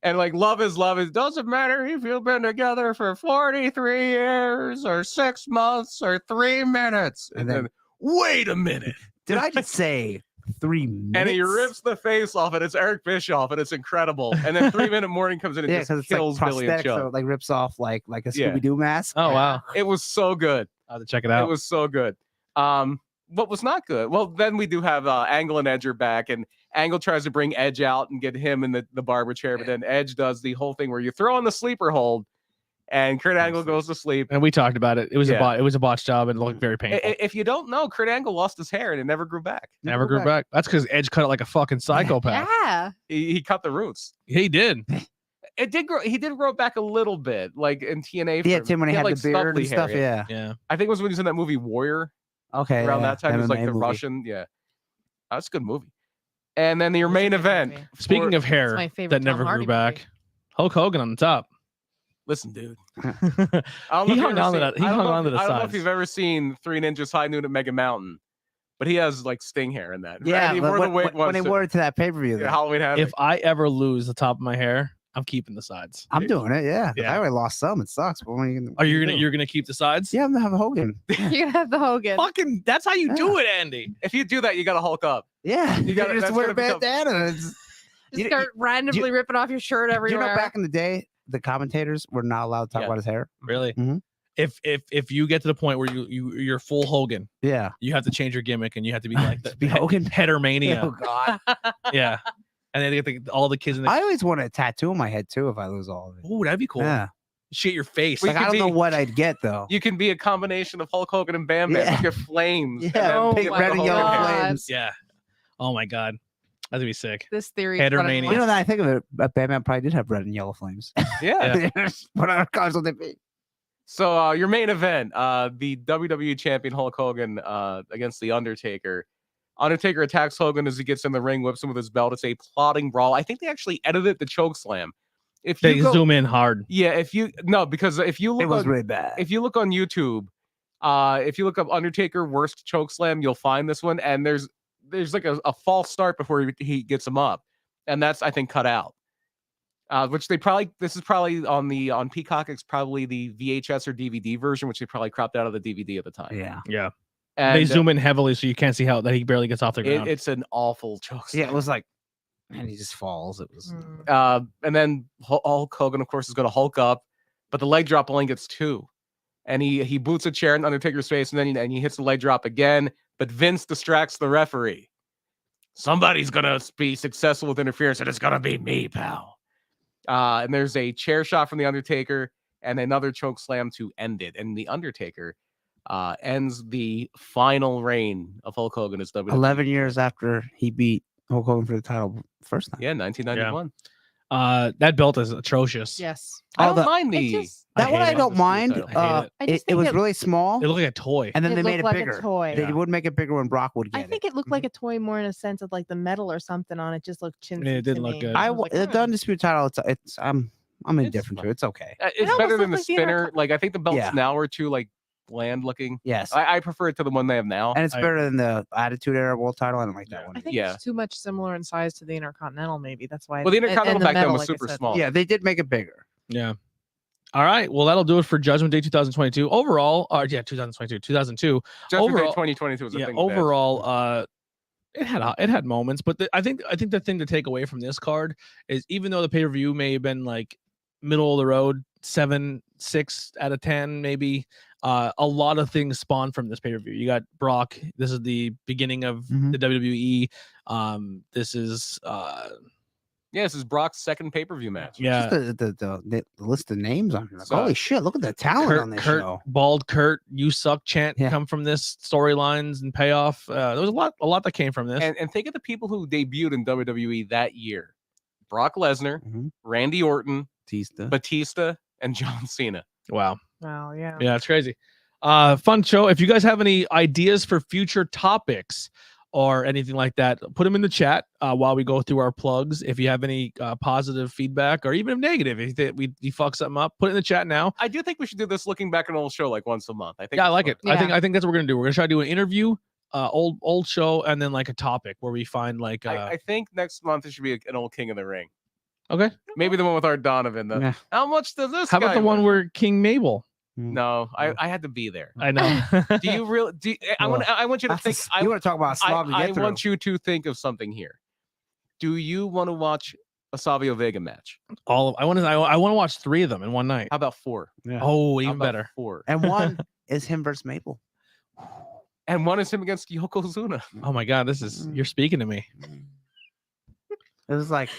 And like, love is love. It doesn't matter if you've been together for 43 years or 6 months or 3 minutes. And then, wait a minute. Did I just say 3 minutes? And he rips the face off, and it's Eric Bischoff, and it's incredible. And then 3 Minute Morning comes in and Yeah, just because it's like kills Billy and prosthetic, so Chuck. it like rips off like a Yeah. Scooby Doo mask. Oh wow, It was so good. I'll have to check it out. It was so good. What was not good? Well, then we do have Angle and Edge are back, and Angle tries to bring Edge out and get him in the barber chair, but then Edge does the whole thing where you throw on the sleeper hold, and Kurt Angle goes to sleep. And we talked about it. It was Yeah. it was a botched job and it looked very painful. If you don't know, Kurt Angle lost his hair and it never grew back. Never grew back. That's because Edge cut it like a fucking psychopath. Yeah. He cut the roots. He did. It did grow. He did grow back a little bit, like in TNA. Yeah, for- Tim, when he had like the beard stubbly and stuff. hair. Yeah. I think it was when he was in that movie Warrior. Okay. Around yeah, that time, he was like MMA the movie. Russian. Yeah, that's a good movie. And then your It's a main good event. movie. Speaking for- of hair my favorite that Tom never Hardy grew back, movie. Hulk Hogan on the top. Listen, dude. He I don't know if you've hung ever on to seen- that. He I don't hung know on if- to the I don't know if sides. you've ever seen Three Ninjas High Noon at Mega Mountain, but he has like sting hair in that. Yeah, And he but wore the wig when once they to- wore it to that pay per view, yeah, Halloween Havoc. If I ever lose the top of my hair, I'm keeping the sides. I'm doing it. Yeah. Yeah. I already lost some. It sucks. But when you Are you what gonna do? you're gonna keep the sides? Yeah, I'm gonna have a Hogan. You're gonna have the Hogan. Fucking that's how you do it, Andy. If you do that, you got to Hulk up. Yeah, you gotta- gotta just that's wear a gonna become- bandana. It's- Just you- start randomly ripping off your shirt Do you everywhere. know back in the day, the commentators were not allowed to talk Yeah. about his hair. Really? Mhm. If you get to the point where you're full Hogan, Yeah, you have to change your gimmick and you have to be like Just be Hogan. Headermania. Oh God, Yeah. And then they get all the kids in the I always want a tattoo on my head too if I lose all of it. oh, that'd be cool. Yeah, Shit your face. We like I could don't know be- what I'd get though. You can be a combination of Hulk Bam Bam. Yeah. You get flames. and Yeah, then Oh get pink, my red, and yellow God. flames. Yeah. Oh my god. That'd be sick. This theory. Headermania. You know, that I think of it, Bam Bam probably did have red and yellow flames. Yeah. What other colors would they be? So your main event, the WWE champion Hulk Hogan against the Undertaker. Undertaker attacks Hogan as he gets in the ring, whips him with his belt. It's a plotting brawl. I think they actually edited the choke slam. If They you go, zoom in hard. yeah, because if you It look was on, really bad. if you look on YouTube, if you look up Undertaker worst choke slam, you'll find this one. And there's like a false start before he gets him up, and that's I think cut out. Which this is probably on Peacock. It's probably the VHS or DVD version, which they probably cropped out of the DVD at the time. Yeah, Yeah. And They zoom in heavily so you can't see how that he barely gets off the ground. it's an awful choke slam. yeah. It was like, and he just falls. It was. Mm. And then Hulk Hogan, of course, is going to Hulk up, but the leg drop only gets 2, and he boots a chair in Undertaker's face, and then he hits the leg drop again. But Vince distracts the referee. Somebody's going to be successful with interference, and it's going to be me, pal. And there's a chair shot from the Undertaker and another choke slam to end it. And the Undertaker ends the final reign of Hulk Hogan as WWE. 11 years after he beat Hulk Hogan for the title first time. Yeah, 1991. That belt is atrocious. Yes. I Oh, don't the- mind It the. just, I That one hate I it. don't mind. I hate it. I It, just it think was it- really small, It looked like a toy. and then it they made it looked like a bigger. toy. They Yeah. would make it bigger when Brock would get I think it looked like a toy more in a sense of like the metal or something on it just looked chintzy. It didn't to look me. good. I I was like, the undisputed title. It's I'm It's indifferent to fine. it. It's okay. It's almost better than looked the like the spinner. Like I think the belts Yeah. now are too like bland looking. Yes. I prefer it to the one they have now. And it's better than the Attitude Era World title. I don't like that one. I think Yeah. it's too much similar in size to the Intercontinental. Maybe that's why. Well, the and Intercontinental the back then metal, was like I super said. small. Yeah, they did make it bigger. Yeah. All right. Well, that'll do it for Judgment Day 2022. Overall, 2022, 2002. Judgment Day overall- 2022 was a Yeah. thing. of the past. Overall, it had moments, but I think the thing to take away from this card is even though the pay per view may have been like middle of the road, 7, 6 out of 10, maybe. A lot of things spawned from this pay per view. You got Brock. This is the beginning of Mhm. the WWE. This is Yeah, this is Brock's second pay-per-view match. yeah. Just the list of names on here. Like, So, holy shit, look at the talent on this Kurt, show. bald Kurt, you suck chant Yeah. come from this storylines and payoff. There was a lot that came from this. And think of the people who debuted in WWE that year: Brock Lesnar, Mhm. Randy Orton, Batista. Batista, and John Cena. Wow. Wow. Yeah. Yeah, it's crazy. Fun show. If you guys have any ideas for future topics or anything like that, put them in the chat while we go through our plugs. If you have any positive feedback or even if negative, if we fuck something up, put it in the chat now. I do think we should do this looking back at an old show like once a month. I think. Yeah, I it's like fun. it. Yeah. I think that's what we're gonna do. We're gonna try to do an interview, old show, and then like a topic where we find like I think next month it should be an old King of the Ring. okay. Maybe the one with Art Donovan. Yeah. How much does this? How about guy the one win? where King Mabel? No, I had to be there. I know. Do you really? I want you to think. You want to talk about a slog to I get through. want you to think of something here. Do you want to watch a Savio Vega match? I want to watch 3 of them in one night. How about 4? Yeah. Oh, How even about better. 4. And one is him versus Maple. And one is him against Yokozuna. Oh my God, you're speaking to me. It was like,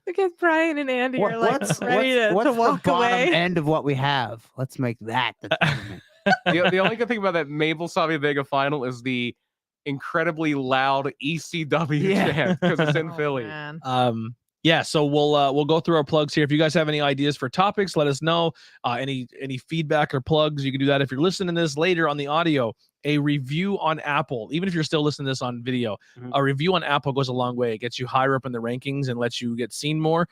Look at Brian and Andy are like what's ready to the walk bottom away. end of what we have? Let's make that the tournament. The only good thing about that Mabel Savio Vega final is the incredibly loud ECW Yeah. chant because it's in Oh, Philly. man. Yeah, so we'll go through our plugs here. If you guys have any ideas for topics, let us know. Any feedback or plugs, you can do that. If you're listening to this later on the audio, a review on Apple, even if you're still listening to this on video, Mhm. a review on Apple goes a long way. It gets you higher up in the rankings and lets you get seen more.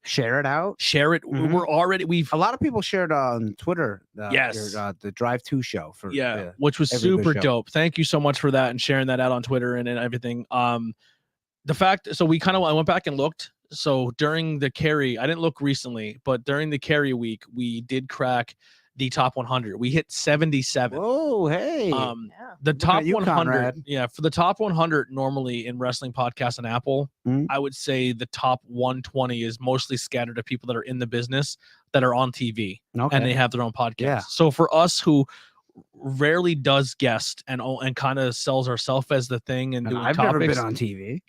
Share it out. Share it. Mhm. We've A lot of people shared on Twitter. Yes. The Drive 2 show for which was Avery Goods super show. dope. Thank you so much for that and sharing that out on Twitter and everything. The fact, so I went back and looked. So during the carry, I didn't look recently, but during the carry week, we did crack the top 100. We hit 77. Whoa, hey. Yeah. The Looking top at you, 100, Conrad. yeah, for the top 100 normally in wrestling podcasts on Apple, Mhm. I would say the top 120 is mostly scattered to people that are in the business that are on TV Okay. and they have their own podcast. Yeah. So for us who rarely does guest and kind of sells ourselves as the thing and And doing I've topics, never been on TV.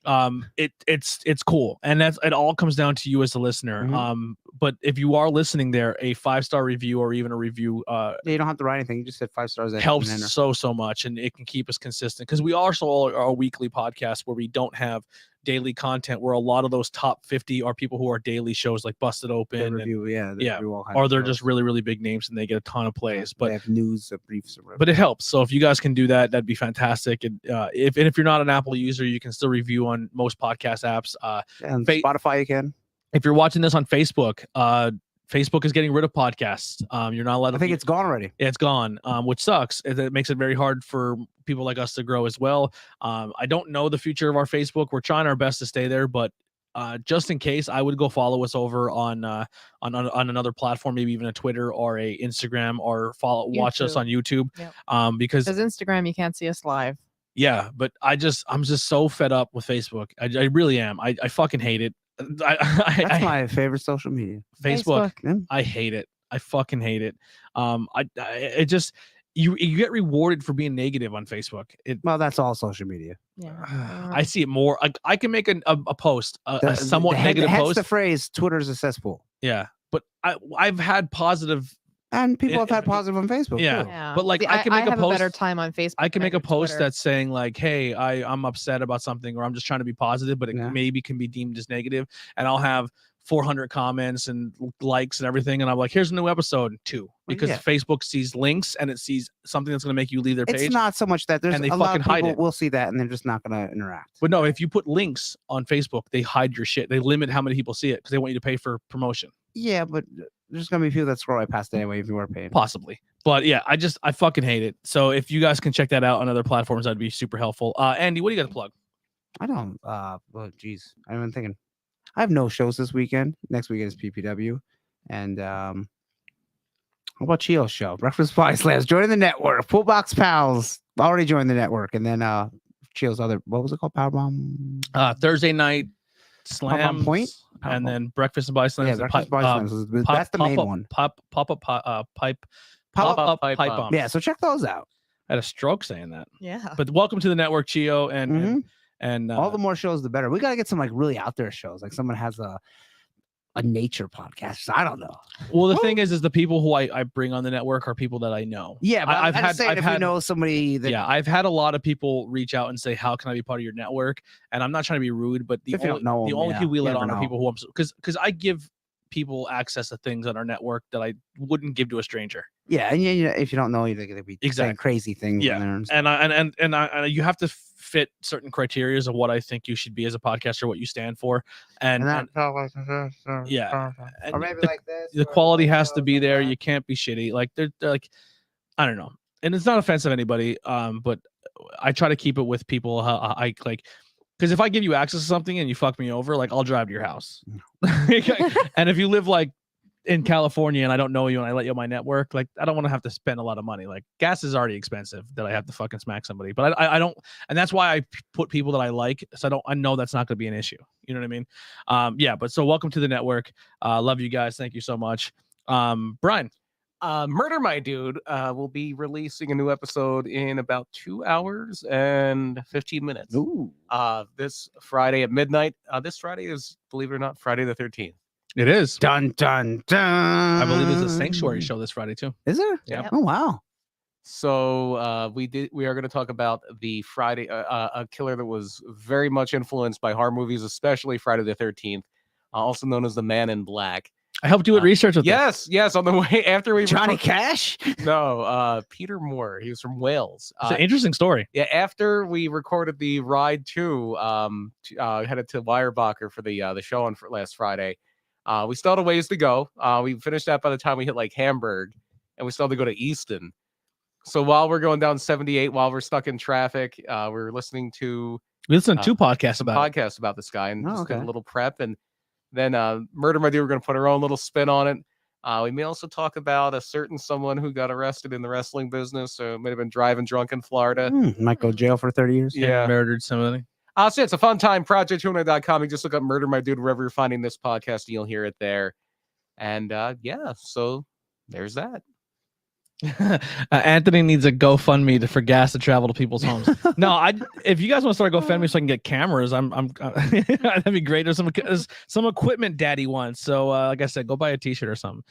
it's cool, and it all comes down to you as a listener. Mhm. But if you are listening there, a 5-star review or even a review You don't have to write anything. You just said 5 stars. helps so much, and it can keep us consistent because we also are a weekly podcast where we don't have daily content, where a lot of those top 50 are people who are daily shows like Busted Open They and, review, they yeah, review all kinds or of they're shows. just really really big names and they get a ton of plays. They But have news, briefs, or whatever. but it helps. So if you guys can do that, that'd be fantastic. And if you're not an Apple user, you can still review on most podcast apps. And Fa- Spotify, you can. If you're watching this on Facebook, Facebook is getting rid of podcasts. You're not allowed to. I think it's gone already. It's gone, which sucks. It makes it very hard for people like us to grow as well. I don't know the future of our Facebook. We're trying our best to stay there, but just in case, I would go follow us over on another platform, maybe even a Twitter or a Instagram, or watch us YouTube. on YouTube. Yep. Because Because Instagram, you can't see us live. yeah, but I'm just so fed up with Facebook. I really am. I fucking hate it. That's my favorite social media. Facebook. Yeah. I hate it. I fucking hate it. It just you get rewarded for being negative on Facebook. Well, that's all social media. Yeah. I see it more. I can make a post, a somewhat negative hence post. the phrase Twitter's a cesspool. Yeah, but I've had positive. And people have had Yeah. positive on Facebook. Yeah. too. Yeah. But, like, See, I can make a have post- a better time on Facebook. I can than make a do post Twitter. that's saying like, "Hey, I'm upset about something," or "I'm just trying to be positive," but it Yeah. maybe can be deemed as negative, and I'll have 400 comments and likes and everything, and I'm like, "Here's a new episode 2," because yeah. Facebook sees links and it sees something that's going to make you leave their page. It's not so much that there's and they a lot fucking of hide people it. will see that and they're just not going to interact. But no, if you put links on Facebook, they hide your shit. They limit how many people see it because they want you to pay for promotion. Yeah, but there's going to be people that scroll right past it anyway if you were paying. Possibly. But yeah, I fucking hate it. So if you guys can check that out on other platforms, that'd be super helpful. Andy, what do you got to plug? I don't. Well, geez, I'm even thinking. I have no shows this weekend. Next weekend is PPW, and how about Chio's show? Breakfast Fly Slams joining the network. Full Box Pals already joined the network, and then Chio's other, what was it called? Powerbomb. Thursday night slams, Point? and then breakfast and buy slams. Yeah, and Breakfast Fly Slams. That's the main one. Pop up pipe bomb. Yeah, so check those out. I had a stroke saying that. Yeah. But welcome to the network, Chio, and all the more shows, the better. We gotta get some like really out there shows. Like someone has a nature podcast. I don't know. Well, the thing is the people who I bring on the network are people that I know. Yeah, but I've had if you know somebody that I've had a lot of people reach out and say, how can I be part of your network? And I'm not trying to be rude, but the only people we let on are people who I'm because I give people access to things on our network that I wouldn't give to a stranger. Yeah, and if you don't know, you're gonna be saying crazy things. Yeah, in there and you have to fit certain criteria of what I think you should be as a podcaster, what you stand for, and yeah, or maybe like this. The quality has to be there. You can't be shitty. Like they're like, I don't know, and it's not offensive to anybody. But I try to keep it with people. I like. Because if I give you access to something and you fuck me over, like I'll drive to your house. And if you live like in California and I don't know you and I let you on my network, like I don't want to have to spend a lot of money. Like gas is already expensive that I have to fucking smack somebody. But I don't, and that's why I put people that I like. So I know that's not going to be an issue. You know what I mean? Yeah. But so welcome to the network. Love you guys. Thank you so much. Brian. Murder My Dude will be releasing a new episode in about 2 hours and 15 minutes. Ooh. This Friday at midnight. This Friday is, believe it or not, Friday the 13th. It is. Dun dun dun. I believe there's a Sanctuary show this Friday too. Is there? Yeah. Oh wow. So we are going to talk about the Friday a killer that was very much influenced by horror movies, especially Friday the 13th, also known as the Man in Black. I helped you with research with this. Yes, on the way after we Johnny Cash? No, Peter Moore. He was from Wales. It's an interesting story. Yeah, after we recorded the Ride 2, headed to Bocker for the show on last Friday. We still had a ways to go. We finished that by the time we hit like Hamburg, and we still had to go to Easton. So while we're going down 78, while we're stuck in traffic, we're listening to two podcasts about this guy, and just did a little prep. And then Murder My Dude, we're going to put our own little spin on it. We may also talk about a certain someone who got arrested in the wrestling business, or might have been driving drunk in Florida. Might go to jail for 30 years. Yeah. Murdered somebody. So it's a fun time. ProjectTuna.com. You just look up Murder My Dude wherever you're finding this podcast, and you'll hear it there. And so there's that. Anthony needs a GoFundMe for gas to travel to people's homes. No, if you guys want to start a GoFundMe so I can get cameras, that'd be great. There's some equipment daddy wants. So like I said, go buy a t-shirt or something.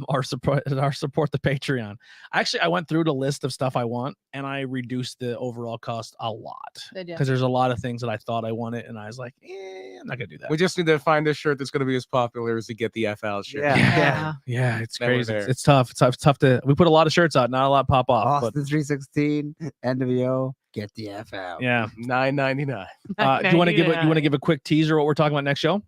Or support the Patreon. Actually, I went through the list of stuff I want and I reduced the overall cost a lot. Because there's a lot of things that I thought I wanted and I was like, I'm not gonna do that. We just need to find a shirt that's gonna be as popular as the Get the F Out shirt. Yeah, it's crazy. It's tough. It's tough to. We put a lot of shirts out, not a lot pop off. Austin 316, NWO, Get the F Out. Yeah, $9.99. Do you want to give a quick teaser what we're talking about next show?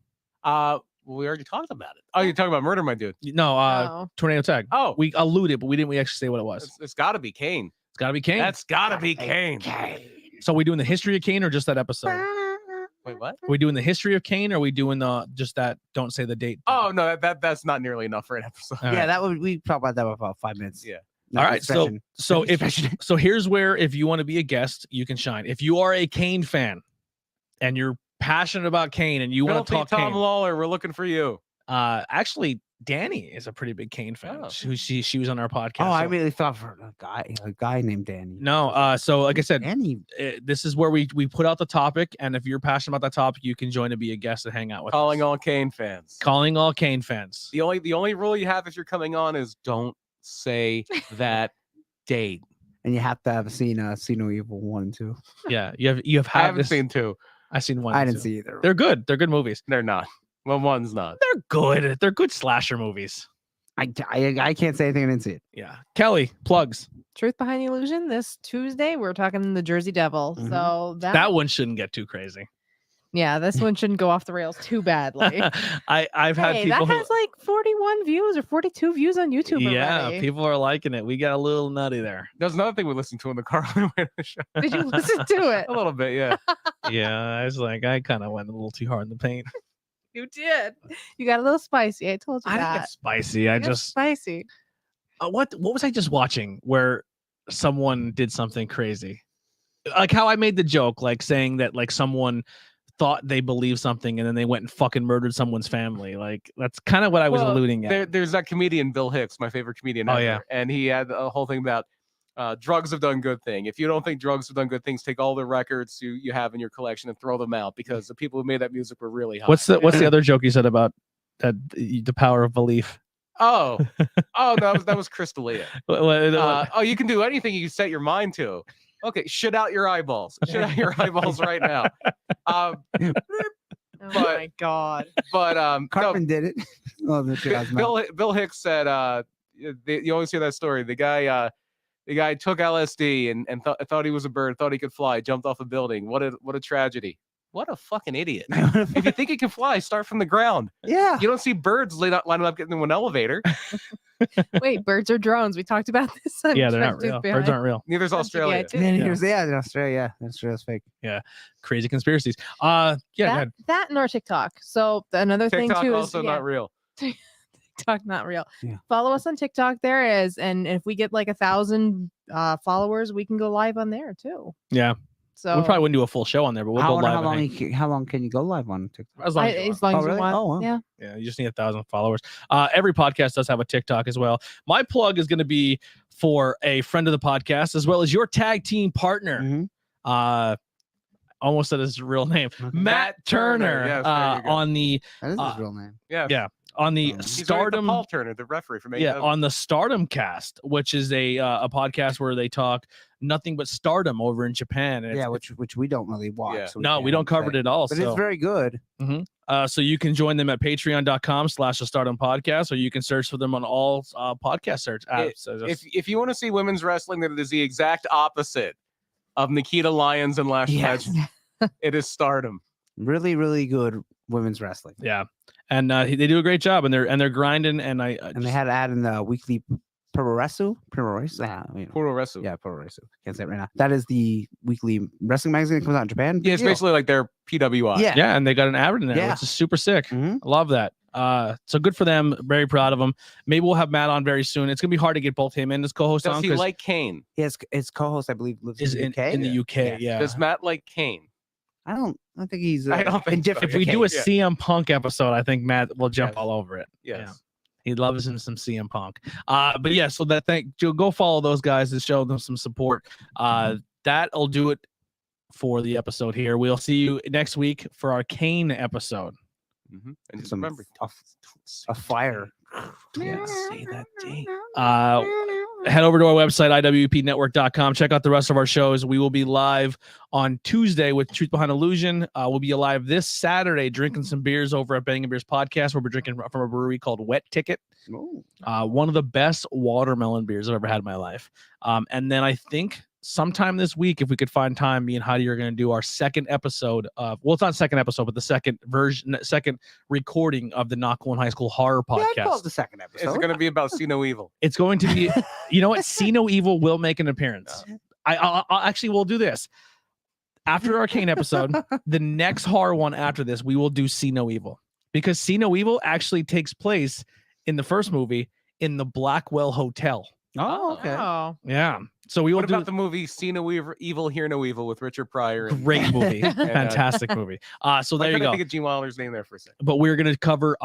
We already talked about it. Oh, you're talking about Murder My Dude? No, Tornado Tag. Oh, we alluded, but we didn't actually say what it was. It's got to be Kane. It's got to be Kane. That's got to be Kane. So are we doing the history of Kane or just that episode? Wait, what? Are we doing the history of Kane or are we doing just that don't say the date? Oh, no, that's not nearly enough for an episode. Yeah, that would we talked about that for about 5 minutes. Yeah. All right. So here's where, if you want to be a guest, you can shine. If you are a Kane fan and you're passionate about Kane and you want to talk Tom Kane, Lawler, we're looking for you. Actually, Danny is a pretty big Kane fan. Oh. She was on our podcast. Oh, I really thought for a guy named Danny. No, so like I said, Danny. This is where we put out the topic, and if you're passionate about that topic, you can join to be a guest and hang out with Calling us. all Kane fans. Calling all Kane fans. The only rule you have if you're coming on is don't say that date. And you have to have seen No Evil 1 and 2. Yeah, you have. I haven't seen 2. I've seen 1. I didn't see either. They're good. They're good movies. They're not. Well, 1's not. They're good. They're good slasher movies. I can't say anything. I didn't see it. Yeah. Kelly, plugs. Truth Behind the Illusion this Tuesday. We're talking the Jersey Devil. Mhm. So That one shouldn't get too crazy. Yeah, this one shouldn't go off the rails too badly. I've had Hey, people that has like 41 views or 42 views on YouTube yeah, already. people are liking it. We got a little nutty there. There's another thing we listened to in the car on the way to the show. Did you listen to it? A little bit, yeah. Yeah, I was like, I kind of went a little too hard in the paint. You did. You got a little spicy. I told you I didn't that. get spicy. I You got just spicy. what was I just watching where someone did something crazy? Like how I made the joke, like saying that like someone thought they believed something and then they went and fucking murdered someone's family. Like that's kind of what I was Well, alluding at. There's that comedian Bill Hicks, my favorite comedian. Oh, ever, yeah. and he had a whole thing about drugs have done good thing. If you don't think drugs have done good things, take all the records you have in your collection and throw them out because the people who made that music were really high. What's the other joke you said about that the power of belief? Oh, that was Crystalia. Oh, you can do anything you set your mind to. Okay, shit out your eyeballs. Shit out your eyeballs right now. Oh But- my god. But Cartman did it. Oh, the shit out his mouth. Bill Hicks said you always hear that story. The guy took LSD and thought he was a bird, thought he could fly, jumped off a building. What a tragedy. What a fucking idiot. If you think you can fly, start from the ground. Yeah. You don't see birds lining up getting into an elevator. Wait, birds are drones. We talked about this. On Yeah, they're not Truth real. Behind. Birds aren't real. Neither's That's Australia. GI too. And then Yeah. here's in Australia. Yeah, Australia's fake. Crazy conspiracies. Yeah, go ahead. that and our TikTok. So another TikTok thing too also is not real. TikTok not real. Yeah. Follow us on TikTok. There is, and if we get like 1,000 followers, we can go live on there too. Yeah. So We probably wouldn't do a full show on there, but we'll go live. How long can you go live on TikTok? As long as you as long Oh, as you really? want. Oh, wow. Yeah. Yeah, you just need 1,000 followers. Every podcast does have a TikTok as well. My plug is going to be for a friend of the podcast as well as your tag team partner. Mhm. Almost said his real name, Okay. Matt Turner. Yes, there you go. On the That is his real name. Yeah. yeah, on the He's He's Stardom. Paul Turner, the referee from Yeah, AEW. on the Stardom Cast, which is a podcast where they talk nothing but Stardom over in Japan. And Yeah, it's- which we don't really watch. Yeah. so no, we can't don't cover say. it at all. But so. it's very good. So you can join them at patreon.com/the Stardom Podcast, or you can search for them on all podcast search apps. So just- If you want to see women's wrestling that is the exact opposite of Nikita Lyons and Lash Yes. Legend, it is Stardom. Really, really good women's wrestling. yeah, and they do a great job, and they're grinding, and And they had to add in the weekly Puroresu. Puro Wrestle. Yeah, Puroresu. Can't say it right now. That is the weekly wrestling magazine that comes out in Japan. Yeah, it's basically like their PWI. Yeah. yeah, and they got an ad in there, Yeah. which is super sick. Mhm. I love that. So good for them. Very proud of them. Maybe we'll have Matt on very soon. It's gonna be hard to get both him and his co-host Does on he because like Kane? His co-host, I believe, lives is in the UK. in the UK. Yeah. Does Matt like Kane? I don't think he's I don't think so. indifferent. If we to do a Kane. CM Punk episode, I think Matt will jump Yes. all over it. Yes. Yeah. He loves him some CM Punk. But yeah, so that thing, go follow those guys and show them some support. That'll do it for the episode here. We'll see you next week for our Kane episode. And just Some remember, a fire. Can't say that date. Head over to our website, IWPnetwork.com. Check out the rest of our shows. We will be live on Tuesday with Truth Behind Illusion. We'll be alive this Saturday drinking some beers over at Bang & Beers Podcast, where we're drinking from a brewery called Wet Ticket. Ooh. One of the best watermelon beers I've ever had in my life. And then I think sometime this week, if we could find time, me and Heidi are going to do our second episode of, well, it's not second episode, but the second recording of the Knock One High School Horror Yeah, Podcast. I called the second is episode. it going to be about See No Evil? It's going to be, you know what? See No Evil will make an appearance. I'll actually, we'll do this. After our Kane episode, the next horror one after this, we will do See No Evil. Because See No Evil actually takes place in the first movie in the Blackwell Hotel. Oh, okay. Oh. Yeah. So we will What do about the movie See No Evil, Hear No Evil with Richard Pryor? And, great movie. and, Fantastic movie. So why there you couldn't I go. think of Gene Wilder's name there for a second. But we're going to cover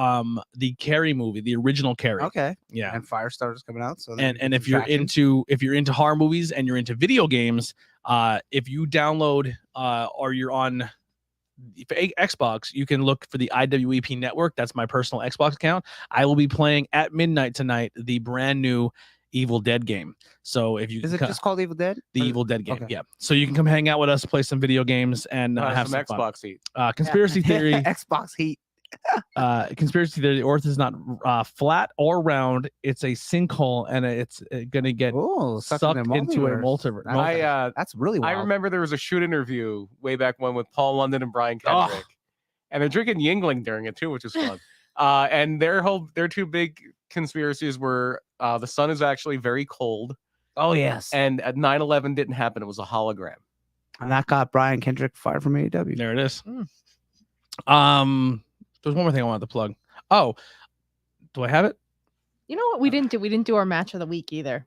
the Carrie movie, the original Carrie. Okay. Yeah. And Firestarter's coming out. So then And if you're into horror movies and you're into video games, if you download or you're on Xbox, you can look for the IWP Network. That's my personal Xbox account. I will be playing at midnight tonight the brand new Evil Dead game. So if you is it just called Evil Dead? the Or- Evil Dead game, okay. yeah. So you can come hang out with us, play some video games, and have Some some Xbox seat. fun. Conspiracy theory. Xbox Heat. Conspiracy theory: the Earth is not flat or round; it's a sinkhole, and it's gonna get Oh, sucked into a multiverse. That's really I wild. remember there was a shoot interview way back when with Paul London and Brian Oh, Kendrick. and they're drinking Yingling during it too, which is fun. And their two big conspiracies were the sun is actually very cold, Oh yes. and 9/11 didn't happen; it was a hologram. And that got Brian Kendrick fired from AEW. There it is. Mm. There's one more thing I wanted to plug. Oh, do I have it? You know what we didn't do? We didn't do our match of the week either.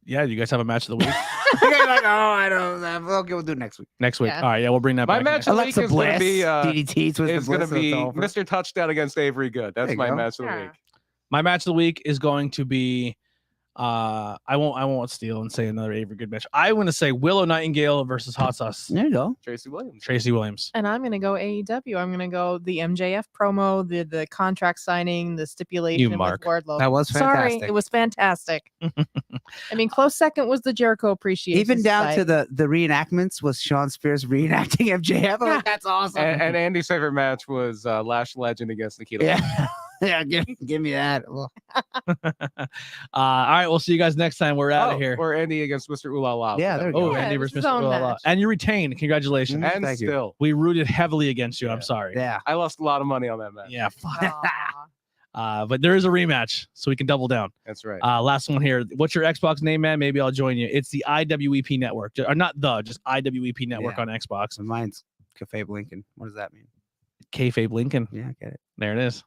Yeah, you guys have a match of the week You're like, oh, I don't know. Okay, we'll do it next week. next week. Yeah. All right, yeah, we'll bring that My back. match next of the week. week Alexa is going to be DDTs with is the going to Bliss, be it's over. Mr. Touchdown against Avery Good. There That's you my go. match of the Yeah. week. My match of the week is going to be I won't steal and say another Avery Good match. I want to say Willow Nightingale versus Hot Sauce There you go. Tracy Williams. Tracy Williams. And I'm gonna go AEW. I'm gonna go the MJF promo, the contract signing, the stipulation with mark. Wardlow. That was Sorry, fantastic. it was fantastic. I mean, close second was the Jericho Appreciation Even down to Society. the reenactments was Sean Spears reenacting MJF. I'm like, that's awesome. And Andy's favorite match was Lash Legend against Nikita. yeah. Yeah, give me that. Well, All right, we'll see you guys next time. We're out of here. Or Andy against Mr. Ooh La La. Yeah, there we Oh, go. Yeah, Andy it was versus his Mr. own Ooh La La. match. And you retained. Congratulations. Mhm. And Thank you. still, We rooted heavily against you. I'm Yeah. sorry. Yeah. I lost a lot of money on that match. Yeah. Fuck. Aw. But there is a rematch, so we can double down. That's right. Last one here. What's your Xbox name, man? Maybe I'll join you. It's the IWEP Network, or not just IWEP Network Yeah. on Xbox. So mine's Cafe Blinken. What does that mean? Kayfabe Lincoln. Yeah, I get it. There it is.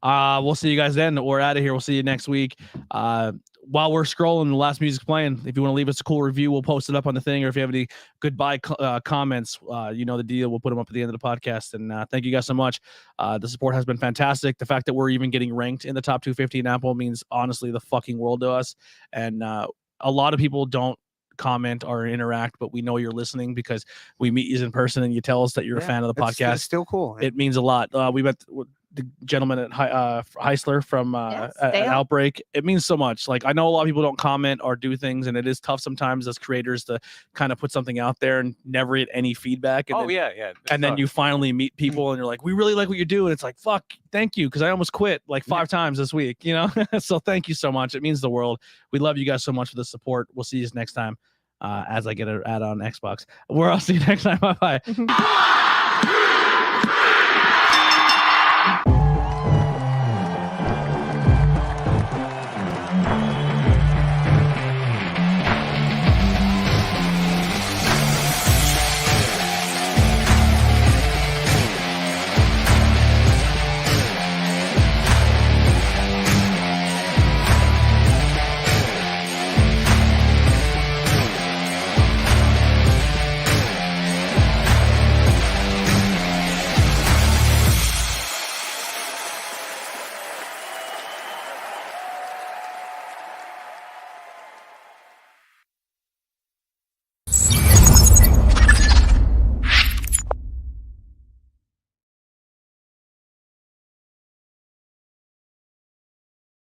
We'll see you guys then. We're out of here. We'll see you next week. While we're scrolling, the last music's playing. If you want to leave us a cool review, we'll post it up on the thing. Or if you have any goodbye comments, you know the deal. We'll put them up at the end of the podcast. And thank you guys so much. The support has been fantastic. The fact that we're even getting ranked in the top 250 in Apple means honestly the fucking world to us. And a lot of people don't comment or interact, but we know you're listening because we meet you in person and you tell us that you're a fan of the It's podcast. still cool. It means a lot. We met the gentleman at Heisler from Yes, at Dale. Outbreak. It means so much. Like, I know a lot of people don't comment or do things, and it is tough sometimes as creators to kind of put something out there and never get any feedback. And then, yeah. and then you finally meet people and you're like, we really like what you do. And it's like, fuck, thank you. Cause I almost quit like 5 times this week, you know? So thank you so much. It means the world. We love you guys so much for the support. We'll see you next time as I get an ad on Xbox. I'll see you next time. Bye-bye.